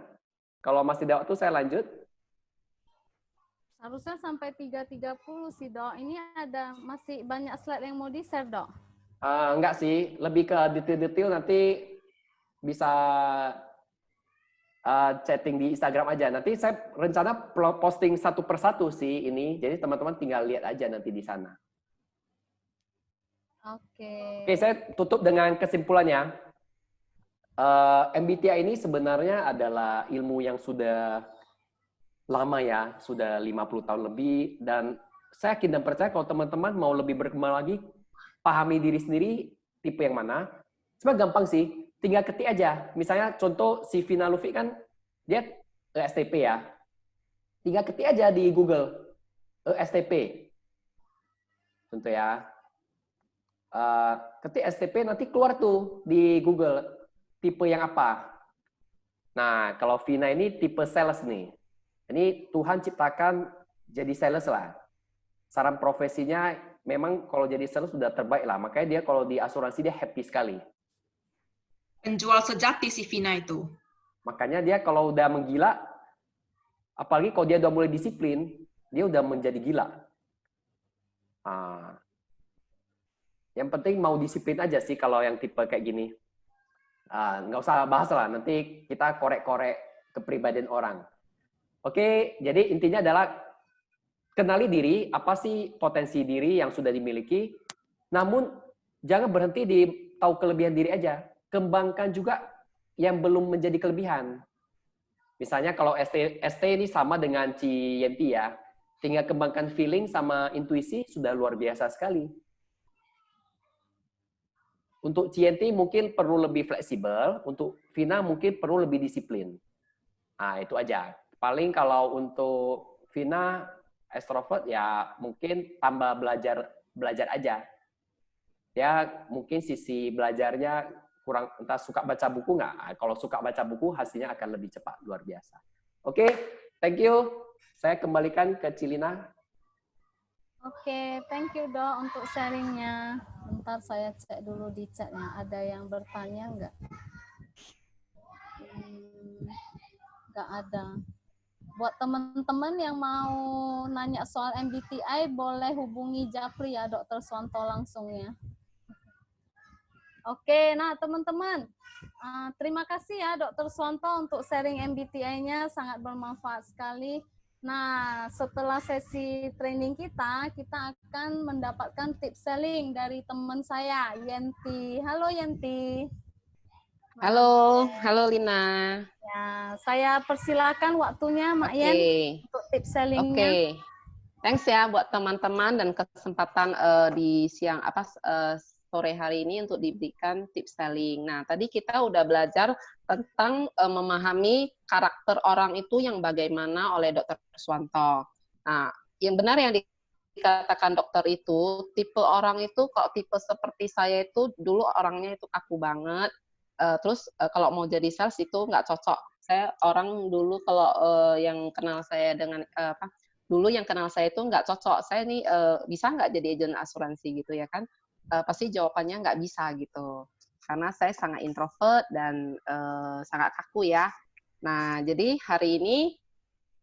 S5: Kalau masih ada waktu, saya lanjut.
S1: Harusnya sampai 3.30 sih, Dok. Ini ada masih banyak slide yang mau di-share, Dok.
S5: Enggak sih, lebih ke detail-detail nanti bisa chatting di Instagram aja. Nanti saya rencana posting satu persatu sih ini, jadi teman-teman tinggal lihat aja nanti di sana.
S1: Oke.
S5: Oke, saya tutup dengan kesimpulannya. MBTI ini sebenarnya adalah ilmu yang sudah lama ya, sudah 50 tahun lebih, dan saya yakin dan percaya kalau teman-teman mau lebih berkembang lagi, pahami diri sendiri, tipe yang mana, sebenarnya gampang sih. Tinggal ketik aja. Misalnya contoh si Vina Lufi kan dia ESTP ya. Tinggal ketik aja di Google ESTP. Contoh ya. Ketik ESTP nanti keluar tuh di Google tipe yang apa. Nah, kalau Vina ini tipe sales nih. Ini Tuhan ciptakan jadi sales lah. Saran profesinya memang kalau jadi sales sudah terbaik lah. Makanya dia kalau di asuransi dia happy sekali.
S2: Penjual sejati si Vina itu.
S5: Makanya dia kalau udah menggila, apalagi kalau dia udah mulai disiplin, dia udah menjadi gila. Yang penting mau disiplin aja sih kalau yang tipe kayak gini. Nggak usah bahas lah, nanti kita korek-korek kepribadian orang. Oke, jadi intinya adalah kenali diri, apa sih potensi diri yang sudah dimiliki, namun jangan berhenti di tahu kelebihan diri aja. Kembangkan juga yang belum menjadi kelebihan. Misalnya kalau ST ini sama dengan Cienti ya, tinggal kembangkan feeling sama intuisi sudah luar biasa sekali. Untuk Cienti mungkin perlu lebih fleksibel, untuk Vina mungkin perlu lebih disiplin. Nah, itu aja. Paling kalau untuk Vina extrovert ya mungkin tambah belajar aja. Ya mungkin sisi belajarnya kurang, entah suka baca buku nggak? Kalau suka baca buku, hasilnya akan lebih cepat, luar biasa. Oke, thank you. Saya kembalikan ke Cilina.
S1: Oke, thank you, Dok, untuk sharingnya. Bentar saya cek dulu di chatnya. Ada yang bertanya nggak? Nggak ada. Buat teman-teman yang mau nanya soal MBTI, boleh hubungi Japri ya, Dr. Suwanto langsung ya. Oke, nah teman-teman, terima kasih ya Dr. Suwanto untuk sharing MBTI-nya, sangat bermanfaat sekali. Nah, setelah sesi training kita akan mendapatkan tips selling dari teman saya, Yenti. Halo Yenti.
S6: Halo Lina.
S1: Ya, saya persilakan waktunya Mak Yen untuk tips sellingnya.
S6: Oke. Thanks ya buat teman-teman dan kesempatan di siang sore hari ini untuk diberikan tips selling. Nah, tadi kita udah belajar tentang memahami karakter orang itu yang bagaimana oleh Dr. Suwanto. Nah, yang benar yang dikatakan dokter itu, tipe orang itu kalau tipe seperti saya itu dulu orangnya itu kaku banget. Terus kalau mau jadi sales itu nggak cocok. Saya orang dulu kalau yang kenal saya dengan dulu yang kenal saya itu nggak cocok. Saya nih bisa nggak jadi agen asuransi gitu ya kan? pasti jawabannya nggak bisa gitu. Karena saya sangat introvert dan sangat kaku ya. Nah, jadi hari ini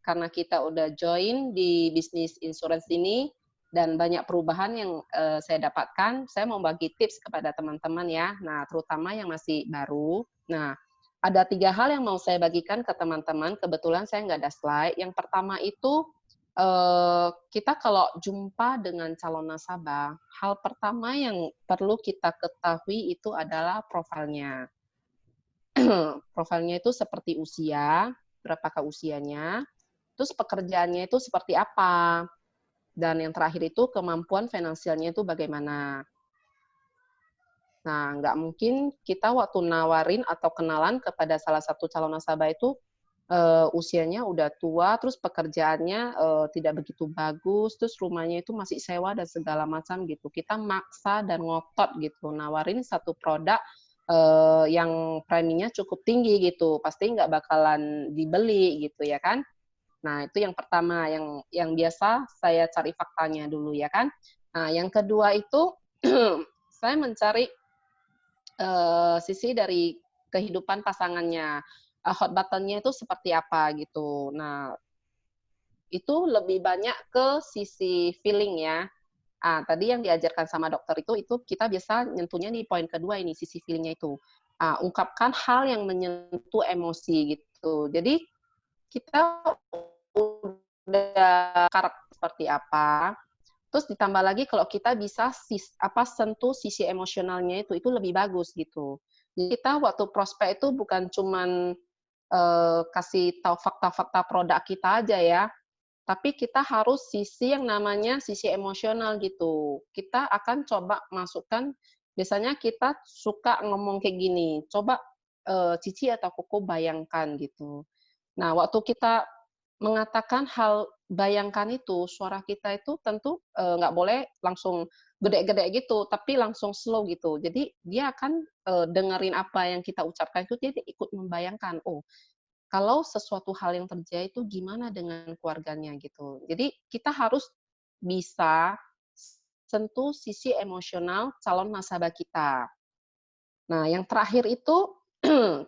S6: karena kita udah join di bisnis insurance ini dan banyak perubahan yang saya dapatkan, saya mau bagi tips kepada teman-teman ya. Nah, terutama yang masih baru. Nah, ada 3 hal yang mau saya bagikan ke teman-teman. Kebetulan saya nggak ada slide. Yang pertama itu kita kalau jumpa dengan calon nasabah, hal pertama yang perlu kita ketahui itu adalah profilnya. Profilnya itu seperti usia, berapakah usianya, terus pekerjaannya itu seperti apa, dan yang terakhir itu kemampuan finansialnya itu bagaimana. Nah, nggak mungkin kita waktu nawarin atau kenalan kepada salah satu calon nasabah itu usianya udah tua, terus pekerjaannya tidak begitu bagus, terus rumahnya itu masih sewa dan segala macam gitu. Kita maksa dan ngotot gitu, nawarin satu produk yang preminya cukup tinggi gitu, pasti nggak bakalan dibeli gitu ya kan. Nah, itu yang pertama, yang biasa saya cari faktanya dulu ya kan. Nah, yang kedua itu saya mencari sisi dari kehidupan pasangannya. Hot button-nya itu seperti apa gitu. Nah, itu lebih banyak ke sisi feeling ya. Tadi yang diajarkan sama dokter itu kita biasa nyentuhnya di poin kedua ini, sisi feeling-nya itu. Ungkapkan hal yang menyentuh emosi gitu. Jadi kita udah karakter seperti apa, terus ditambah lagi kalau kita bisa sentuh sisi emosionalnya itu lebih bagus gitu. Jadi kita waktu prospek itu bukan cuman kasih tahu fakta-fakta produk kita aja ya, tapi kita harus sisi yang namanya sisi emosional gitu. Kita akan coba masukkan, biasanya kita suka ngomong kayak gini, coba Cici atau Koko bayangkan gitu. Nah, waktu kita mengatakan hal bayangkan itu, suara kita itu tentu nggak boleh langsung gede-gede gitu, tapi langsung slow gitu. Jadi dia akan dengerin apa yang kita ucapkan itu, dia ikut membayangkan, oh kalau sesuatu hal yang terjadi itu gimana dengan keluarganya gitu. Jadi kita harus bisa sentuh sisi emosional calon nasabah kita. Nah, yang terakhir itu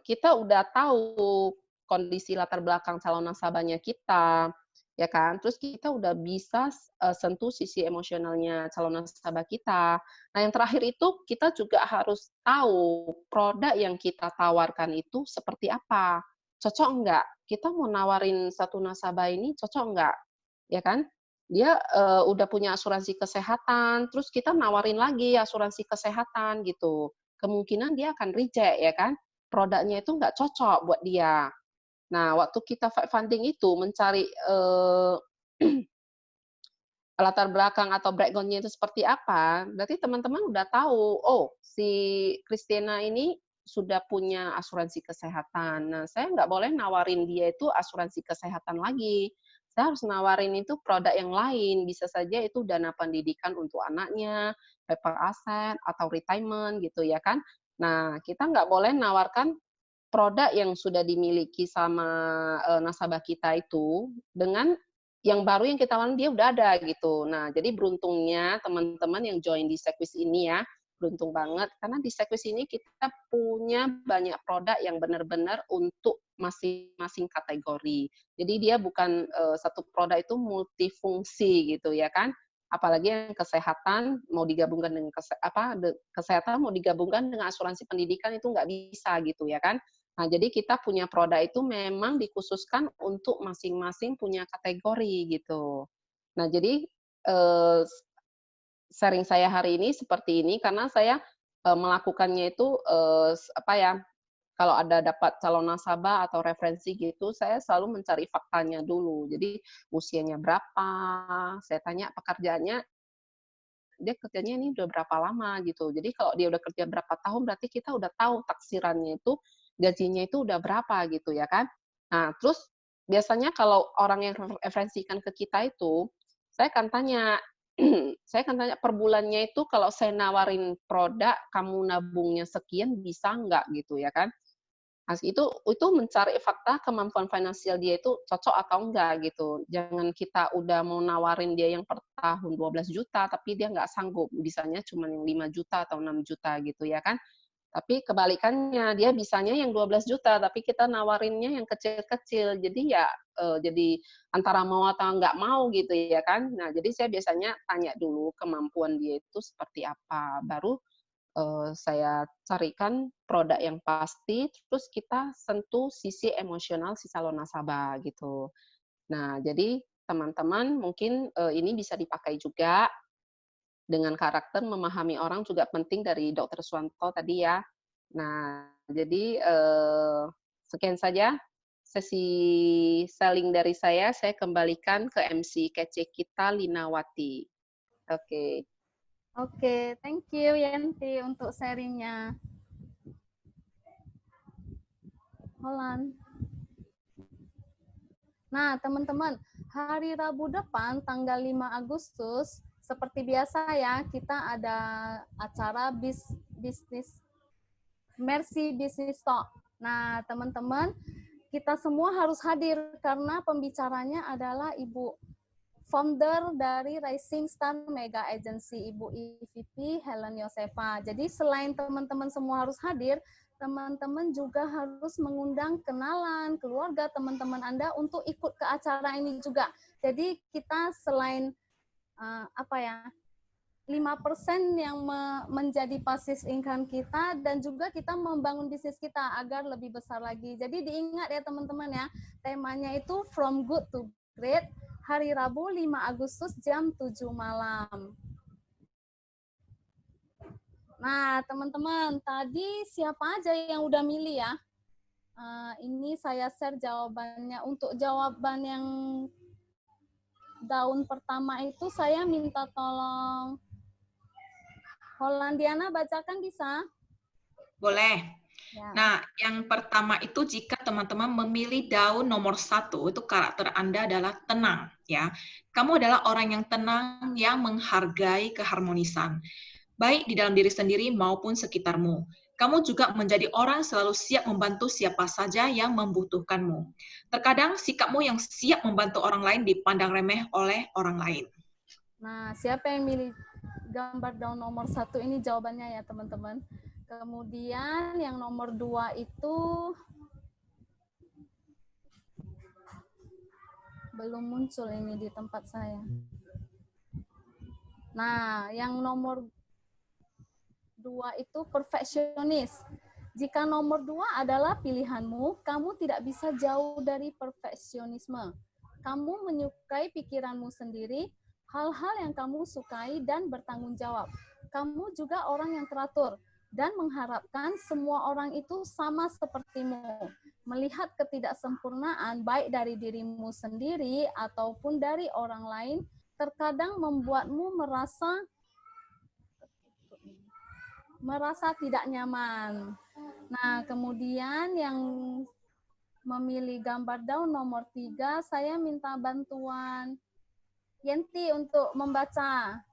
S6: kita udah tahu kondisi latar belakang calon nasabahnya kita, ya kan? Terus kita udah bisa sentuh sisi emosionalnya calon nasabah kita. Nah, yang terakhir itu kita juga harus tahu produk yang kita tawarkan itu seperti apa. Cocok enggak? Kita mau nawarin satu nasabah ini cocok enggak? Ya kan? Dia udah punya asuransi kesehatan, terus kita nawarin lagi asuransi kesehatan gitu. Kemungkinan dia akan reject ya kan? Produknya itu nggak cocok buat dia. Nah, waktu kita funding itu mencari latar belakang atau background-nya itu seperti apa, berarti teman-teman udah tahu, oh si Christina ini sudah punya asuransi kesehatan. Nah, saya nggak boleh nawarin dia itu asuransi kesehatan lagi. Saya harus nawarin itu produk yang lain. Bisa saja itu dana pendidikan untuk anaknya, paper aset, atau retirement gitu ya kan. Nah, kita nggak boleh nawarkan produk yang sudah dimiliki sama nasabah kita itu dengan yang baru yang kita tawarin dia udah ada gitu. Nah, jadi beruntungnya teman-teman yang join di Sequis ini ya, beruntung banget karena di Sequis ini kita punya banyak produk yang benar-benar untuk masing-masing kategori. Jadi dia bukan satu produk itu multifungsi gitu ya kan. Apalagi yang kesehatan mau digabungkan dengan kesehatan mau digabungkan dengan asuransi pendidikan itu nggak bisa gitu ya kan. Nah, jadi kita punya produk itu memang dikhususkan untuk masing-masing punya kategori gitu. Nah, jadi sharing saya hari ini seperti ini karena saya melakukannya itu kalau ada dapat calon nasabah atau referensi gitu, saya selalu mencari faktanya dulu. Jadi usianya berapa, saya tanya pekerjaannya, dia kerjanya ini udah berapa lama gitu. Jadi kalau dia udah kerja berapa tahun, berarti kita udah tahu taksirannya itu, gajinya itu udah berapa gitu ya kan. Nah, terus biasanya kalau orang yang referensikan ke kita itu, saya akan tanya, saya akan tanya per bulannya itu kalau saya nawarin produk, kamu nabungnya sekian bisa nggak gitu ya kan. Itu mencari fakta kemampuan finansial dia itu cocok atau enggak gitu. Jangan kita udah mau nawarin dia yang per tahun 12 juta, tapi dia nggak sanggup, bisanya cuma yang 5 juta atau 6 juta gitu ya kan. Tapi kebalikannya, dia bisanya yang 12 juta, tapi kita nawarinnya yang kecil-kecil. Jadi ya jadi antara mau atau nggak mau gitu ya kan. Nah, jadi saya biasanya tanya dulu kemampuan dia itu seperti apa, baru saya carikan produk yang pasti, terus kita sentuh sisi emosional si calon nasabah gitu. Nah, jadi teman-teman mungkin ini bisa dipakai juga dengan karakter memahami orang juga penting dari Dr. Suwanto tadi ya. Nah, jadi sekian saja sesi selling dari saya kembalikan ke MC kece kita Linawati. Oke.
S1: Oke, thank you Yenti untuk sharingnya. Holland. Nah, teman-teman, hari Rabu depan tanggal 5 Agustus seperti biasa ya, kita ada acara bisnis Mercy Business Talk. Nah, teman-teman, kita semua harus hadir karena pembicaranya adalah Ibu founder dari Rising Star Mega Agency, Ibu EVP Helen Yosefa. Jadi selain teman-teman semua harus hadir, teman-teman juga harus mengundang kenalan, keluarga teman-teman Anda untuk ikut ke acara ini juga. Jadi kita selain 5% yang menjadi passive income kita, dan juga kita membangun bisnis kita agar lebih besar lagi. Jadi diingat ya teman-teman ya, temanya itu From Good to Great, hari Rabu 5 Agustus jam 7 malam. Nah, teman-teman, tadi siapa aja yang udah milih ya? Ini saya share jawabannya. Untuk jawaban yang daun pertama itu saya minta tolong Hollandiana bacakan bisa?
S2: Boleh.
S1: Ya.
S2: Nah, yang pertama itu jika teman-teman memilih daun nomor 1, itu karakter Anda adalah tenang, ya. Kamu adalah orang yang tenang, yang menghargai keharmonisan, baik di dalam diri sendiri maupun sekitarmu. Kamu juga menjadi orang selalu siap membantu siapa saja yang membutuhkanmu. Terkadang sikapmu yang siap membantu orang lain dipandang remeh oleh orang lain.
S1: Nah, siapa yang milih gambar daun nomor 1 ini jawabannya ya teman-teman. Kemudian yang nomor 2 itu belum muncul ini di tempat saya. Nah, yang nomor 2 itu perfeksionis. Jika nomor 2 adalah pilihanmu, kamu tidak bisa jauh dari perfeksionisme. Kamu menyukai pikiranmu sendiri, hal-hal yang kamu sukai dan bertanggung jawab. Kamu juga orang yang teratur dan mengharapkan semua orang itu sama sepertimu. Melihat ketidaksempurnaan baik dari dirimu sendiri ataupun dari orang lain terkadang membuatmu merasa tidak nyaman. Nah, kemudian yang memilih gambar daun nomor 3, saya minta bantuan Yenti untuk membaca.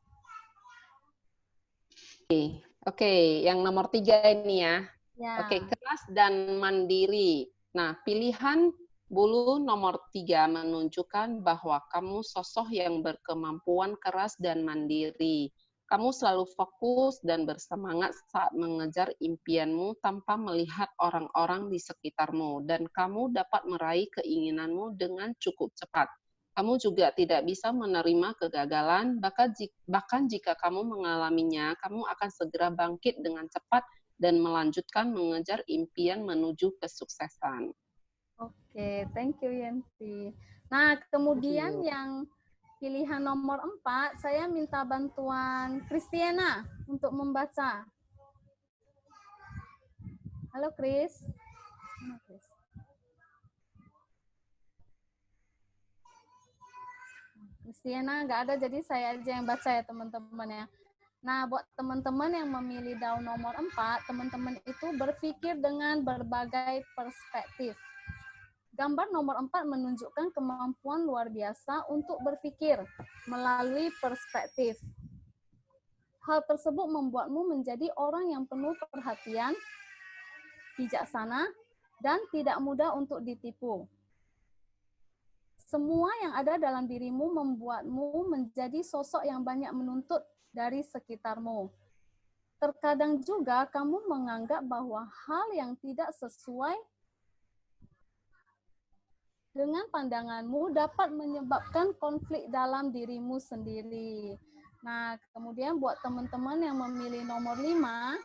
S6: Oke, yang nomor 3 ini ya.
S1: Ya.
S6: Oke, keras dan mandiri. Nah, pilihan bulu nomor 3 menunjukkan bahwa kamu sosok yang berkemampuan keras dan mandiri. Kamu selalu fokus dan bersemangat saat mengejar impianmu tanpa melihat orang-orang di sekitarmu, dan kamu dapat meraih keinginanmu dengan cukup cepat. Kamu juga tidak bisa menerima kegagalan, bahkan jika kamu mengalaminya, kamu akan segera bangkit dengan cepat dan melanjutkan mengejar impian menuju kesuksesan.
S1: Oke, thank you Yenti. Nah, kemudian yang pilihan nomor 4, saya minta bantuan Kristiana untuk membaca. Halo Kris. Kristiana nggak ada, jadi saya aja yang baca ya teman-teman ya. Nah, buat teman-teman yang memilih daun nomor 4, teman-teman itu berpikir dengan berbagai perspektif. Gambar nomor 4 menunjukkan kemampuan luar biasa untuk berpikir melalui perspektif. Hal tersebut membuatmu menjadi orang yang penuh perhatian, bijaksana, dan tidak mudah untuk ditipu. Semua yang ada dalam dirimu membuatmu menjadi sosok yang banyak menuntut dari sekitarmu. Terkadang juga kamu menganggap bahwa hal yang tidak sesuai dengan pandanganmu dapat menyebabkan konflik dalam dirimu sendiri. Nah, kemudian buat teman-teman yang memilih nomor 5,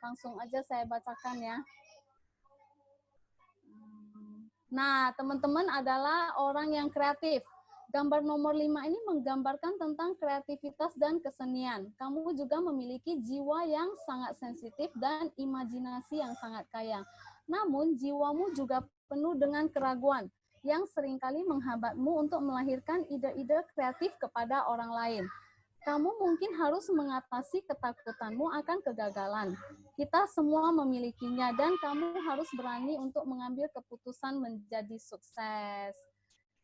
S1: langsung aja saya bacakan ya. Nah, teman-teman adalah orang yang kreatif. Gambar nomor 5 ini menggambarkan tentang kreativitas dan kesenian. Kamu juga memiliki jiwa yang sangat sensitif dan imajinasi yang sangat kaya. Namun, jiwamu juga penuh dengan keraguan yang seringkali menghambatmu untuk melahirkan ide-ide kreatif kepada orang lain. Kamu mungkin harus mengatasi ketakutanmu akan kegagalan. Kita semua memilikinya dan kamu harus berani untuk mengambil keputusan menjadi sukses.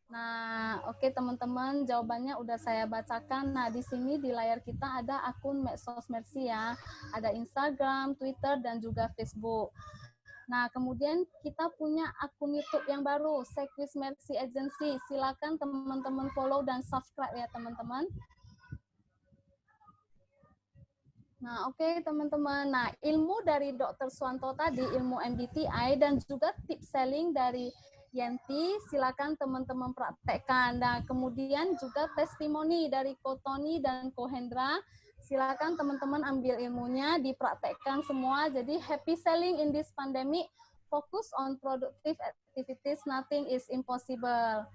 S1: Nah, oke teman-teman, jawabannya udah saya bacakan. Nah, di sini di layar kita ada akun medsos Mercy ya. Ada Instagram, Twitter, dan juga Facebook. Nah, kemudian kita punya akun YouTube yang baru, Sekwis Mercy Agency. Silakan teman-teman follow dan subscribe ya teman-teman. Nah, oke teman-teman. Nah, ilmu dari Dr. Suwanto tadi, ilmu MBTI dan juga tips selling dari Yenti, silakan teman-teman praktekkan. Nah, kemudian juga testimoni dari Ko Tony dan Ko Hendra, silakan teman-teman ambil ilmunya, dipraktekkan semua. Jadi happy selling in this pandemic, focus on productive activities, nothing is impossible.